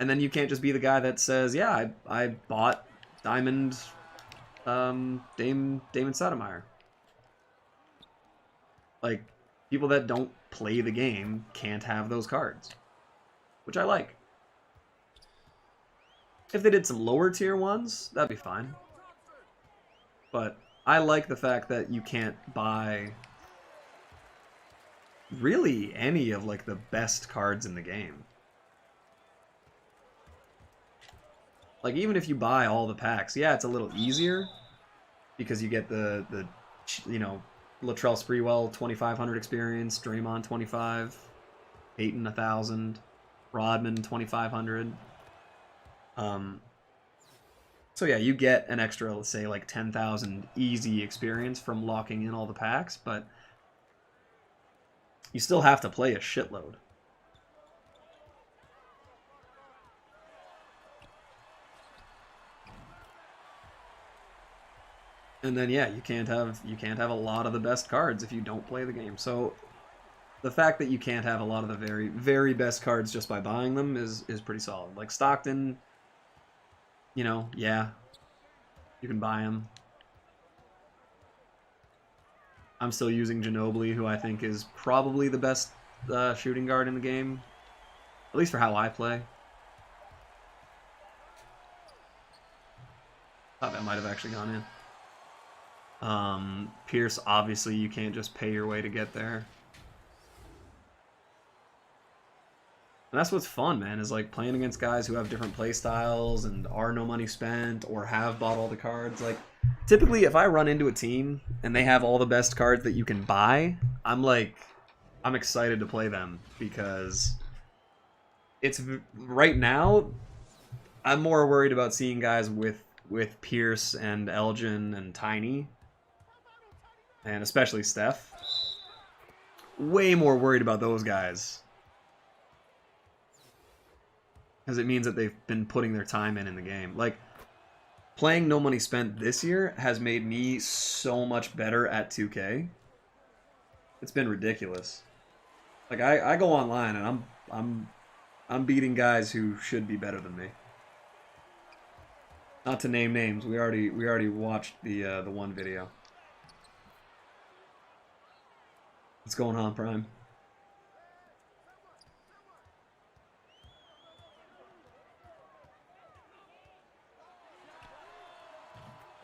And then you can't just be the guy that says, yeah, I bought Diamond Damon Stoudemire. Like, people that don't play the game can't have those cards, which I like. If they did some lower tier ones, that'd be fine. But I like the fact that you can't buy really any of like the best cards in the game. Like, even if you buy all the packs, yeah, it's a little easier because you get the you know, Latrell Sprewell 2,500 experience, Draymond 25, Peyton 1,000, Rodman 2,500. So yeah, you get an extra, let's say, like 10,000 easy experience from locking in all the packs, but you still have to play a shitload. And then yeah, you can't have a lot of the best cards if you don't play the game. So the fact that you can't have a lot of the very, very best cards just by buying them is pretty solid. Like Stockton, you know, yeah, you can buy him. I'm still using Ginobili, who I think is probably the best shooting guard in the game, at least for how I play. Thought that might have actually gone in. Pierce, obviously, you can't just pay your way to get there. And that's what's fun, man, is like playing against guys who have different play styles and are no money spent or have bought all the cards. Like, typically, if I run into a team and they have all the best cards that you can buy, I'm excited to play them because it's right now. I'm more worried about seeing guys with Pierce and Elgin and Tiny, and especially Steph. Way more worried about those guys. Because it means that they've been putting their time in the game. Like, playing No Money Spent this year has made me so much better at 2K. It's been ridiculous. Like, I go online and I'm beating guys who should be better than me. Not to name names. We already watched the one video. What's going on, Prime?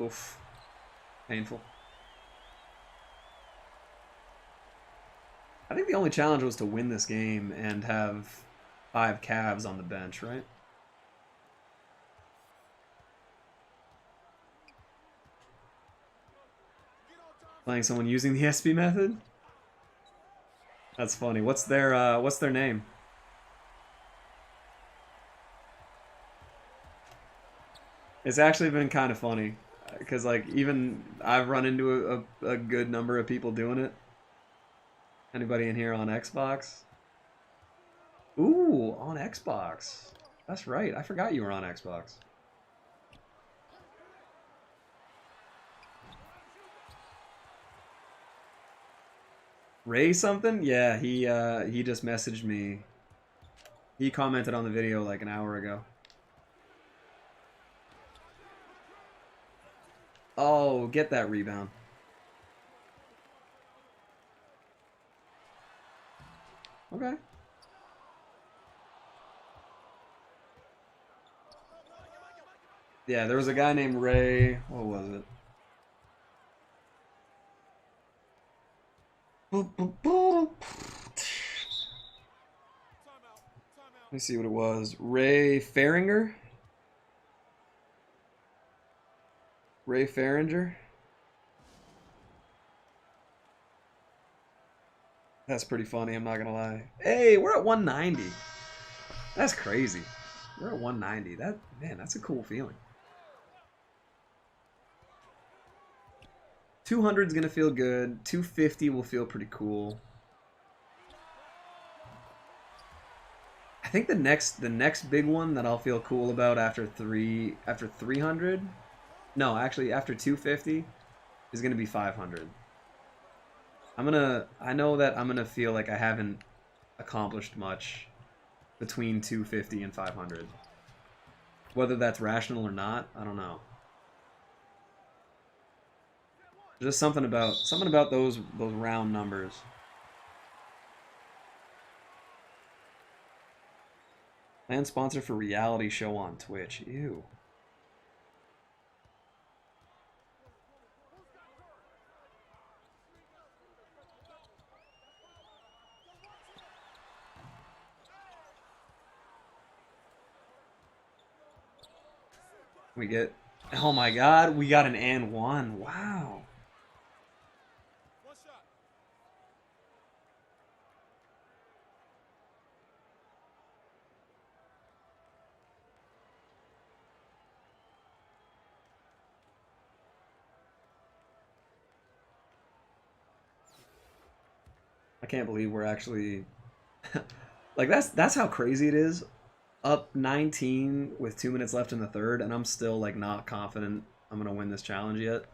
Oof. Painful. I think the only challenge was to win this game and have 5 Cavs on the bench, right? Playing someone using the SP method? That's funny. What's their name? It's actually been kind of funny because like even I've run into a good number of people doing it. Anybody in here on Xbox? Ooh, on Xbox. That's right. I forgot you were on Xbox. Ray something? Yeah, he just messaged me. He commented on the video like an hour ago. Oh, get that rebound. Okay. Yeah, there was a guy named Ray. What was it? Let me see what it was. Ray Farringer? Ray Farringer? That's pretty funny, I'm not gonna lie. Hey, we're at 190. That's crazy. We're at 190. Man, that's a cool feeling. 200 is gonna feel good. 250 will feel pretty cool. I think the next big one that I'll feel cool about after 300. No, actually after 250 is gonna be 500. I know that I'm gonna feel like I haven't accomplished much between 250 and 500. Whether that's rational or not, I don't know. There's just something about those round numbers. Plan sponsor for reality show on Twitch. Ew. We get, oh my god, we got an and one. Wow. I can't believe we're actually like that's how crazy it is. Up 19 with 2 minutes left in the third, and I'm still like not confident I'm gonna win this challenge yet.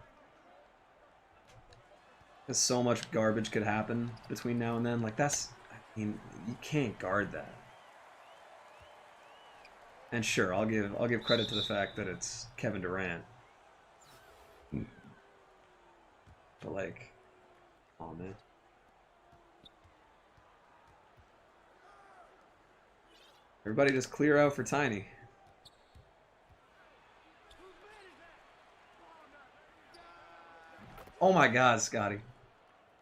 Because so much garbage could happen between now and then. Like I mean, you can't guard that. And sure, I'll give credit to the fact that it's Kevin Durant. But like, Oh man. Everybody just clear out for Tiny. Oh my god, Scotty.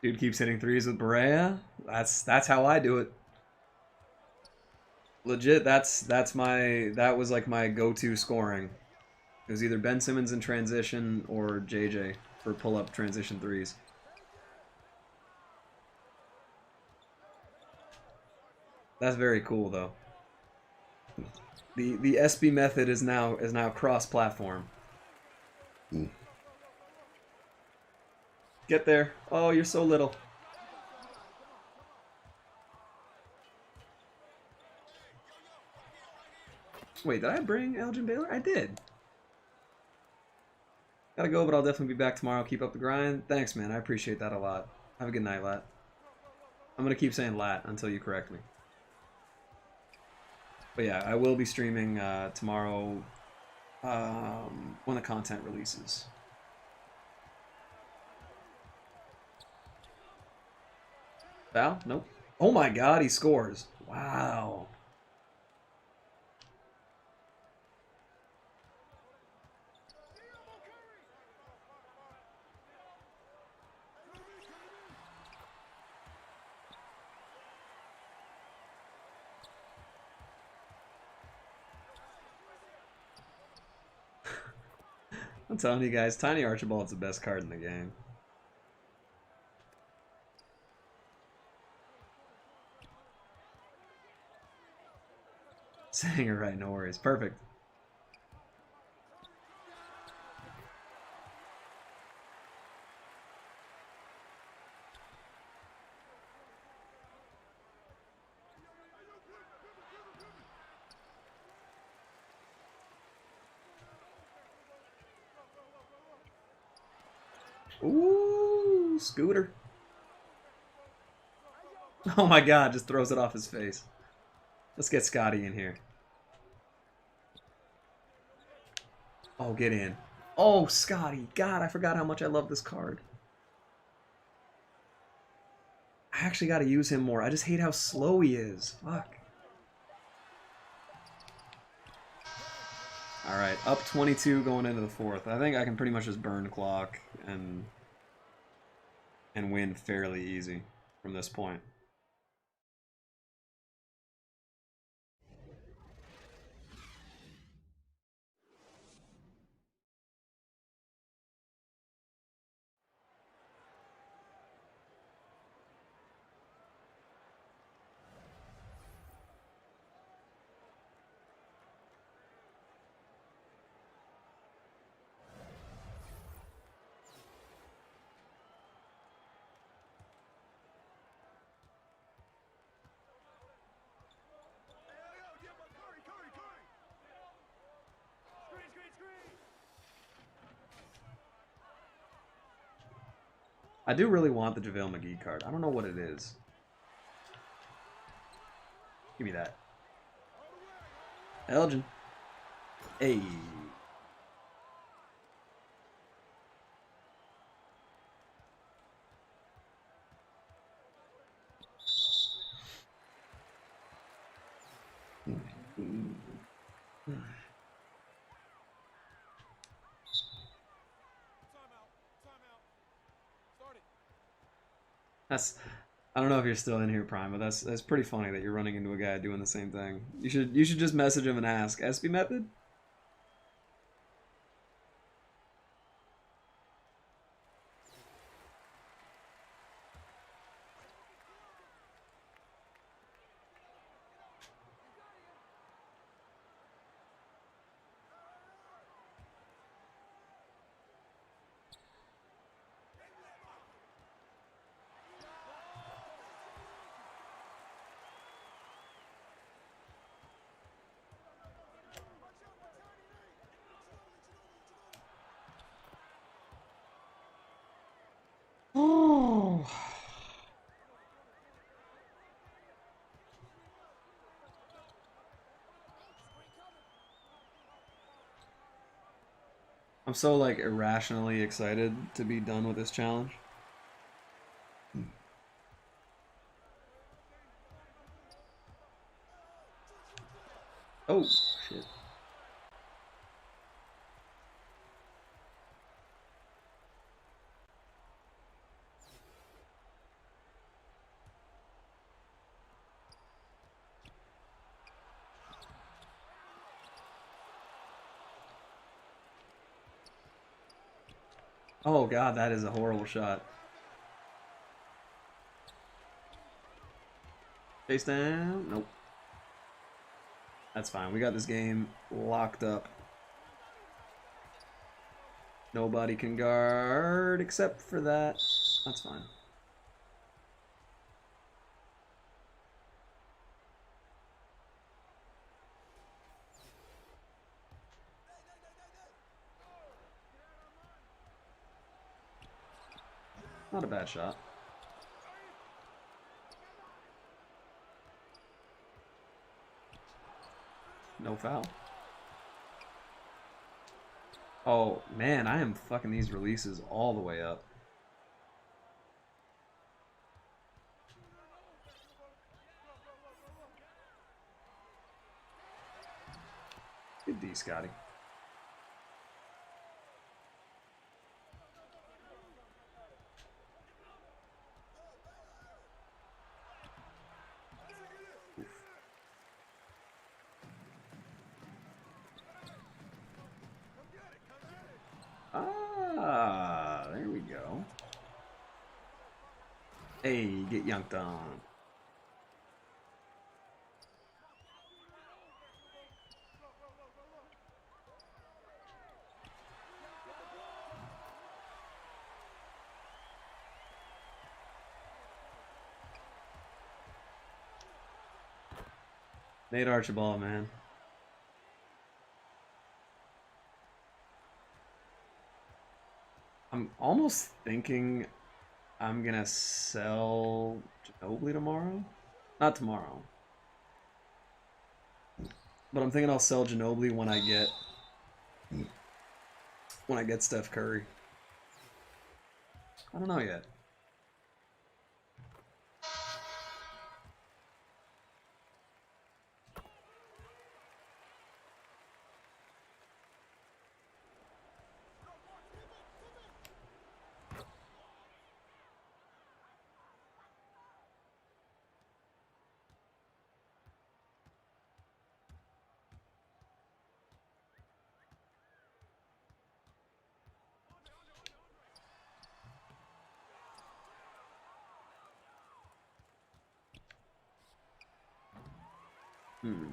Dude keeps hitting threes with Berea. That's how I do it. Legit, that was like my go-to scoring. It was either Ben Simmons in transition or JJ for pull-up transition threes. That's very cool though. The SB method is now cross-platform. Get there. Oh, you're so little. Wait, did I bring Elgin Baylor? I did. Gotta go, but I'll definitely be back tomorrow. Keep up the grind. Thanks, man. I appreciate that a lot. Have a good night, Lat. I'm gonna keep saying Lat until you correct me. But yeah, I will be streaming tomorrow when the content releases. Foul? Nope. Oh my god, he scores. Wow. I'm telling you guys, Tiny Archibald's the best card in the game. Saying it right, no worries. Perfect. Ooh, Scooter. Oh my god, just throws it off his face. Let's get Scotty in here. Oh, get in. Oh, Scotty. God, I forgot how much I love this card. I actually got to use him more. I just hate how slow he is. Fuck. Alright, up 22 going into the fourth. I think I can pretty much just burn clock and win fairly easy from this point. I do really want the JaVale McGee card. I don't know what it is. Give me that. Elgin. Hey. That's, I don't know if you're still in here, Prime, but that's pretty funny that you're running into a guy doing the same thing. You should just message him and ask, SB method? Oh. I'm so like irrationally excited to be done with this challenge. Oh, shit. Oh god, that is a horrible shot. Face down. Nope. That's fine. We got this game locked up. Nobody can guard except for that. That's fine. Not a bad shot. No foul. Oh, man, I am fucking these releases all the way up. Good D, Scotty. Ah, there we go. Hey, get yanked on. Nate Archibald, man. I'm almost thinking I'm gonna sell Ginobili tomorrow. Not tomorrow. But I'm thinking I'll sell Ginobili when I get Steph Curry. I don't know yet. Hmm.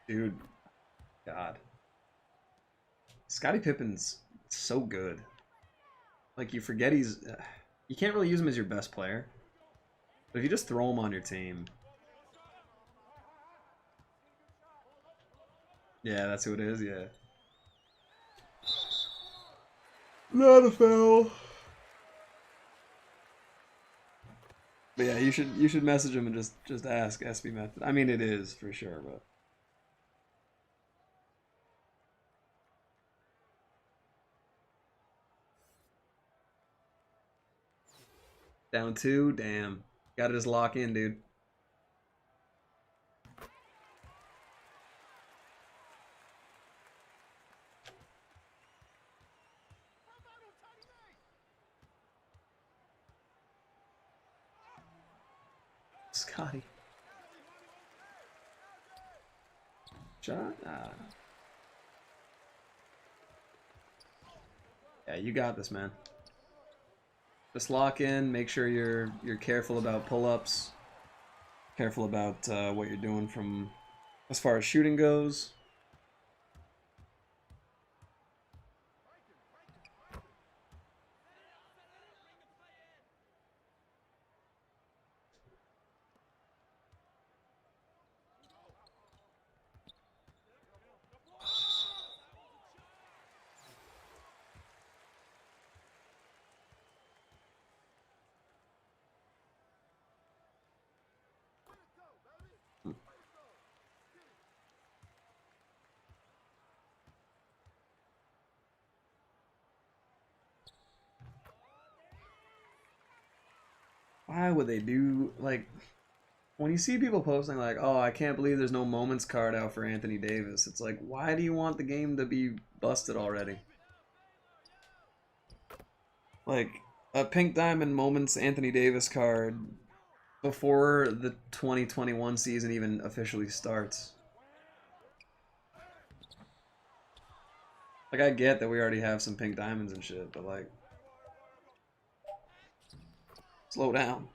Dude, God. Scottie Pippen's so good. Like, you forget he's... you can't really use him as your best player. But if you just throw him on your team... Yeah, that's who it is, yeah. Not a foul. But yeah, you should message him and just ask SB Method. I mean, it is for sure, but... Down two? Damn. Gotta just lock in, dude. Scotty. Shot? Yeah, you got this, man. Just lock in. Make sure you're careful about pull-ups. Careful about what you're doing from as far as shooting goes. why would they do, like, when you see people posting like, oh, I can't believe there's no moments card out for Anthony Davis, it's like, why do you want the game to be busted already? Like, a Pink Diamond Moments Anthony Davis card before the 2021 season even officially starts. Like, I get that we already have some Pink Diamonds and shit, but like, slow down.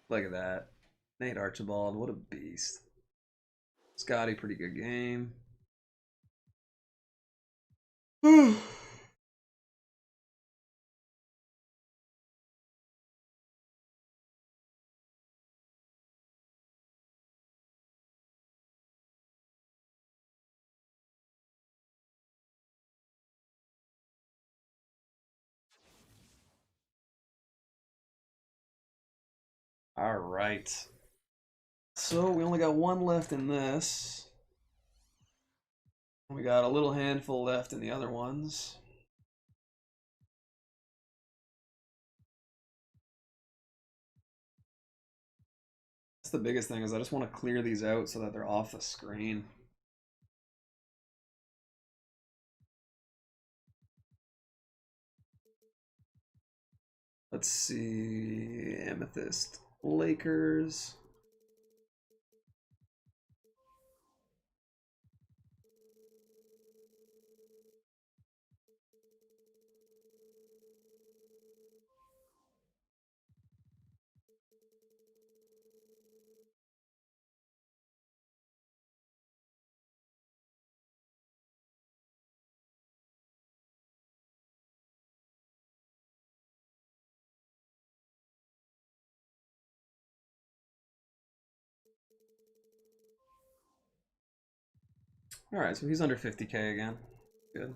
Look at that. Nate Archibald, what a beast. Scotty, pretty good game. All right. So we only got one left in this. We got a little handful left in the other ones. That's the biggest thing, is I just want to clear these out so that they're off the screen. Let's see. Amethyst Lakers. Alright, so he's under 50K again. Good.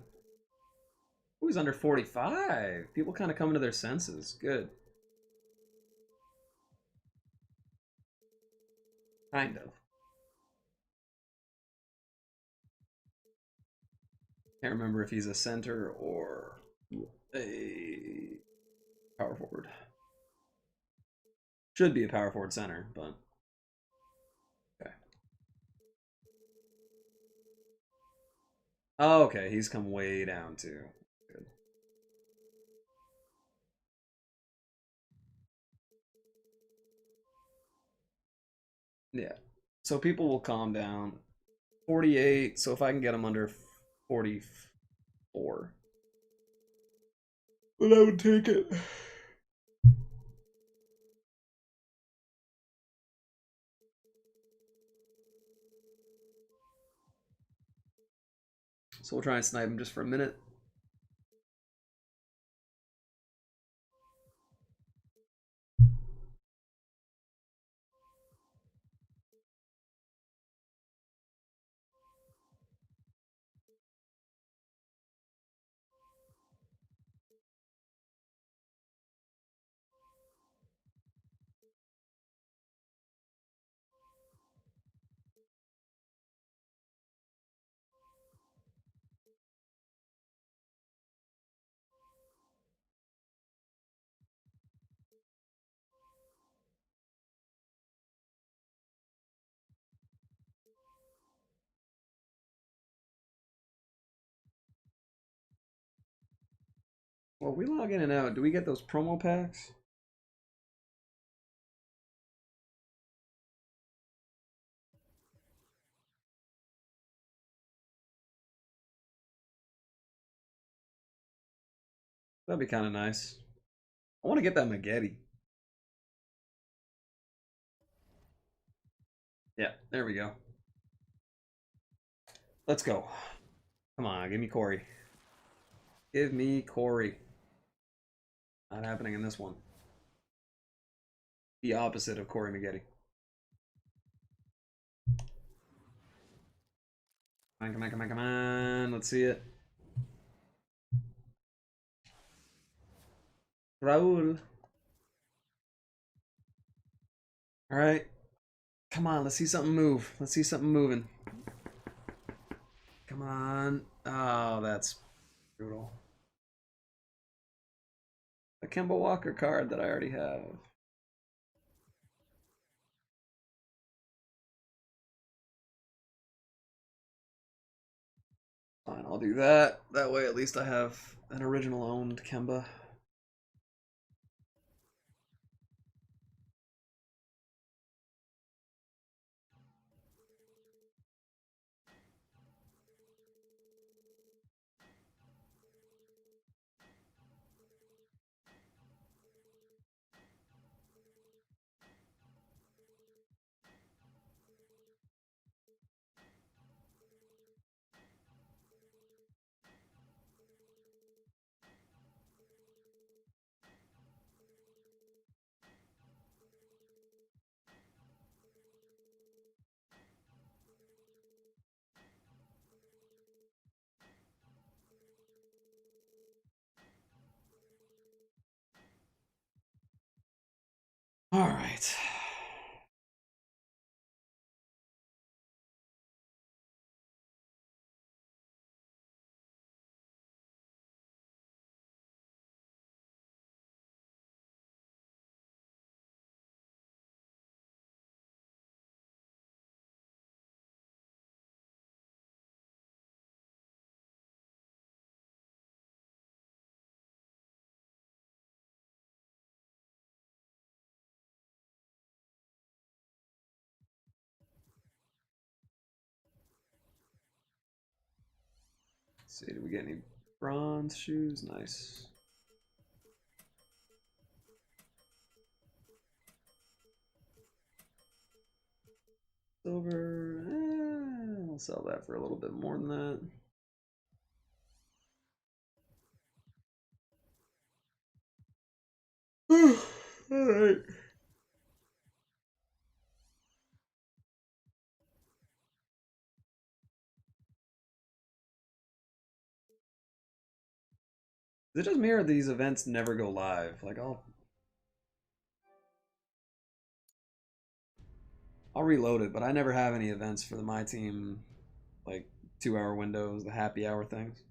Oh, he's under 45. People kind of coming to their senses. Good. Kind of. Can't remember if he's a center or a power forward. Should be a power forward center, but okay. Oh, okay, he's come way down too. Good. Yeah. So people will calm down. 48, so if I can get him under 44, then I would take it. So we'll try and snipe him just for a minute. Well, we log in and out. Do we get those promo packs? That'd be kind of nice. I want to get that Magetti. Yeah, there we go. Let's go. Come on, give me Corey. Give me Corey. Not happening in this one. The opposite of Corey Magetti. Come on, come on, come on, come on. Let's see it. Raul. All right. Come on, let's see something move. Let's see something moving. Come on. Oh, that's brutal. A Kemba Walker card that I already have. Fine, I'll do that. That way at least I have an original owned Kemba. All right. Let's see, do we get any bronze shoes? Nice. Silver. I'll sell that for a little bit more than that. All right. Is it just me or these events never go live? Like I'll reload it, but I never have any events for the MyTEAM like 2 hour windows, the happy hour things.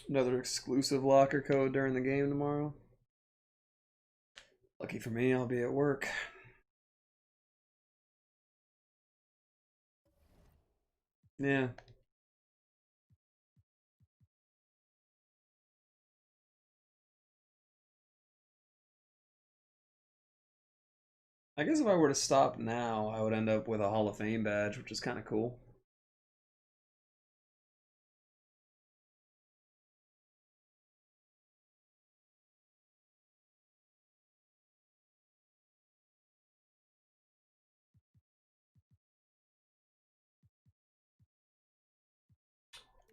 Another exclusive locker code during the game tomorrow. Lucky for me, I'll be at work. Yeah. I guess if I were to stop now, I would end up with a Hall of Fame badge, which is kind of cool.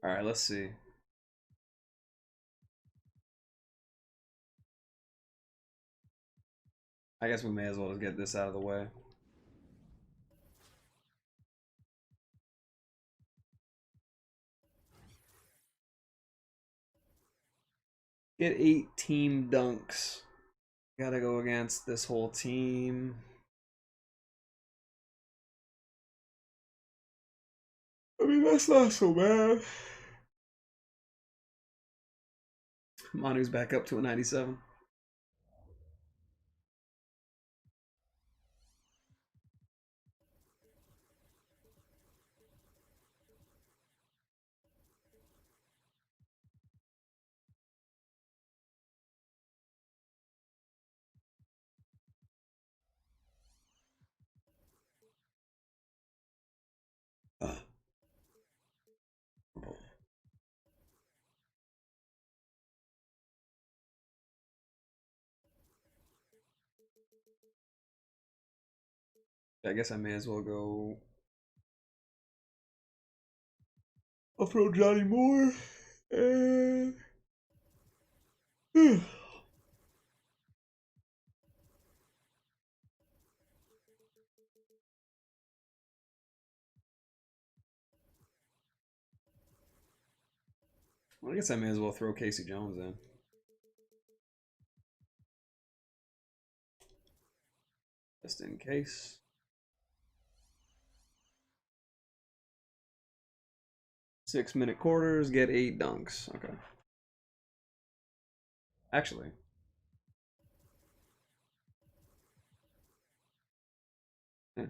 All right, let's see. I guess we may as well just get this out of the way. Get 8 team dunks Gotta go against this whole team. I mean, that's not so bad. Manu's back up to a 97. I guess I may as well go. I'll throw Johnny Moore. And... Well, I guess I may as well throw Casey Jones in. Just in case. 6-minute quarters, get 8 dunks. Okay. Actually. Yeah.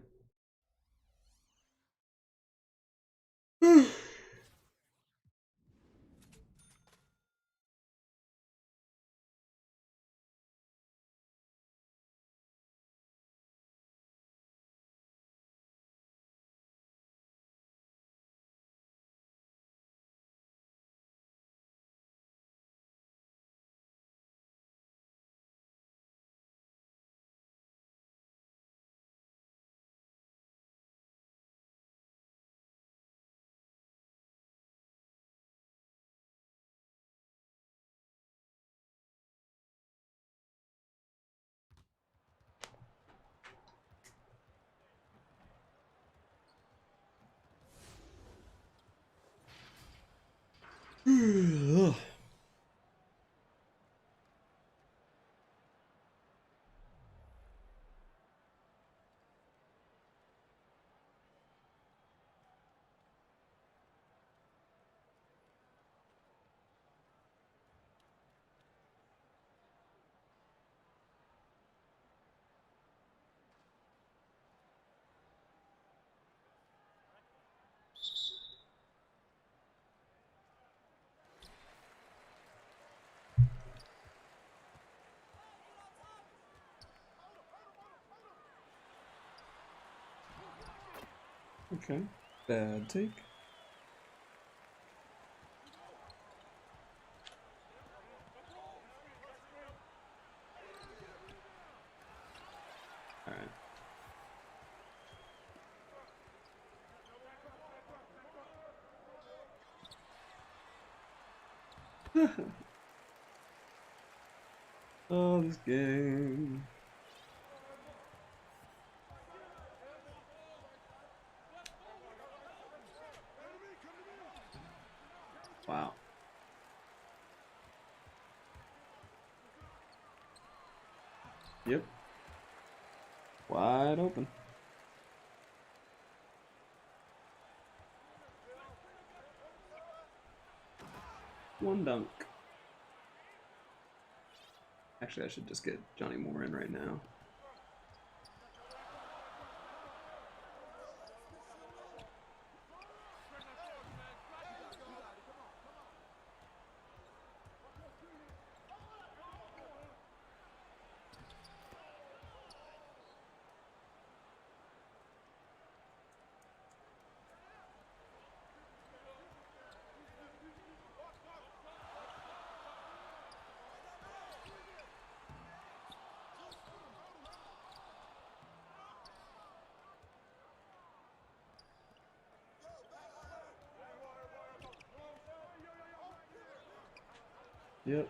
Okay. Bad take. Alright. Oh, this game. Wow. Yep. Wide open. One dunk. Actually, I should just get Johnny Moore in right now. Yep.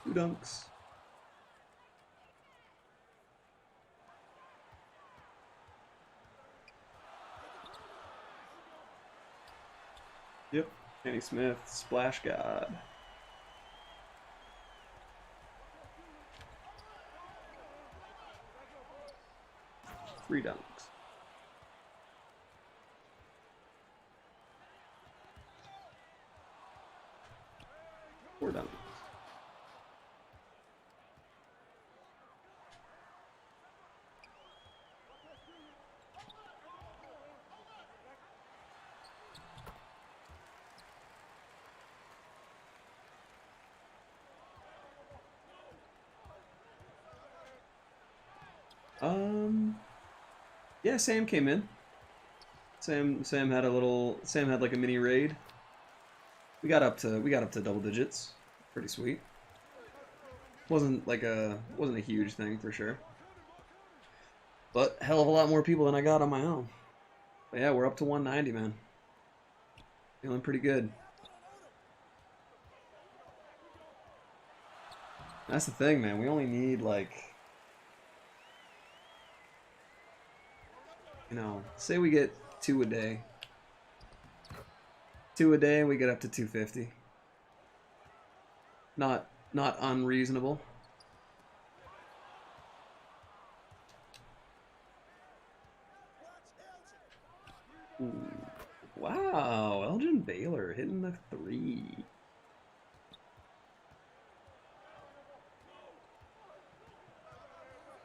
2 dunks. Yep, Kenny Smith, splash god. 3 dunks. Four dunks. Yeah, Sam came in. Sam had like a mini raid. We got up to double digits. Pretty sweet. Wasn't a huge thing for sure. But hell of a lot more people than I got on my own. But yeah, we're up to 190, man. Feeling pretty good. That's the thing, man. We only need like, you know, say we get 2 a day. 2 a day and we get up to 250. Not unreasonable. Ooh. Wow, Elgin Baylor hitting the 3.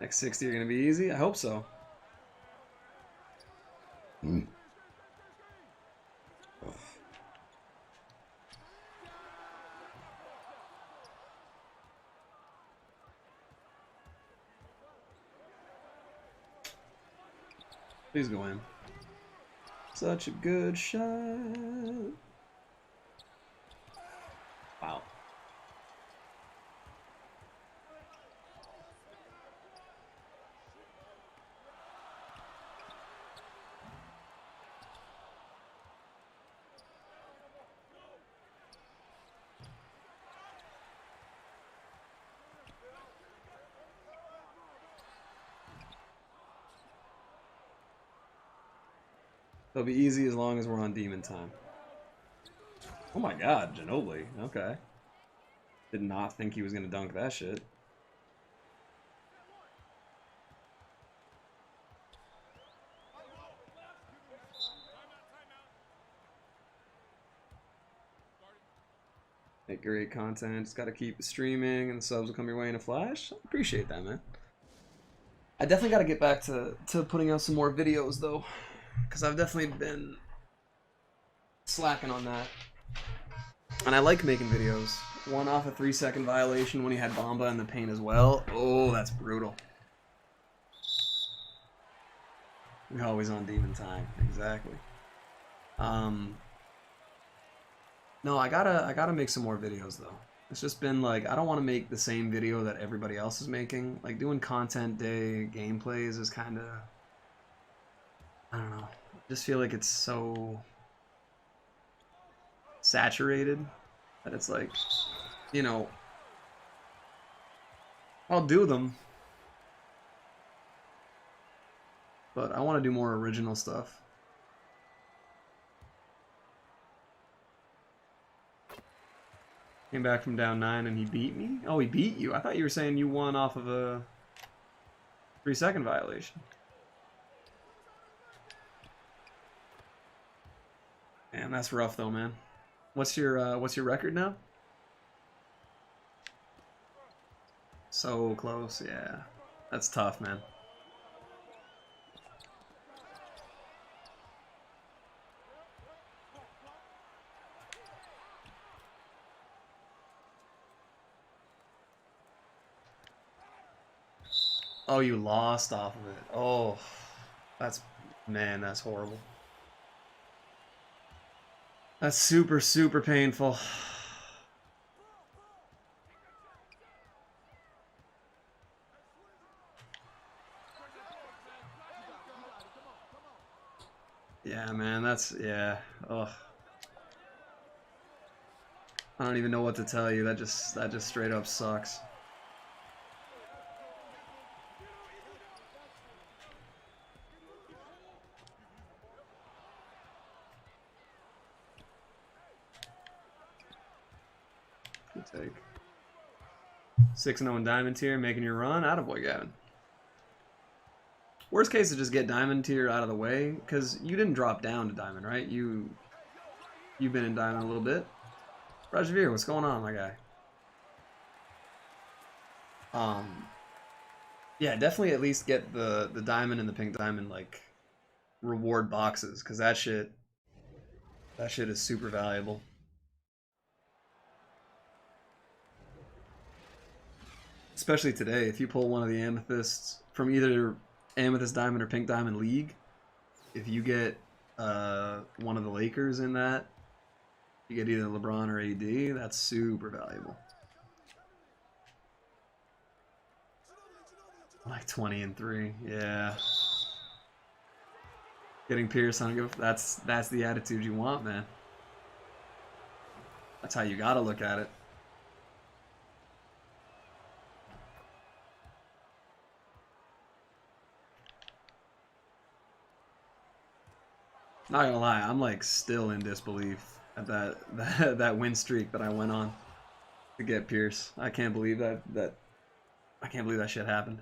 Next 60 are going to be easy? I hope so. Please go in. Such a good shot. Wow. It'll be easy as long as we're on demon time. Oh my god, Ginobili. Okay. Did not think he was going to dunk that shit. Make great content. Just got to keep streaming and the subs will come your way in a flash. I appreciate that, man. I definitely got to get back to putting out some more videos, though. Because I've definitely been slacking on that. And I like making videos. One off a 3-second violation when he had Bamba in the paint as well. Oh, that's brutal. We're always on demon time. Exactly. No, I gotta make some more videos though. It's just been like I don't want to make the same video that everybody else is making. Like doing content day gameplays is kind of, I don't know. I just feel like it's so saturated that it's like, you know, I'll do them, but I want to do more original stuff. Came back from down 9 and he beat me? Oh, he beat you? I thought you were saying you won off of a 3-second violation. Damn, that's rough though, man. What's your record now? So close, yeah. That's tough, man. Oh, you lost off of it. Oh, man, that's horrible. That's super, super painful. Yeah, man, yeah. Ugh. I don't even know what to tell you. That just straight up sucks. Good take. 6-0 in diamond tier, making your run. Attaboy, Gavin. Worst case is just get diamond tier out of the way, because you didn't drop down to diamond, right? You've been in diamond a little bit. Rajveer, what's going on, my guy? Yeah, definitely at least get the diamond and the pink diamond like reward boxes, because that shit is super valuable. Especially today, if you pull one of the amethysts from either amethyst diamond or pink diamond league, if you get one of the Lakers in that, you get either LeBron or AD, that's super valuable. Like 20-3, yeah. Getting Pierce on, that's the attitude you want, man. That's how you gotta look at it. Not gonna lie, I'm like still in disbelief at that win streak that I went on to get Pierce. I can't believe that shit happened.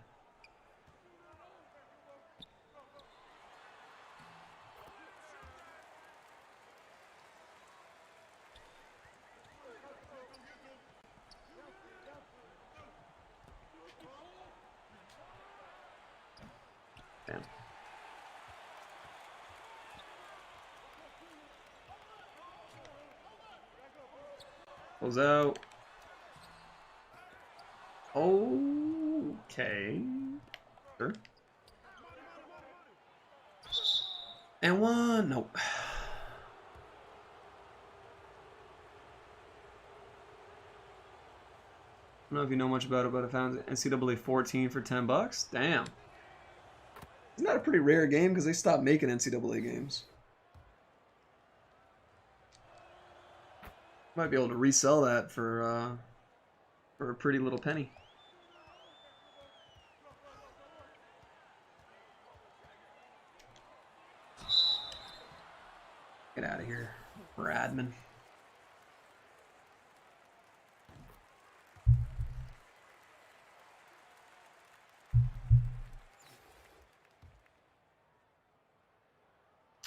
Damn. Close out. Okay. Sure. And one. Nope. I don't know if you know much about it, but I found NCAA 14 for $10. Damn. Isn't that a pretty rare game? Because they stopped making NCAA games. Might be able to resell that for a pretty little penny. Get out of here, Radman.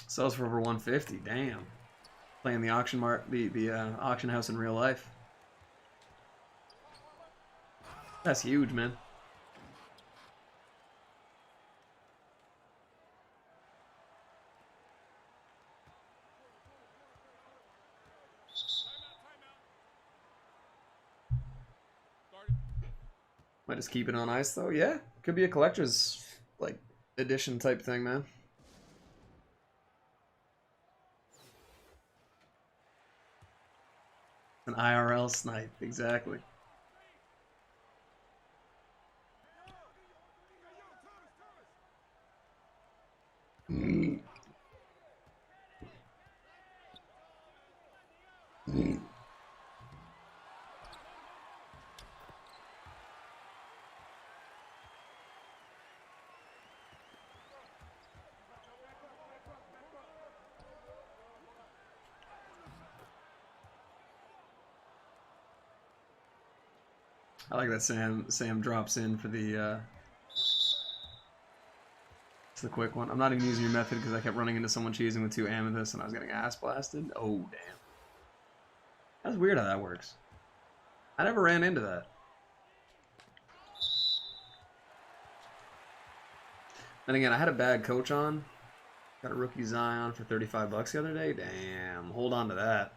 Sells for over 150. Damn. Playing the auction auction house in real life. That's huge, man. Might just keep it on ice though. Yeah, could be a collector's like edition type thing, man. An IRL snipe, exactly. I like that Sam drops in for the it's the quick one. I'm not even using your method because I kept running into someone cheesing with 2 amethysts and I was getting ass blasted. Oh damn. That's weird how that works. I never ran into that. And again, I had a bad coach on. Got a rookie Zion for $35 the other day. Damn, hold on to that.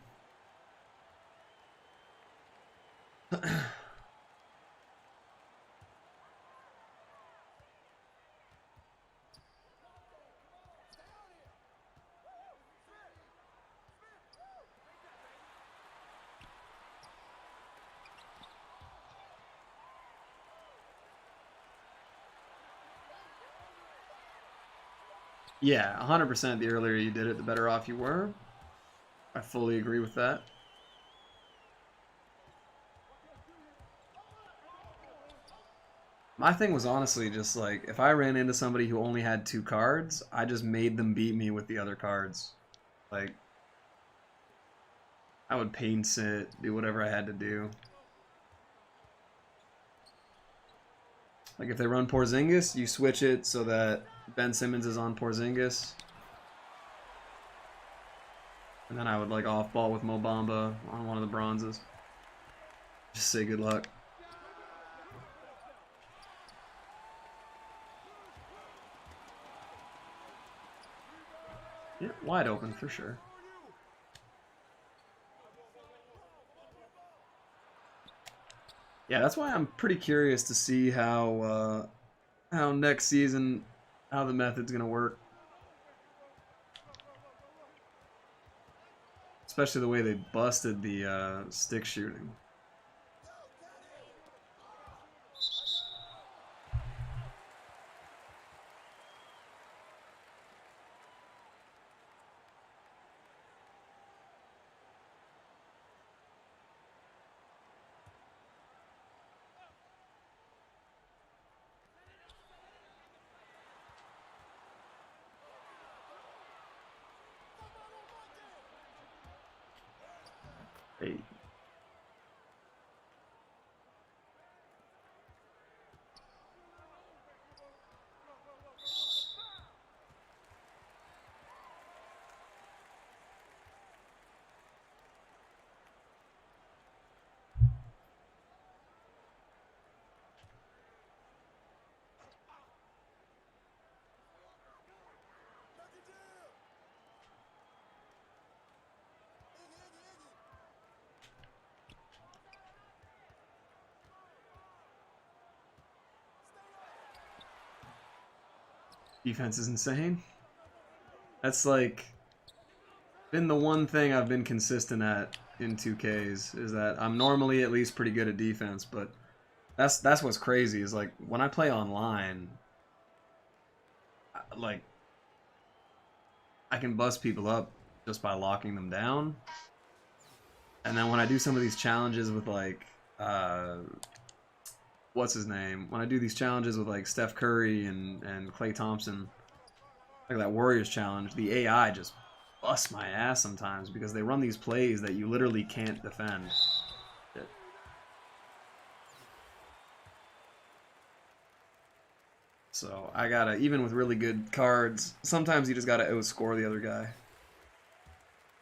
Yeah, 100% the earlier you did it, the better off you were. I fully agree with that. My thing was honestly just like, if I ran into somebody who only had 2 cards, I just made them beat me with the other cards. Like, I would pain sit, do whatever I had to do. Like, if they run Porzingis, you switch it so that Ben Simmons is on Porzingis. And then I would, like, off-ball with Mo Bamba on one of the bronzes. Just say good luck. Yeah, wide open for sure. Yeah, that's why I'm pretty curious to see how next season, how the method's gonna work. Especially the way they busted the stick shooting. Hey. Defense is insane. That's like been the one thing I've been consistent at in 2Ks is that I'm normally at least pretty good at defense, but that's what's crazy is like when I play online, like I can bust people up just by locking them down. And then when I do some of these challenges with like what's his name? When I do these challenges with like Steph Curry and Klay Thompson, like that Warriors challenge, the AI just busts my ass sometimes because they run these plays that you literally can't defend. Shit. So I gotta, even with really good cards, sometimes you just gotta outscore the other guy.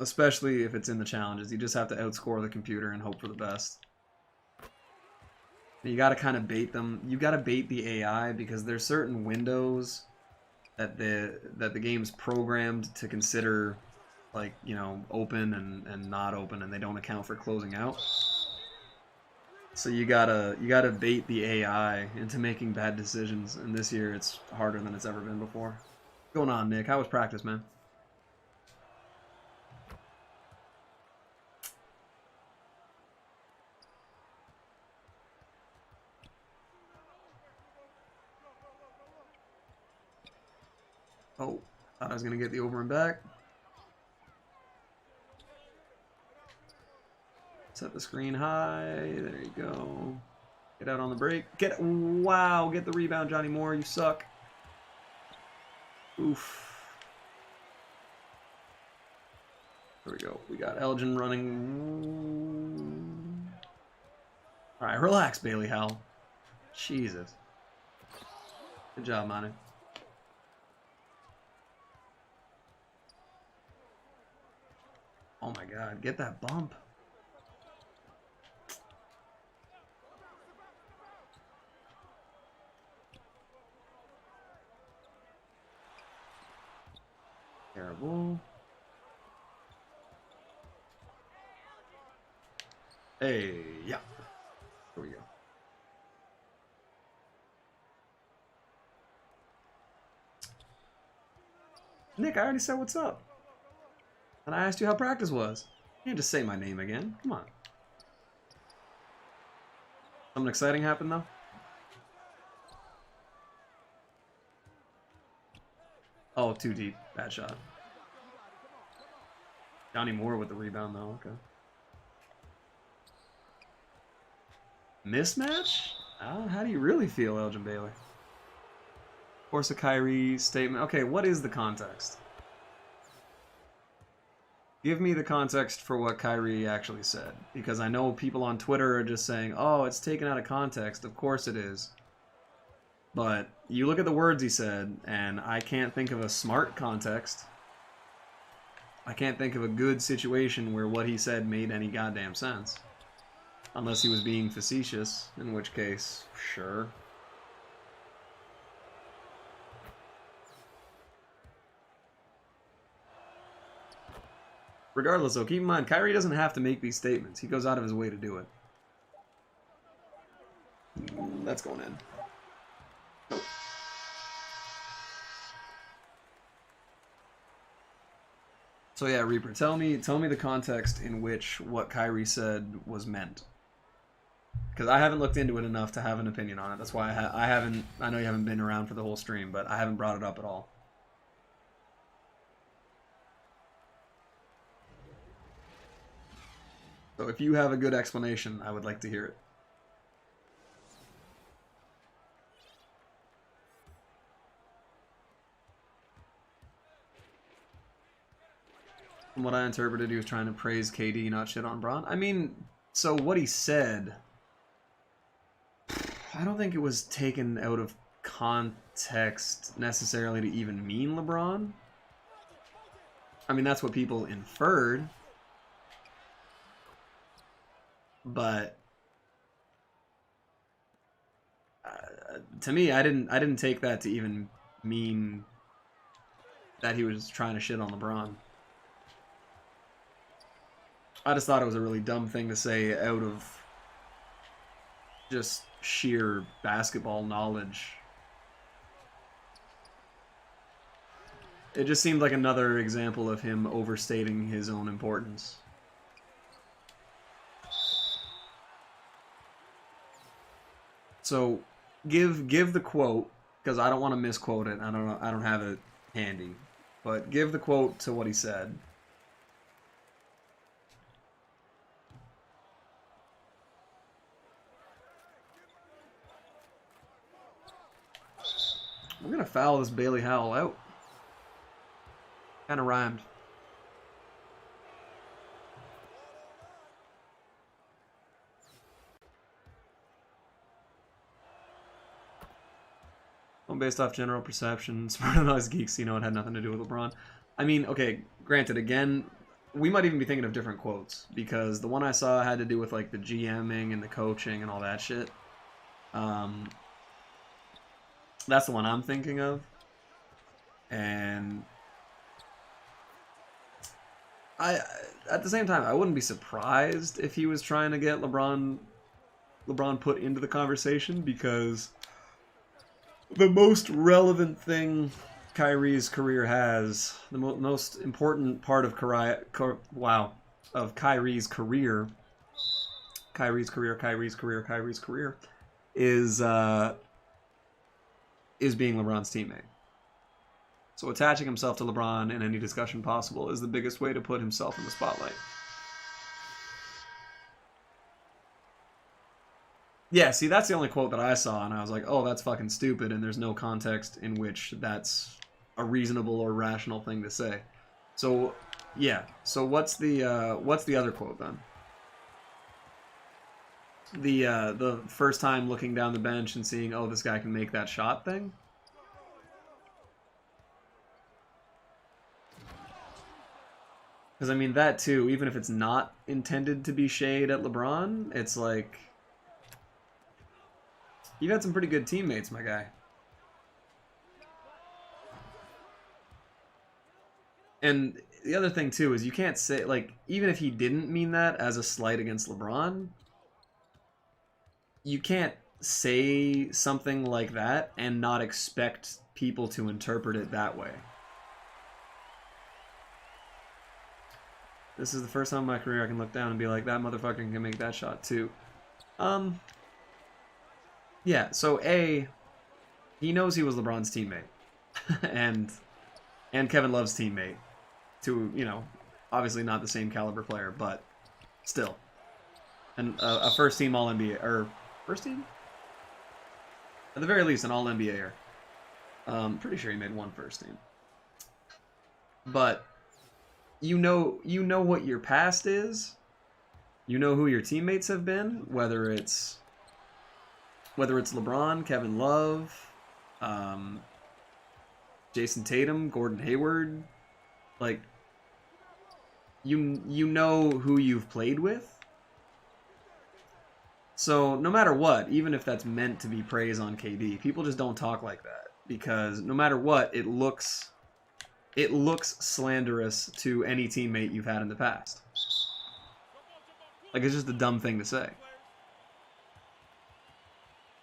Especially if it's in the challenges. You just have to outscore the computer and hope for the best. You gotta kind of bait them. You gotta bait the AI because there's certain windows that the game's programmed to consider, like, you know, open and not open, and they don't account for closing out. So you gotta bait the AI into making bad decisions, and this year it's harder than it's ever been before. What's going on, Nick? How was practice, man? Oh, thought I was gonna get the over and back. Set the screen high. There you go. Get out on the break. Wow, get the rebound, Johnny Moore. You suck. Oof. There we go. We got Elgin running. All right, relax, Bailey Howell. Jesus. Good job, Manu. Oh my God, get that bump. Terrible. Hey, yeah. Here we go. Nick, I already said what's up. And I asked you how practice was. You can't just say my name again. Come on. Something exciting happened, though? Oh, too deep. Bad shot. Johnny Moore with the rebound, though. Okay. Mismatch? How do you really feel, Elgin Bailey? Of course, a Kyrie statement. Okay, what is the context? Give me the context for what Kyrie actually said. Because I know people on Twitter are just saying, oh, it's taken out of context. Of course it is. But you look at the words he said, and I can't think of a smart context. I can't think of a good situation where what he said made any goddamn sense. Unless he was being facetious, in which case, sure. Regardless, though, keep in mind, Kyrie doesn't have to make these statements. He goes out of his way to do it. That's going in. Nope. So yeah, Reaper, tell me the context in which what Kyrie said was meant. Because I haven't looked into it enough to have an opinion on it. That's why I haven't. I know you haven't been around for the whole stream, but I haven't brought it up at all. So if you have a good explanation, I would like to hear it. From what I interpreted, he was trying to praise KD, not shit on Bron. I mean, so what he said, I don't think it was taken out of context necessarily to even mean LeBron. I mean, that's what people inferred. But to me, I didn't take that to even mean that he was trying to shit on LeBron. I just thought it was a really dumb thing to say out of just sheer basketball knowledge. It just seemed like another example of him overstating his own importance. So give the quote, because I don't want to misquote it. I don't have it handy, but give the quote to what he said. We're gonna foul this Bailey Howell out. Kind of rhymed. Based off general perception, smart than us geeks, you know, it had nothing to do with LeBron. I mean, okay, granted, again, we might even be thinking of different quotes, because the one I saw had to do with, like, the GMing and the coaching and all that shit. That's the one I'm thinking of. And at the same time, I wouldn't be surprised if he was trying to get LeBron put into the conversation, because the most relevant thing Kyrie's career has, the most important part of Kyrie's career is being LeBron's teammate. So attaching himself to LeBron in any discussion possible is the biggest way to put himself in the spotlight. Yeah, see, that's the only quote that I saw, and I was like, oh, that's fucking stupid, and there's no context in which that's a reasonable or rational thing to say. So, yeah. So what's the other quote, then? The first time looking down the bench and seeing, oh, this guy can make that shot thing? Because, I mean, that too, even if it's not intended to be shade at LeBron, it's like, you've had some pretty good teammates, my guy. And the other thing, too, is you can't say, like, even if he didn't mean that as a slight against LeBron, you can't say something like that and not expect people to interpret it that way. This is the first time in my career I can look down and be like, that motherfucker can make that shot, too. Yeah, so A, he knows he was LeBron's teammate. and Kevin Love's teammate. To, you know, obviously not the same caliber player, but still. And a first team All-NBA, or first team? At the very least, an All-NBAer. Pretty sure he made one first team. But you know what your past is. You know who your teammates have been, whether it's LeBron, Kevin Love, Jason Tatum, Gordon Hayward. Like, you know who you've played with. So no matter what, even if that's meant to be praise on KD, people just don't talk like that, because no matter what, it looks slanderous to any teammate you've had in the past. Like, it's just a dumb thing to say.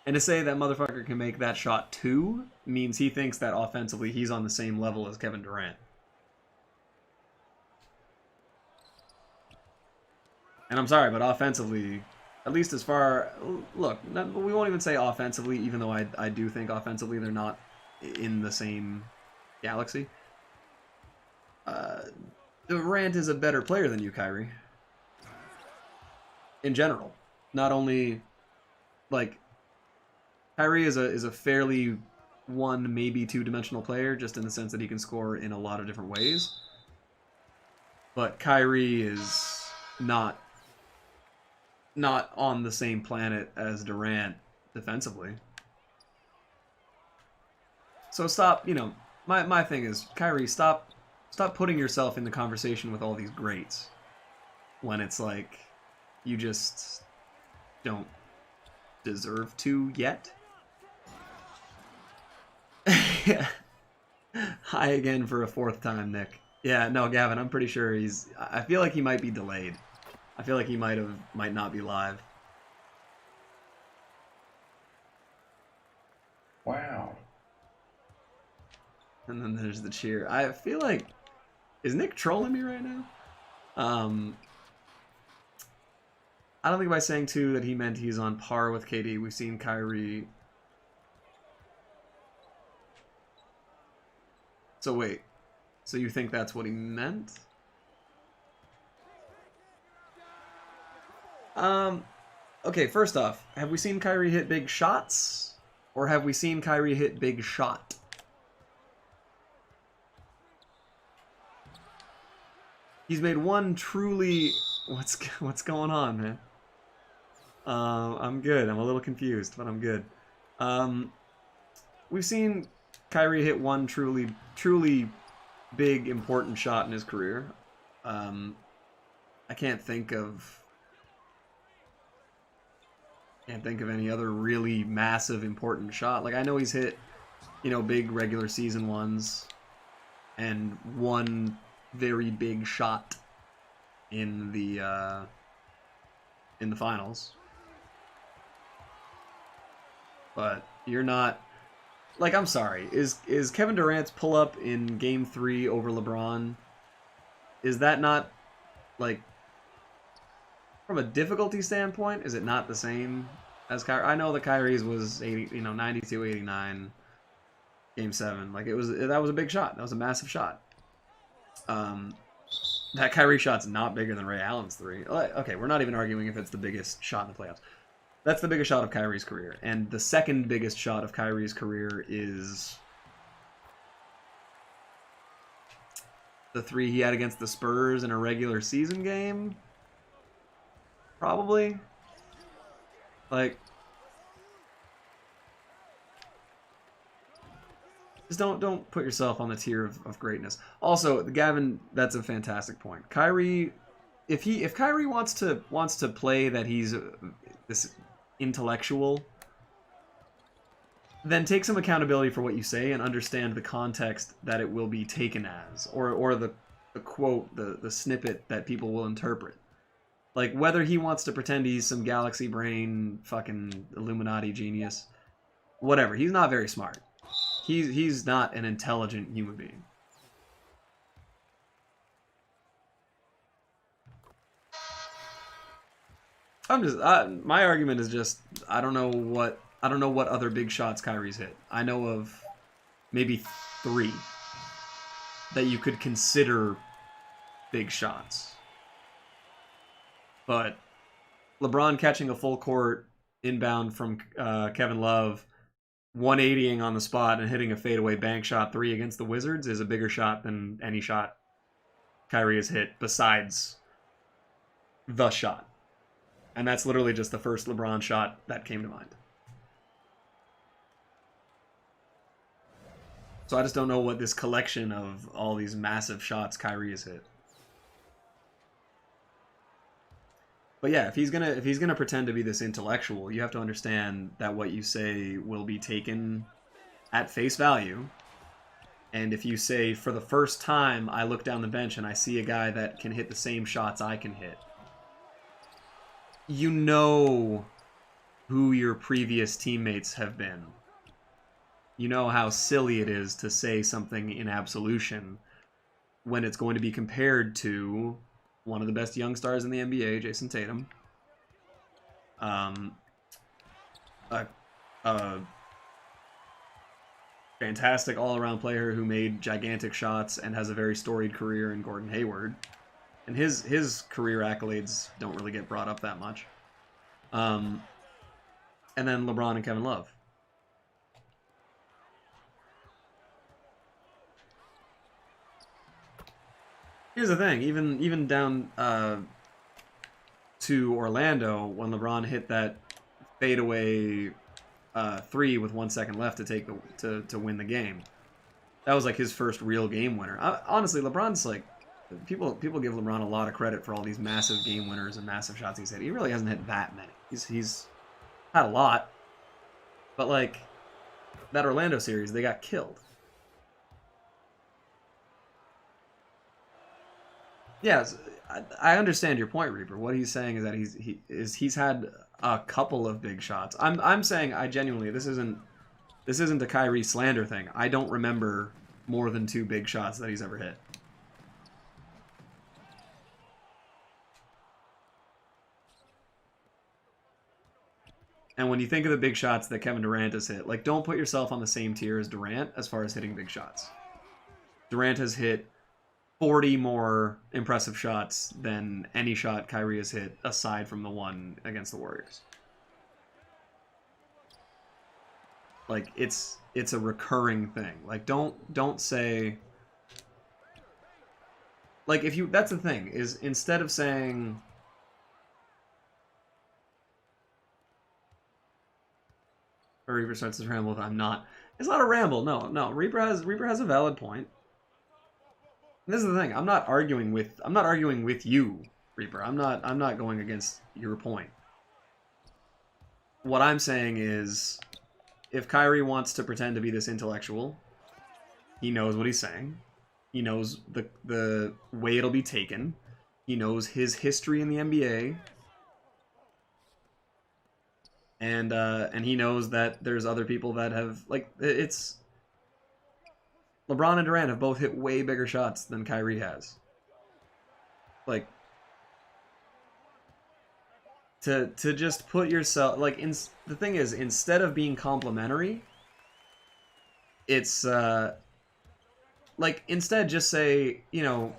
And to say that motherfucker can make that shot too means he thinks that offensively he's on the same level as Kevin Durant. And I'm sorry, but offensively, at least as far... Look, we won't even say offensively, even though I do think offensively they're not in the same galaxy. Durant is a better player than you, Kyrie. In general. Not only... Like, Kyrie is a fairly one, maybe two-dimensional player, just in the sense that he can score in a lot of different ways. But Kyrie is not on the same planet as Durant defensively. So stop, my thing is, Kyrie, stop putting yourself in the conversation with all these greats when it's like you just don't deserve to yet. Yeah. Hi again for a fourth time, Nick. Yeah, no, Gavin, I'm pretty sure I feel like he might be delayed. I feel like he might not be live. Wow. And then there's the cheer. I feel like, is Nick trolling me right now? I don't think by saying too that he meant he's on par with KD. We've seen Kyrie. So wait, so you think that's what he meant? Okay, first off, have we seen Kyrie hit big shots? Or have we seen Kyrie hit big shot? He's made one truly... What's going on, man? I'm good. I'm a little confused, but I'm good. We've seen Kyrie hit one truly big, important shot in his career. I can't think of any other really massive, important shot. Like, I know he's hit, big regular season ones, and one very big shot in the finals. But you're not... Like, I'm sorry. Is Kevin Durant's pull-up in Game 3 over LeBron, is that not, like, from a difficulty standpoint, is it not the same as Kyrie? I know that Kyrie's was 92, 89, Game 7. Like, that was a big shot. That was a massive shot. That Kyrie shot's not bigger than Ray Allen's 3. Okay, we're not even arguing if it's the biggest shot in the playoffs. That's the biggest shot of Kyrie's career. And the second biggest shot of Kyrie's career is the 3 he had against the Spurs in a regular season game. Probably. Like, just don't put yourself on the tier of greatness. Also, Gavin, that's a fantastic point. Kyrie, if Kyrie wants to play that he's this intellectual, then take some accountability for what you say and understand the context that it will be taken as, or the quote, the snippet that people will interpret. Like, whether he wants to pretend he's some galaxy brain fucking Illuminati genius, whatever. He's not very smart. He's not an intelligent human being. My argument is just, I don't know what other big shots Kyrie's hit. I know of maybe 3 that you could consider big shots. But LeBron catching a full court inbound from Kevin Love 180ing on the spot and hitting a fadeaway bank shot 3 against the Wizards is a bigger shot than any shot Kyrie has hit besides the shot. And that's literally just the first LeBron shot that came to mind. So I just don't know what this collection of all these massive shots Kyrie has hit. But yeah, if he's gonna pretend to be this intellectual, you have to understand that what you say will be taken at face value. And if you say, for the first time, I look down the bench and I see a guy that can hit the same shots I can hit, you know who your previous teammates have been. You know how silly it is to say something in absolution when it's going to be compared to one of the best young stars in the NBA, Jason Tatum. A fantastic all-around player who made gigantic shots and has a very storied career in Gordon Hayward. And his career accolades don't really get brought up that much. And then LeBron and Kevin Love. Here's the thing, even down to Orlando, when LeBron hit that fadeaway 3 with 1 second left to take to win the game, that was like his first real game winner. Honestly, LeBron's like, people give LeBron a lot of credit for all these massive game winners and massive shots he's hit. He really hasn't hit that many. He's had a lot, but like that Orlando series, they got killed. Yes, I understand your point, Reaper. What he's saying is that he's had a couple of big shots. I'm saying I genuinely, this isn't a Kyrie slander thing. I don't remember more than 2 big shots that he's ever hit. And when you think of the big shots that Kevin Durant has hit, like, don't put yourself on the same tier as Durant as far as hitting big shots. Durant has hit 40 more impressive shots than any shot Kyrie has hit aside from the one against the Warriors. Like, it's a recurring thing. Like, don't say, like, if you, that's the thing, is instead of saying, or Reaper starts to ramble with, I'm not, it's not a ramble. No, Reaper has a valid point. And this is the thing. I'm not arguing with you, Reaper. I'm not going against your point. What I'm saying is, if Kyrie wants to pretend to be this intellectual, he knows what he's saying. He knows the way it'll be taken. He knows his history in the NBA. And he knows that there's other people that have, like, it's LeBron and Durant have both hit way bigger shots than Kyrie has. Like, to just put yourself, like, the thing is, instead of being complimentary, it's like, instead just say, you know,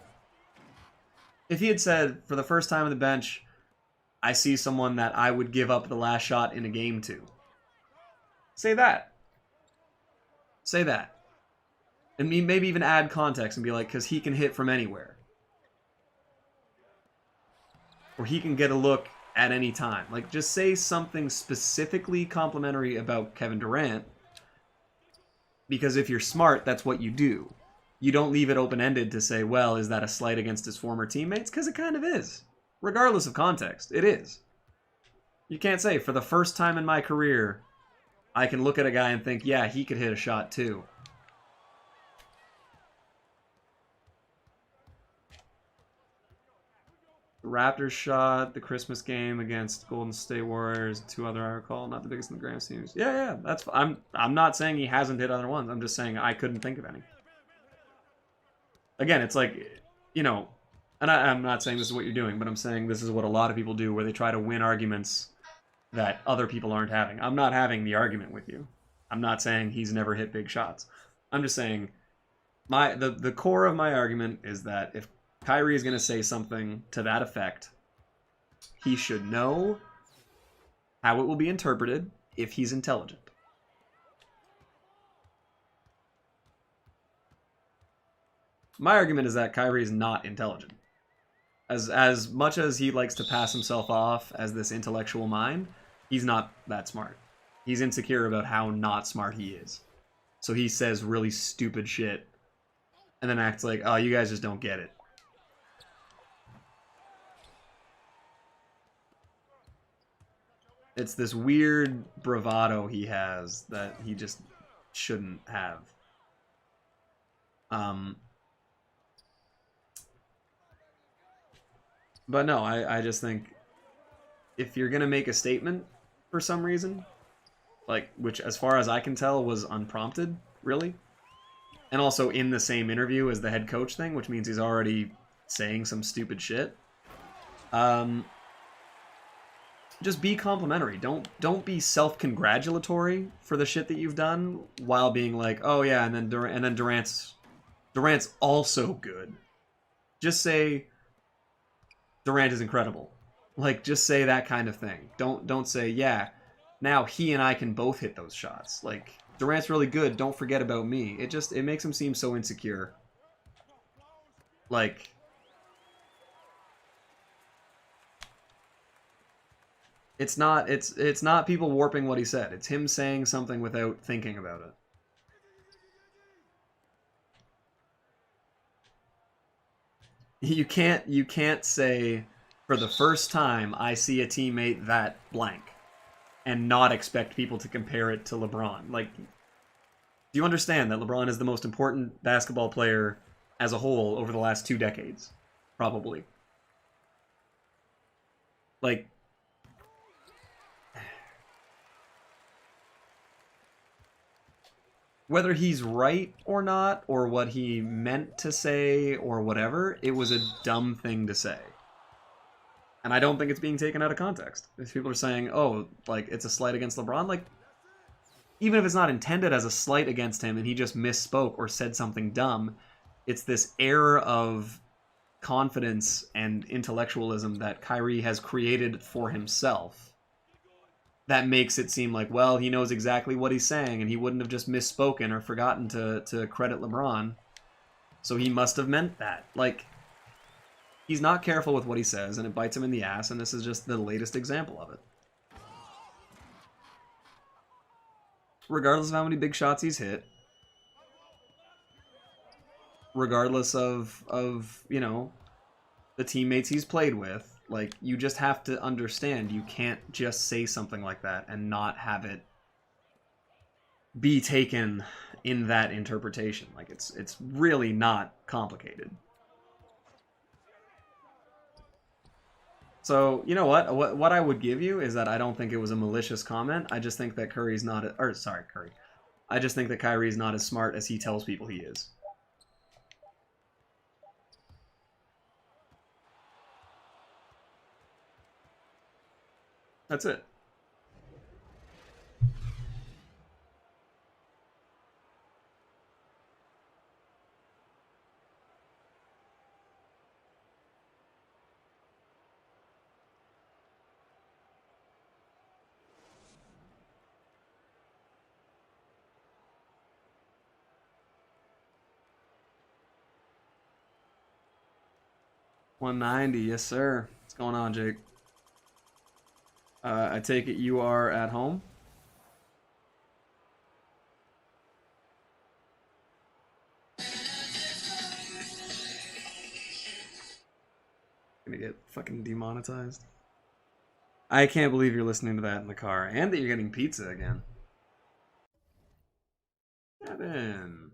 if he had said, for the first time on the bench, I see someone that I would give up the last shot in a game to. Say that. Say that. And maybe even add context and be like, because he can hit from anywhere. Or he can get a look at any time. Like, just say something specifically complimentary about Kevin Durant. Because if you're smart, that's what you do. You don't leave it open-ended to say, well, is that a slight against his former teammates? Because it kind of is. Regardless of context, it is. You can't say, for the first time in my career, I can look at a guy and think, yeah, he could hit a shot too. The Raptors shot, the Christmas game against Golden State Warriors, 2 other I recall, not the biggest in the grand schemes. Yeah, that's. I'm not saying he hasn't hit other ones. I'm just saying I couldn't think of any. Again, it's like, you know, and I'm not saying this is what you're doing, but I'm saying this is what a lot of people do, where they try to win arguments that other people aren't having. I'm not having the argument with you. I'm not saying he's never hit big shots. I'm just saying the core of my argument is that if Kyrie is going to say something to that effect, he should know how it will be interpreted if he's intelligent. My argument is that Kyrie's not intelligent. As much as he likes to pass himself off as this intellectual mind, he's not that smart. He's insecure about how not smart he is. So he says really stupid shit and then acts like, oh, you guys just don't get it. It's this weird bravado he has that he just shouldn't have. But no, I just think if you're going to make a statement for some reason, like, which as far as I can tell was unprompted, really, and also in the same interview as the head coach thing, which means he's already saying some stupid shit, just be complimentary. Don't be self-congratulatory for the shit that you've done while being like, oh yeah, and then Durant's also good. Just say Durant is incredible. Like, just say that kind of thing. Don't say, yeah, now he and I can both hit those shots. Like, Durant's really good, don't forget about me. It makes him seem so insecure. Like, it's not people warping what he said. It's him saying something without thinking about it. You can't say, for the first time I see a teammate that blank, and not expect people to compare it to LeBron. Like, do you understand that LeBron is the most important basketball player as a whole over the last 2 decades? Probably. Like, whether he's right or not, or what he meant to say, or whatever, it was a dumb thing to say. And I don't think it's being taken out of context. If people are saying, oh, like, it's a slight against LeBron, like, even if it's not intended as a slight against him and he just misspoke or said something dumb, it's this air of confidence and intellectualism that Kyrie has created for himself that makes it seem like, well, he knows exactly what he's saying and he wouldn't have just misspoken or forgotten to credit LeBron. So he must have meant that. Like, he's not careful with what he says and it bites him in the ass, and this is just the latest example of it. Regardless of how many big shots he's hit, regardless of you know, the teammates he's played with, like, you just have to understand you can't just say something like that and not have it be taken in that interpretation. Like, it's really not complicated. So, you know what I would give you is that I don't think it was a malicious comment. I just think that Curry's not, Curry. I just think that Kyrie's not as smart as he tells people he is. That's it. $190, yes sir. What's going on, Jake? I take it you are at home? Gonna get fucking demonetized. I can't believe you're listening to that in the car, and that you're getting pizza again. Kevin.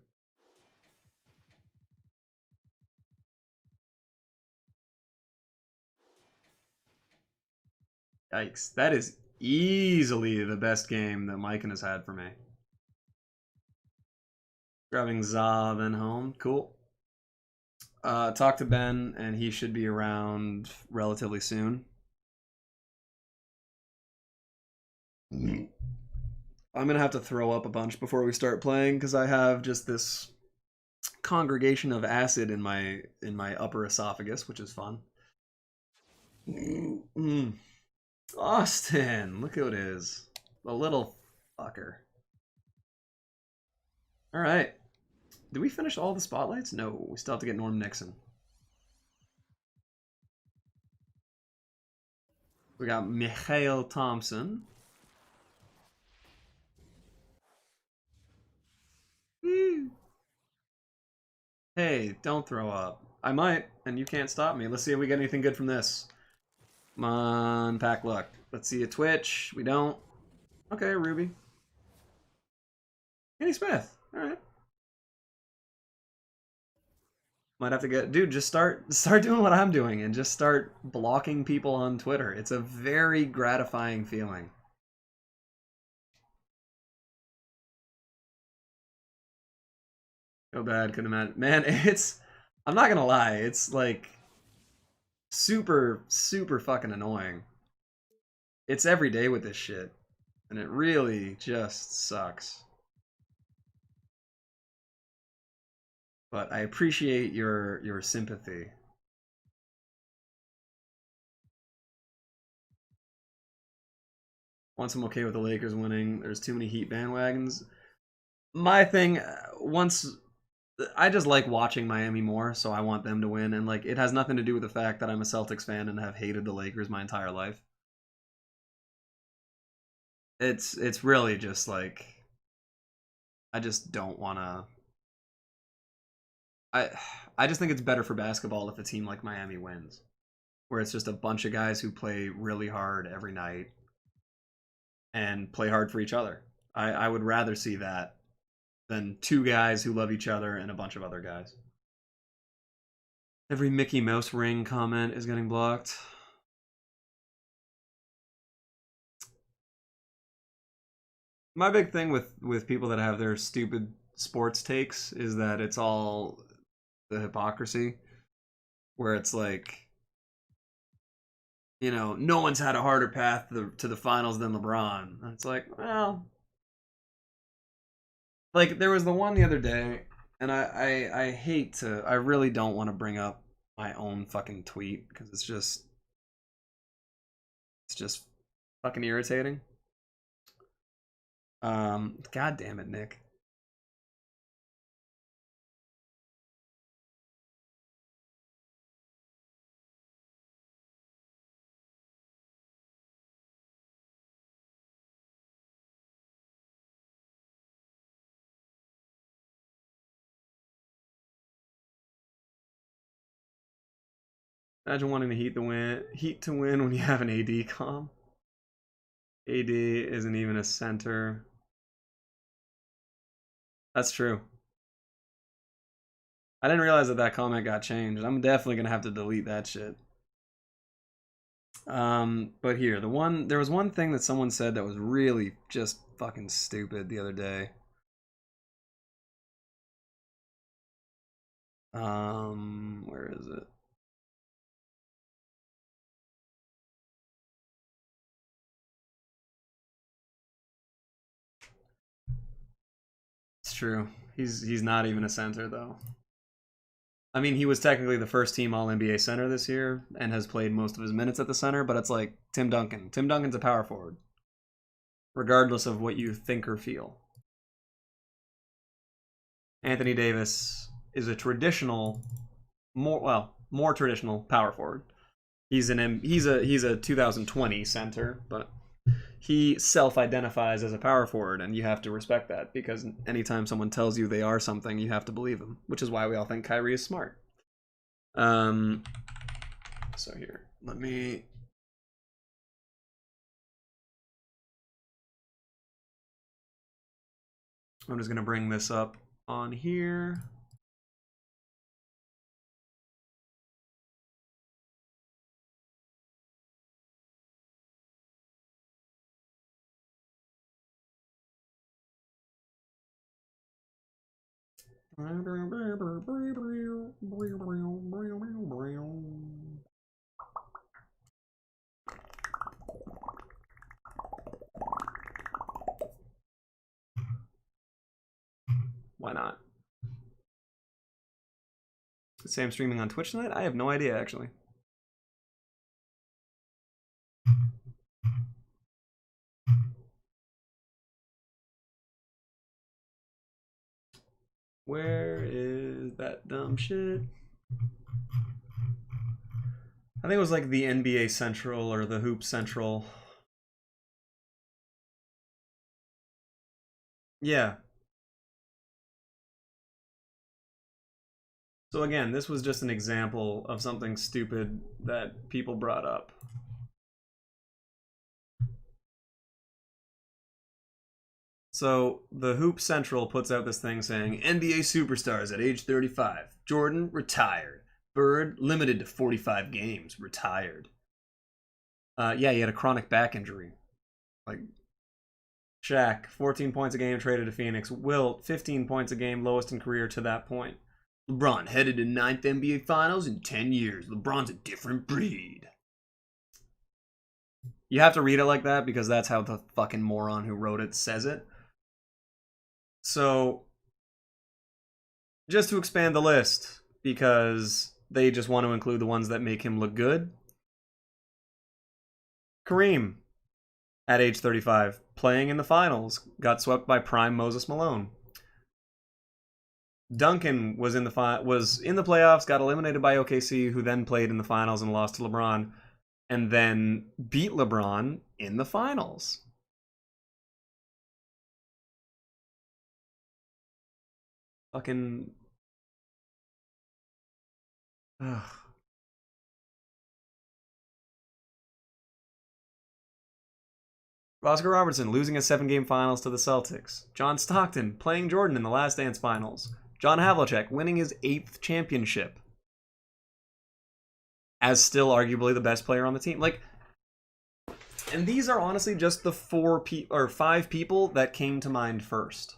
Yikes. That is easily the best game that Mike has had for me. Grabbing Za, then home. Cool. Talk to Ben, and he should be around relatively soon. I'm gonna have to throw up a bunch before we start playing because I have just this congregation of acid in my upper esophagus, which is fun. Austin, look who it is. The little fucker. Alright. Did we finish all the spotlights? No, we still have to get Norm Nixon. We got Mikhail Thompson. Woo. Hey, don't throw up. I might, and you can't stop me. Let's see if we get anything good from this. Come on, pack luck. Let's see a Twitch. We don't. Okay, Ruby. Kenny Smith. All right. Might have to get, dude. Just start doing what I'm doing, and just start blocking people on Twitter. It's a very gratifying feeling. So bad, couldn't imagine. Man, it's. I'm not gonna lie. It's like super, super fucking annoying. It's every day with this shit, and it really just sucks. But I appreciate your sympathy. Once I'm okay with the Lakers winning, there's too many Heat bandwagons. My thing, once I just like watching Miami more, so I want them to win, and like it has nothing to do with the fact that I'm a Celtics fan and have hated the Lakers my entire life. It's really just like I just don't want to. I just think it's better for basketball if a team like Miami wins, where it's just a bunch of guys who play really hard every night and play hard for each other. I would rather see that than two guys who love each other and a bunch of other guys. Every Mickey Mouse ring comment is getting blocked. My big thing with people that have their stupid sports takes is that it's all the hypocrisy, where it's like, you know, no one's had a harder path to the finals than LeBron. And it's like, well, like there was the one the other day, and I hate to, I really don't want to bring up my own fucking tweet because it's just fucking irritating. God damn it, Nick. Imagine wanting the Heat to win when you have an AD comp. AD isn't even a center. That's true. I didn't realize that comment got changed. I'm definitely gonna have to delete that shit. But here, there was one thing that someone said that was really just fucking stupid the other day. Where is it? It's true. He's not even a center though. I mean, he was technically the first team All NBA center this year and has played most of his minutes at the center, but it's like Tim Duncan. Tim Duncan's a power forward, regardless of what you think or feel. Anthony Davis is a traditional, more traditional power forward. He's a 2020 center, but he self-identifies as a power forward, and you have to respect that because anytime someone tells you they are something, you have to believe them, which is why we all think Kyrie is smart. So here, let me. I'm just gonna bring this up on here. Why not? Say I'm streaming on Twitch tonight? I have no idea, actually. Where is that dumb shit? I think it was like the NBA Central or the Hoop Central. Yeah. So again, this was just an example of something stupid that people brought up. So the Hoop Central puts out this thing saying NBA superstars at age 35. Jordan retired. Bird limited to 45 games, retired. Yeah, he had a chronic back injury. Like Shaq, 14 points a game, traded to Phoenix. Wilt, 15 points a game, lowest in career to that point. LeBron headed to 9th NBA Finals in 10 years. LeBron's a different breed. You have to read it like that because that's how the fucking moron who wrote it says it. So, just to expand the list, because they just want to include the ones that make him look good. Kareem, at age 35, playing in the finals, got swept by prime Moses Malone. Duncan was in the playoffs, got eliminated by OKC, who then played in the finals and lost to LeBron, and then beat LeBron in the finals. Fucking. Ugh. Oscar Robertson losing a 7-game finals to the Celtics. John Stockton playing Jordan in the Last Dance finals. John Havlicek winning his 8th championship. As still arguably the best player on the team. Like, and these are honestly just the 5 people that came to mind first.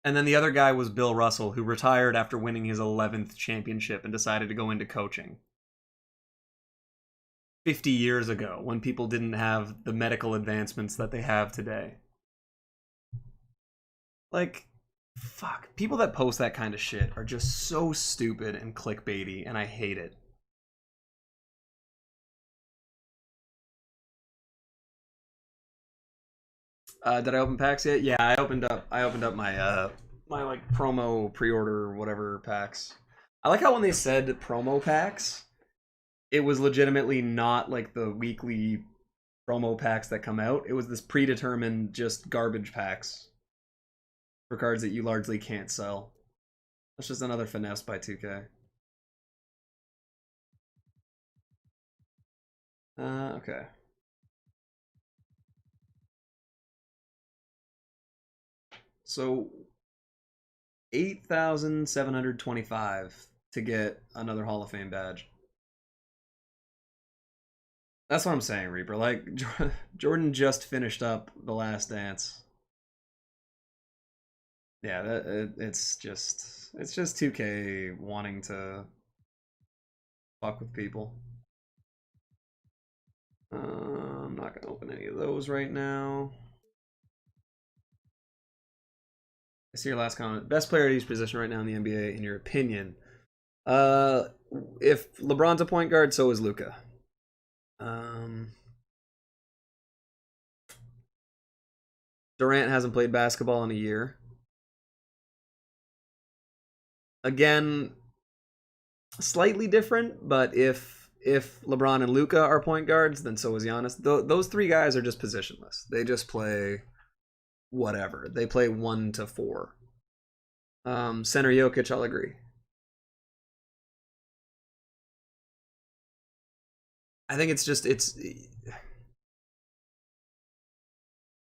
And then the other guy was Bill Russell, who retired after winning his 11th championship and decided to go into coaching. 50 years ago, when people didn't have the medical advancements that they have today. Like, fuck. People that post that kind of shit are just so stupid and clickbaity, and I hate it. Did I open packs yet? Yeah, I opened up my my like promo pre-order whatever packs. I like how when they said promo packs, it was legitimately not like the weekly promo packs that come out. It was this predetermined just garbage packs for cards that you largely can't sell. That's just another finesse by 2K. Okay. So 8,725 to get another Hall of Fame badge. That's what I'm saying, Reaper. Like, Jordan just finished up The Last Dance. Yeah, it's just 2K wanting to fuck with people. I'm not gonna open any of those right now. I see your last comment. Best player at each position right now in the NBA, in your opinion? If LeBron's a point guard, so is Luka. Durant hasn't played basketball in a year. Again, slightly different, but if LeBron and Luka are point guards, then so is Giannis. Those 3 guys are just positionless. They just play whatever. They play 1 to 4. Center Jokic, I'll agree. I think it's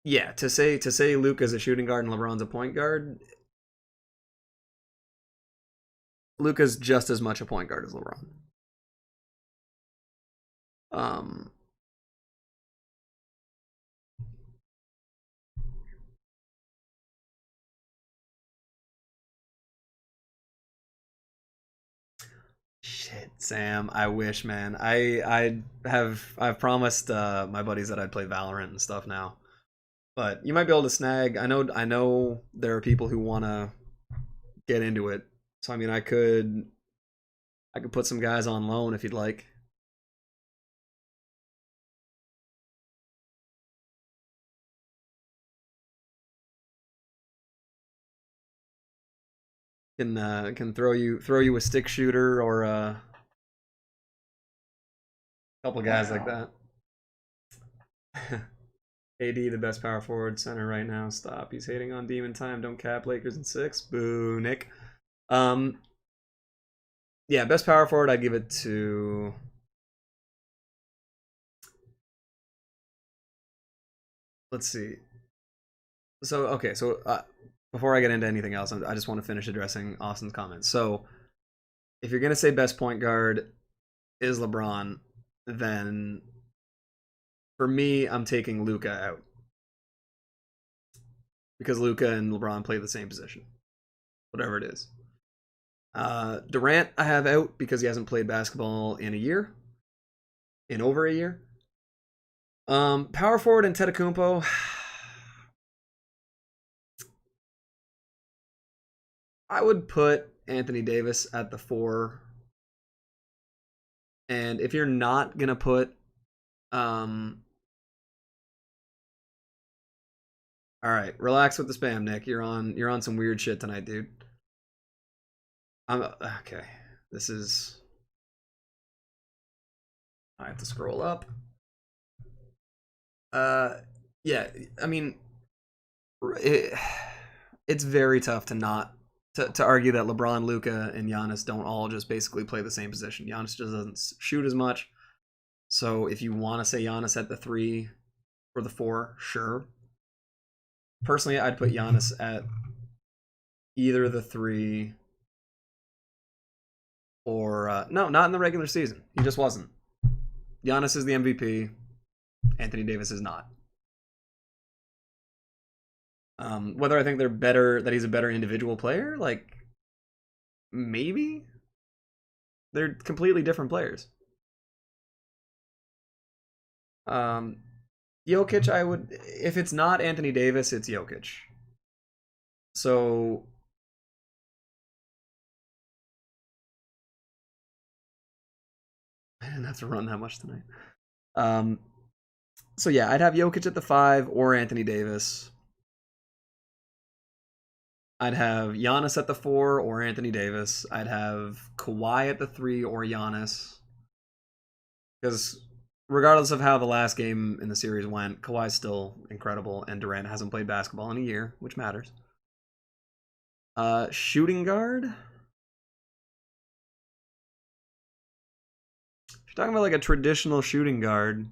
yeah, to say Luka's a shooting guard and LeBron's a point guard, Luka's just as much a point guard as LeBron. Shit, Sam. I wish, man. I've promised my buddies that I'd play Valorant and stuff now, but you might be able to snag. I know there are people who want to get into it, so I mean, I could put some guys on loan if you'd like. can throw you a stick shooter or a couple guys like that. AD the best power forward center right now. Stop. He's hating on Demon Time. Don't cap Lakers in 6. Boo, Nick. Yeah, best power forward. I'd give it to. Let's see. So okay, so before I get into anything else, I just want to finish addressing Austin's comments. So if you're gonna say best point guard is LeBron, then for me, I'm taking Luka out because Luka and LeBron play the same position, whatever it is. Durant I have out because he hasn't played basketball in over a year. Power forward and Antetokounmpo. I would put Anthony Davis at the 4. And if you're not gonna put all right, relax with the spam, Nick. You're on some weird shit tonight, dude. I'm okay. This is I have to scroll up. Yeah, I mean it's very tough to argue that LeBron, Luka, and Giannis don't all just basically play the same position. Giannis just doesn't shoot as much. So if you want to say Giannis at the 3 or the 4, sure. Personally, I'd put Giannis at either the 3 or no, not in the regular season. He just wasn't. Giannis is the MVP. Anthony Davis is not. Whether I think they're better, that he's a better individual player, like maybe they're completely different players. Jokic, I would, if it's not Anthony Davis, it's Jokic. So I didn't have to run that much tonight. So yeah, I'd have Jokic at the 5 or Anthony Davis. I'd have Giannis at the 4 or Anthony Davis. I'd have Kawhi at the 3 or Giannis. Because regardless of how the last game in the series went, Kawhi's still incredible, and Durant hasn't played basketball in a year, which matters. Shooting guard? If you're talking about like a traditional shooting guard,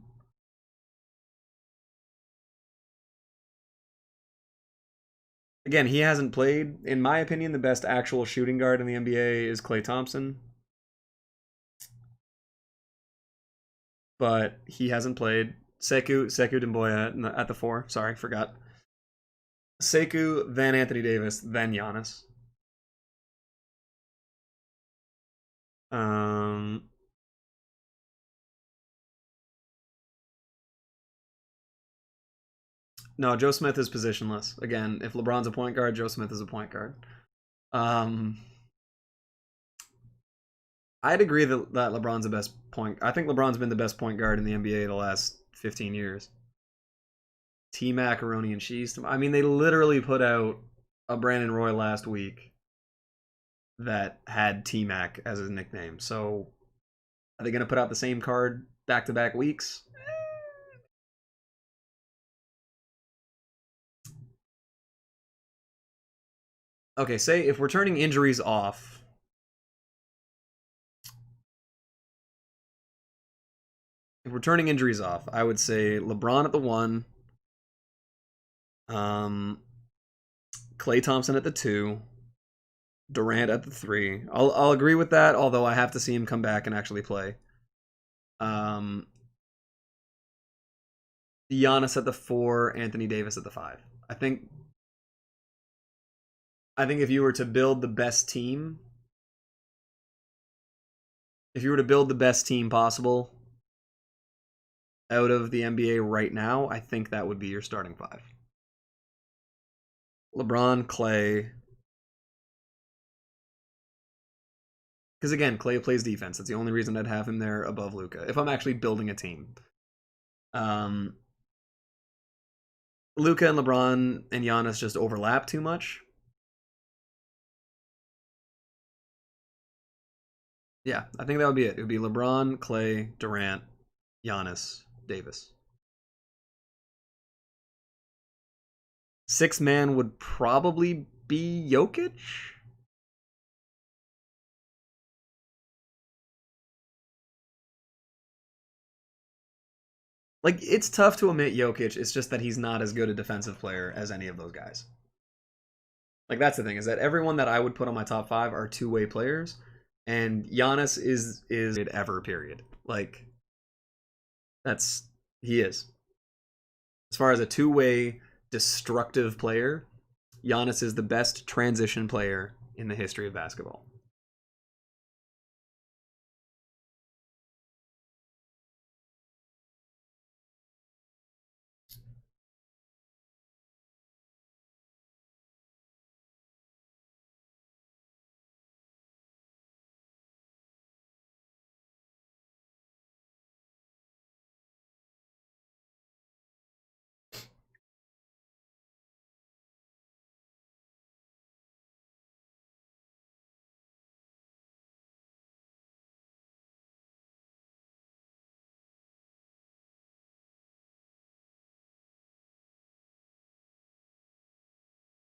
again, he hasn't played. In my opinion, the best actual shooting guard in the NBA is Klay Thompson. But he hasn't played. Sekou Demboya at the 4. Sorry, forgot. Sekou, then Anthony Davis, then Giannis. No, Joe Smith is positionless. Again, if LeBron's a point guard, Joe Smith is a point guard. I'd agree that LeBron's the best point. I think LeBron's been the best point guard in the NBA the last 15 years. T Macaroni and Cheese. I mean, they literally put out a Brandon Roy last week that had T Mac as his nickname. So, are they going to put out the same card back-to-back weeks? Okay, say if we're turning injuries off. If we're turning injuries off, I would say LeBron at the 1. Klay Thompson at the 2. Durant at the 3. I'll agree with that, although I have to see him come back and actually play. Giannis at the 4, Anthony Davis at the 5. I think if you were to build the best team, possible out of the NBA right now, I think that would be your starting 5. LeBron, Klay. Because again, Klay plays defense. That's the only reason I'd have him there above Luka if I'm actually building a team. Luka and LeBron and Giannis just overlap too much. Yeah, I think that would be it. It would be LeBron, Clay, Durant, Giannis, Davis. Sixth man would probably be Jokic. Like, it's tough to omit Jokic. It's just that he's not as good a defensive player as any of those guys. Like, that's the thing, is that everyone that I would put on my top five are two-way players, and Giannis is ever, period. Like, that's he is. As far as a two-way destructive player, Giannis is the best transition player in the history of basketball.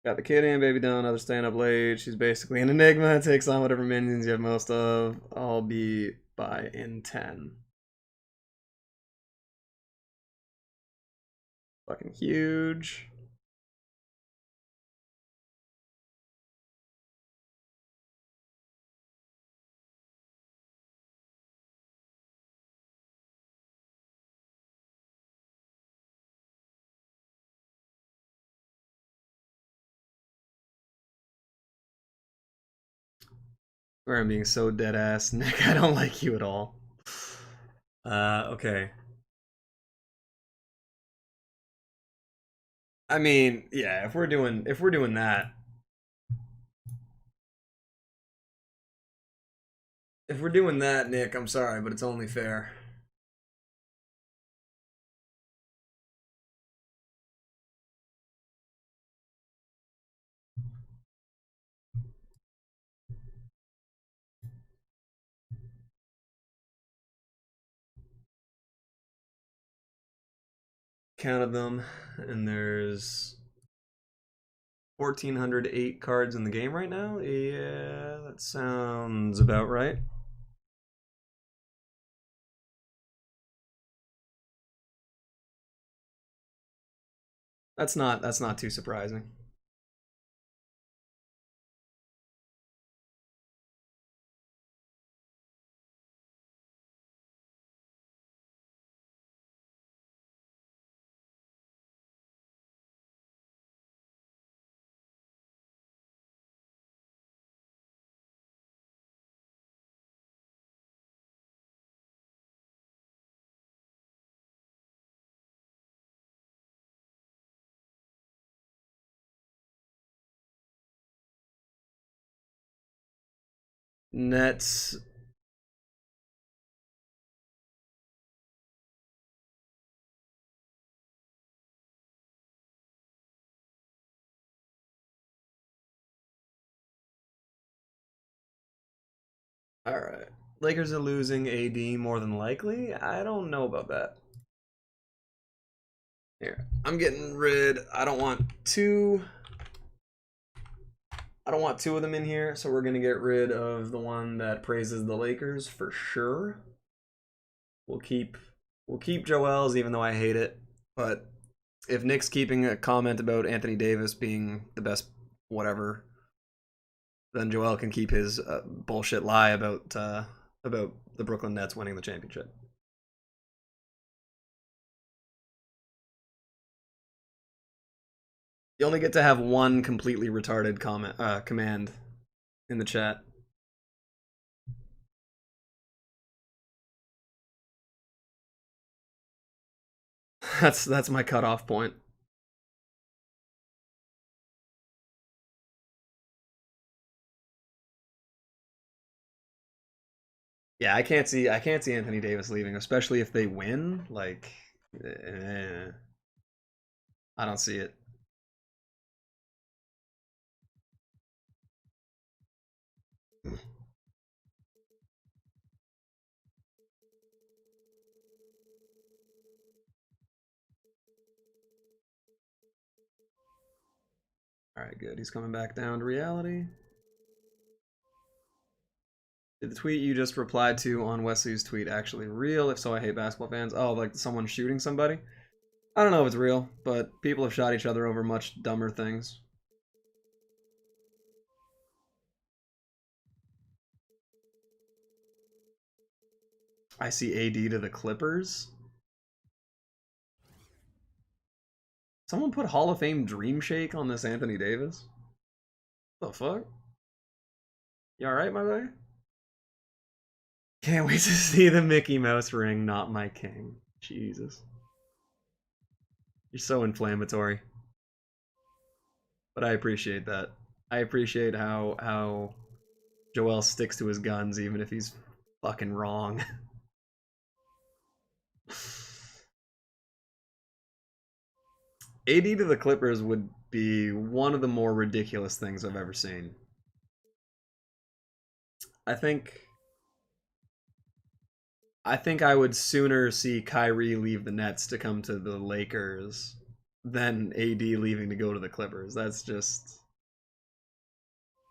Got the kid and baby done, others staying up late. She's basically an enigma. Takes on whatever minions you have most of. I'll be by in 10. Fucking huge. Where I'm being so dead ass, Nick. I don't like you at all. Okay. I mean, yeah. If we're doing that, if we're doing that, Nick, I'm sorry, but it's only fair. Counted them, and there's 1,408 cards in the game right now. Yeah, that sounds about right. That's not too surprising. Nets. All right. Lakers are losing AD more than likely. I don't know about that. Here, I'm getting rid. I don't want two of them in here, so we're gonna get rid of the one that praises the Lakers for sure. We'll keep Joel's, even though I hate it. But if Nick's keeping a comment about Anthony Davis being the best whatever, then Joel can keep his bullshit lie about the Brooklyn Nets winning the championship. You only get to have one completely retarded command in the chat. That's my cutoff point. Yeah, I can't see Anthony Davis leaving, especially if they win. Like, eh, I don't see it. Alright, good. He's coming back down to reality. Did the tweet you just replied to on Wesley's tweet actually real? If so, I hate basketball fans. Oh, like someone shooting somebody? I don't know if it's real, but people have shot each other over much dumber things. I see AD to the Clippers. Someone put Hall of Fame Dream Shake on this Anthony Davis? What the fuck? You alright, my boy? Can't wait to see the Mickey Mouse ring, not my king. Jesus. You're so inflammatory. But I appreciate that. I appreciate how Joel sticks to his guns even if he's fucking wrong. AD to the Clippers would be one of the more ridiculous things I've ever seen. I think I would sooner see Kyrie leave the Nets to come to the Lakers than AD leaving to go to the Clippers. That's just...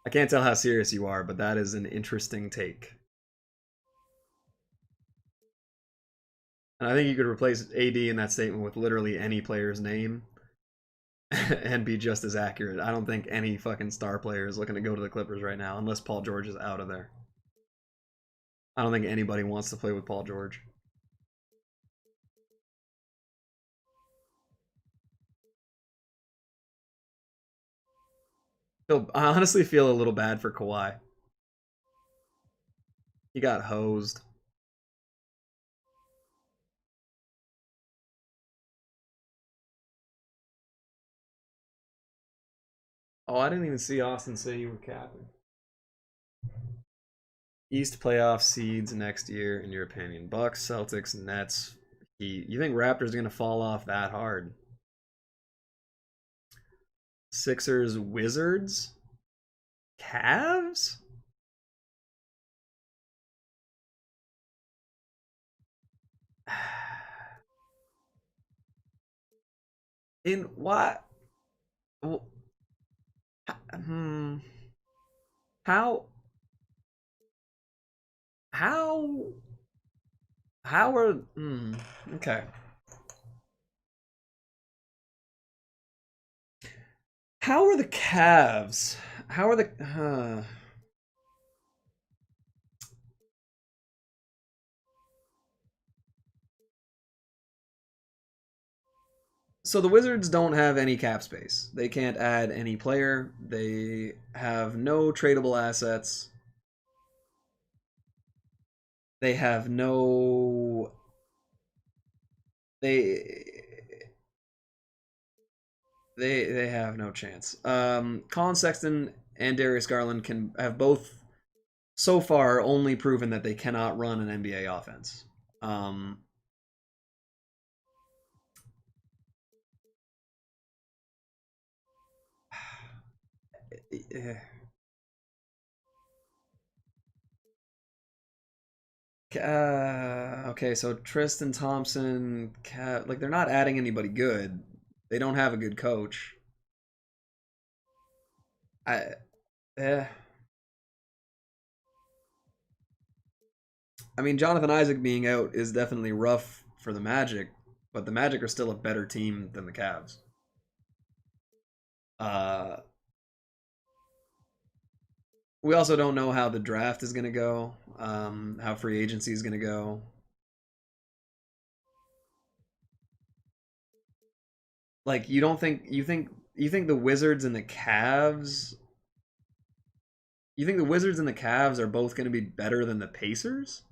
I can't tell how serious you are, but that is an interesting take. And I think you could replace AD in that statement with literally any player's name and be just as accurate. I don't think any fucking star player is looking to go to the Clippers right now, unless Paul George is out of there. I don't think anybody wants to play with Paul George. I honestly feel a little bad for Kawhi. He got hosed. Oh, I didn't even see Austin say you were capping. East playoff seeds next year, in your opinion? Bucks, Celtics, Nets, Heat. You think Raptors are going to fall off that hard? Sixers, Wizards, Cavs? In what? How? How are... okay. How are the Cavs? How are the... So the Wizards don't have any cap space. They can't add any player. They have no tradable assets. They have no... They have no chance. Colin Sexton and Darius Garland have both so far only proven that they cannot run an NBA offense. Okay, so Tristan Thompson, like they're not adding anybody good. They don't have a good coach. I mean, Jonathan Isaac being out is definitely rough for the Magic, but the Magic are still a better team than the Cavs. We also don't know how the draft is going to go, how free agency is going to go. Like, you think the Wizards and the Cavs... You think the Wizards and the Cavs are both going to be better than the Pacers?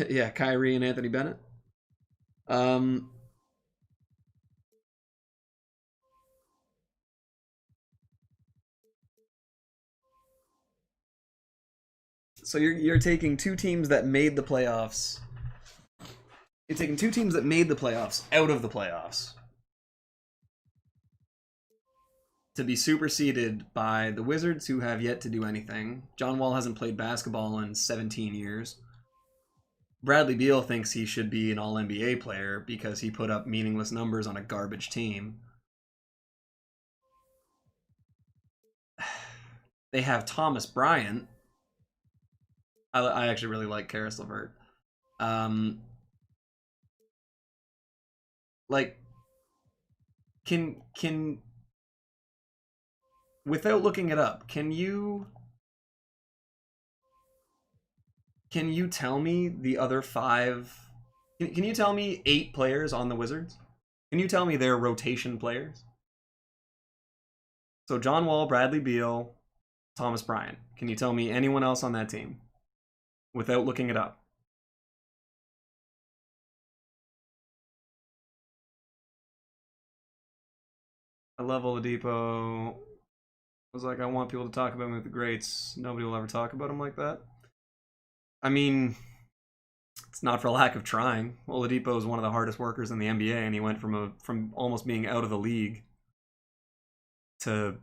Yeah, Kyrie and Anthony Bennett. So you're taking two teams that made the playoffs. You're taking two teams that made the playoffs out of the playoffs to be superseded by the Wizards, who have yet to do anything. John Wall hasn't played basketball in 17 years. Bradley Beal thinks he should be an All-NBA player because he put up meaningless numbers on a garbage team. They have Thomas Bryant. I actually really like Karis LeVert. Like, can without looking it up, can you tell me the other 5? Can you tell me 8 players on the Wizards? Can you tell me their rotation players? So John Wall, Bradley Beal, Thomas Bryant. Can you tell me anyone else on that team without looking it up? I love Oladipo. I was like, I want people to talk about him with the greats. Nobody will ever talk about him like that. I mean, it's not for lack of trying. Oladipo is one of the hardest workers in the NBA, and he went from almost being out of the league to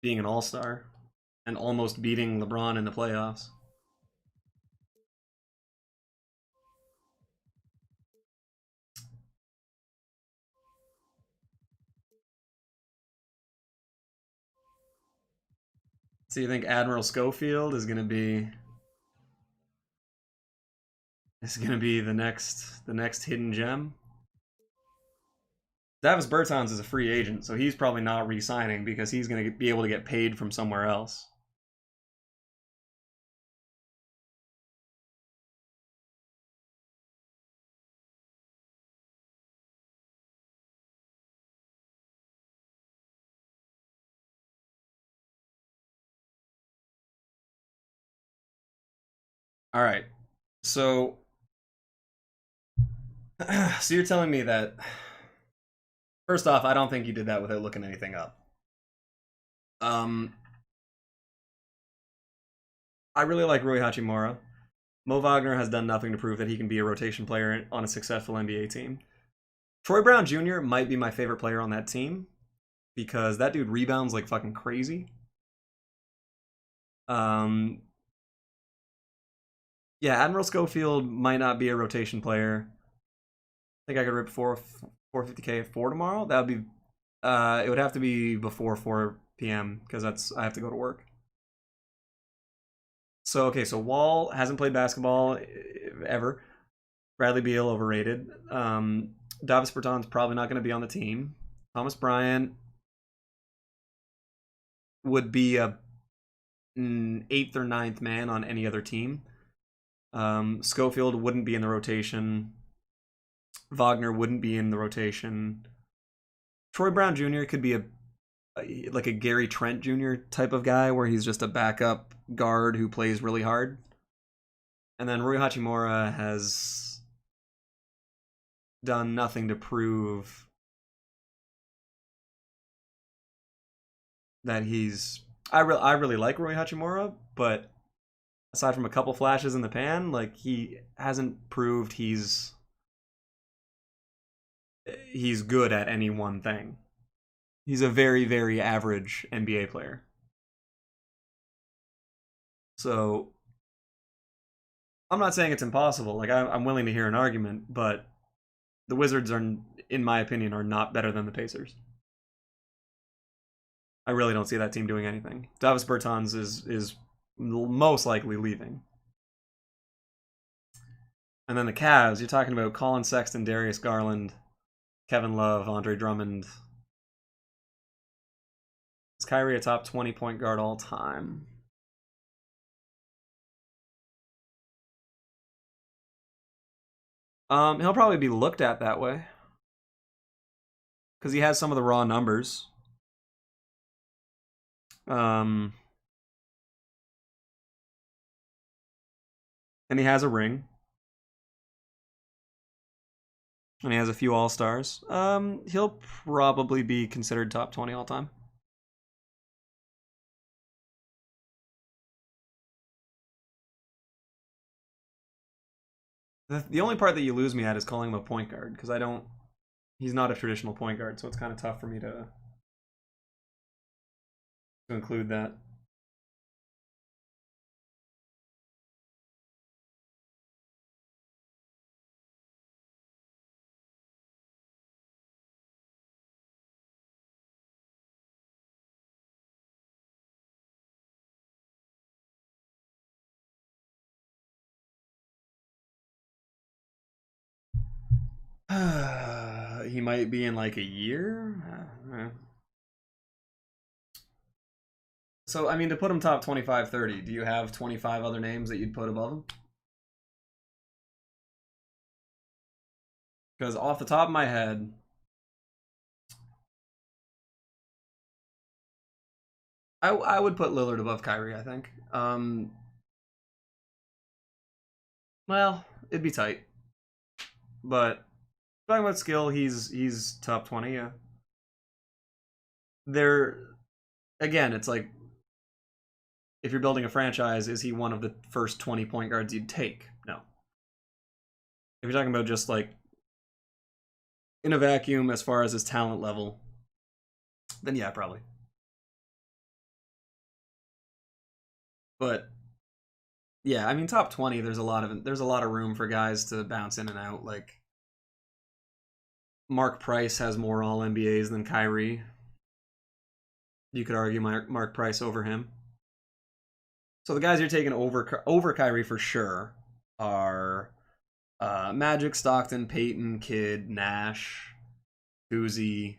being an all-star and almost beating LeBron in the playoffs. So you think Admiral Schofield is gonna be the next hidden gem? Davis Bertans is a free agent, so he's probably not re-signing because he's going to be able to get paid from somewhere else. All right. So you're telling me that, first off, I don't think you did that without looking anything up. I really like Rui Hachimura. Mo Wagner has done nothing to prove that he can be a rotation player on a successful NBA team. Troy Brown Jr. might be my favorite player on that team because that dude rebounds like fucking crazy. Yeah, Admiral Schofield might not be a rotation player. I think I could rip 450K at 4 tomorrow. That would be, it would have to be before 4 p.m. because I have to go to work. So okay, so Wall hasn't played basketball ever. Bradley Beal overrated. Davis Bertans probably not going to be on the team. Thomas Bryant would be a 8th or 9th man on any other team. Schofield wouldn't be in the rotation. Wagner wouldn't be in the rotation. Troy Brown Jr. could be like a Gary Trent Jr. type of guy where he's just a backup guard who plays really hard. And then Rui Hachimura has done nothing to prove that he's... I really like Rui Hachimura, but aside from a couple flashes in the pan, like, he hasn't proved he's good at any one thing. He's a very, very average NBA player. So, I'm not saying it's impossible. Like, I'm willing to hear an argument, but the Wizards are, in my opinion, are not better than the Pacers. I really don't see that team doing anything. Davis Bertans is most likely leaving. And then the Cavs, you're talking about Colin Sexton, Darius Garland, Kevin Love, Andre Drummond. Is Kyrie a top 20 point guard all time? He'll probably be looked at that way. Because he has some of the raw numbers. And he has a ring. And he has a few All-Stars. He'll probably be considered top 20 all time. The only part that you lose me at is calling him a point guard, because he's not a traditional point guard, so it's kind of tough for me to to include that. He might be in like a year. So, I mean, to put him top 25, 30, do you have 25 other names that you'd put above him? Because off the top of my head, I would put Lillard above Kyrie, I think. Well, it'd be tight. But talking about skill, he's top 20, yeah. There again, it's like if you're building a franchise, is he one of the first 20 point guards you'd take? No. If you're talking about just like in a vacuum as far as his talent level, then yeah, probably. But yeah, I mean top 20, there's a lot of room for guys to bounce in and out. Like Mark Price has more all NBAs than Kyrie. You could argue Mark Price over him. So the guys you're taking over Kyrie for sure are Magic, Stockton, Peyton, Kidd, Nash, Uzi,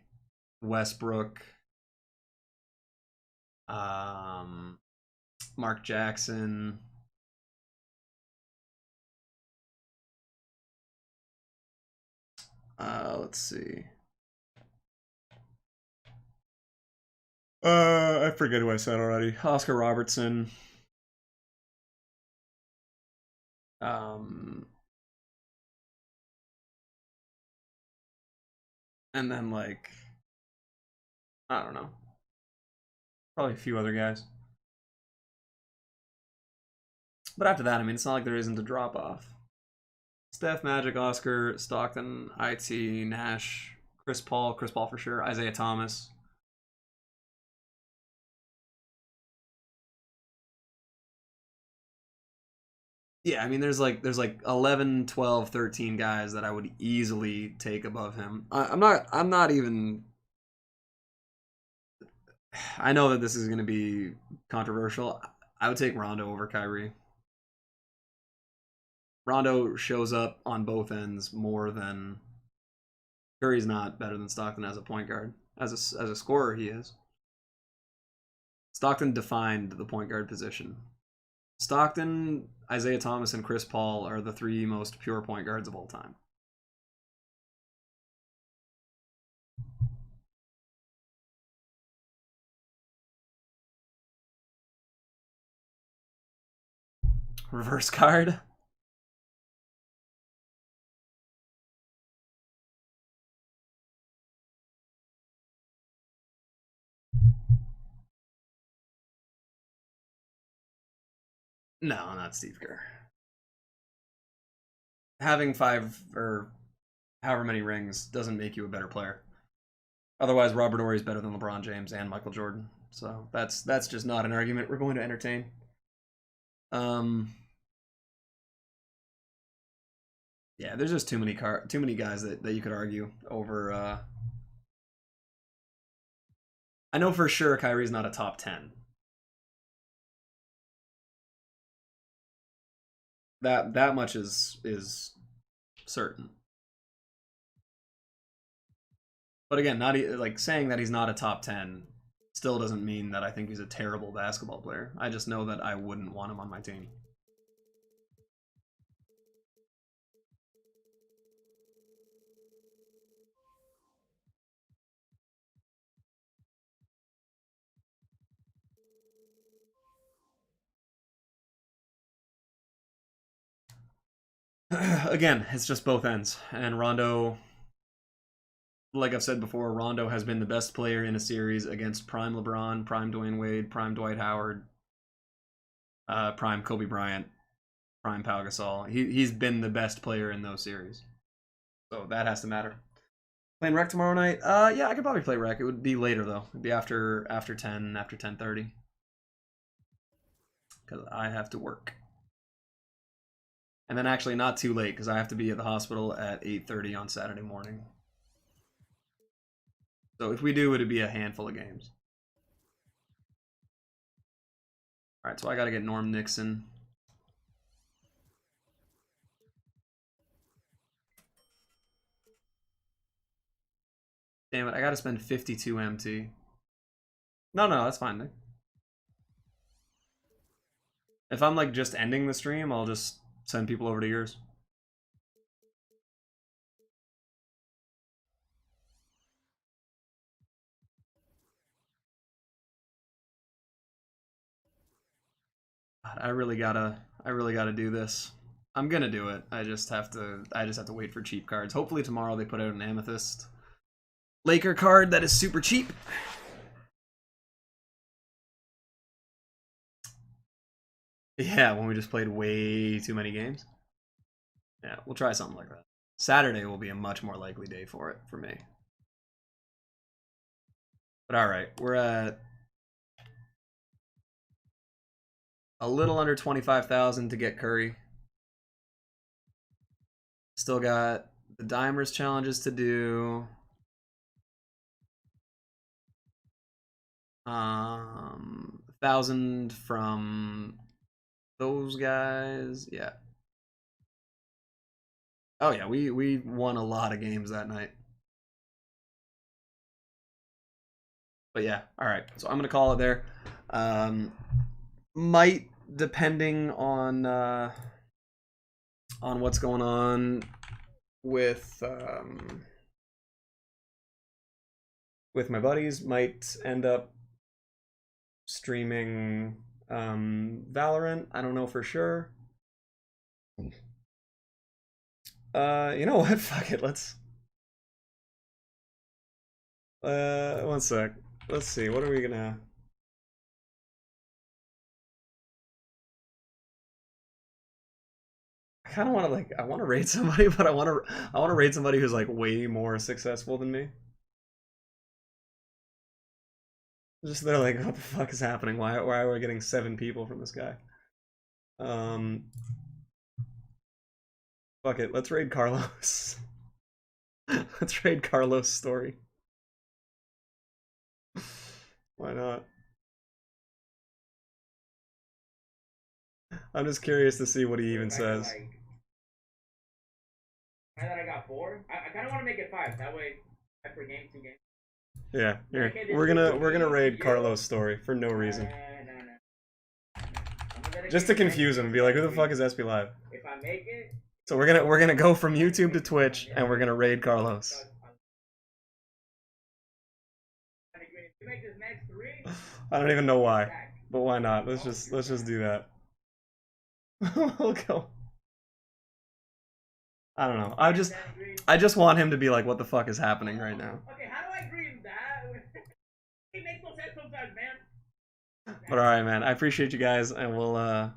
Westbrook, Mark Jackson. Let's see. I forget who I said already. Oscar Robertson. And then like I don't know. Probably a few other guys. But after that, I mean, it's not like there isn't a drop off. Steph, Magic, Oscar, Stockton, IT, Nash, Chris Paul for sure, Isaiah Thomas. Yeah, I mean there's like 11, 12, 13 guys that I would easily take above him. I'm not even I know that this is going to be controversial. I would take Rondo over Kyrie. Rondo shows up on both ends more than Curry's not better than Stockton as a point guard. As a scorer, he is. Stockton defined the point guard position. Stockton, Isaiah Thomas, and Chris Paul are the three most pure point guards of all time. Reverse card. No, not Steve Kerr. Having 5 or however many rings doesn't make you a better player. Otherwise, Robert Horry is better than LeBron James and Michael Jordan. So that's just not an argument we're going to entertain. Yeah, there's just too many guys that you could argue over. I know for sure Kyrie's not a top 10. That much is certain. But again, not like saying that he's not a top 10 still doesn't mean that I think he's a terrible basketball player. I just know that I wouldn't want him on my team. Again, it's just both ends. And Rondo, like I've said before, Rondo has been the best player in a series against prime LeBron, prime Dwayne Wade, prime Dwight Howard, prime Kobe Bryant, prime Pau Gasol. He's been the best player in those series. So that has to matter. Playing Rec tomorrow night? Yeah, I could probably play Rec. It would be later though. It'd be after 10, after 10:30. Because I have to work. And then actually not too late because I have to be at the hospital at 8:30 on Saturday morning. So if we do, it'd be a handful of games. Alright, so I gotta get Norm Nixon. Damn it, I gotta spend 52 MT. No, that's fine, Nick. If I'm like just ending the stream, I'll just send people over to yours. God, I really gotta do this. I'm gonna do it. I just have to wait for cheap cards. Hopefully tomorrow they put out an Amethyst Laker card that is super cheap. Yeah, when we just played way too many games. Yeah, we'll try something like that. Saturday will be a much more likely day for it, for me. But alright, we're at a little under 25,000 to get Curry. Still got the Dimers challenges to do. 1,000 from those guys. Yeah. Oh yeah, we won a lot of games that night. But yeah, all right. So I'm gonna call it there. Might, depending on what's going on with my buddies, might end up streaming Valorant. I don't know for sure. You know what? Fuck it. Let's. One sec. Let's see. What are we gonna? I kind of want to like. I want to raid somebody, but I want to raid somebody who's like way more successful than me. Just they're like, what the fuck is happening? Why are we getting 7 people from this guy? Fuck it. Let's raid Carlos. Let's raid Carlos' story. Why not? I'm just curious to see what he even says. Now that I got 4, I kind of want to make it 5. That way, after game 2 games. Yeah, here. We're gonna raid Carlos' story for no reason. Just to confuse him and be like, who the fuck is SP Live? If I make it. So we're gonna go from YouTube to Twitch and we're gonna raid Carlos. I don't even know why, but why not? Let's just do that. We'll go. I don't know. I just want him to be like, what the fuck is happening right now? Okay, how do I agree with that? It makes no sense sometimes, man. But alright, man. I appreciate you guys, and we'll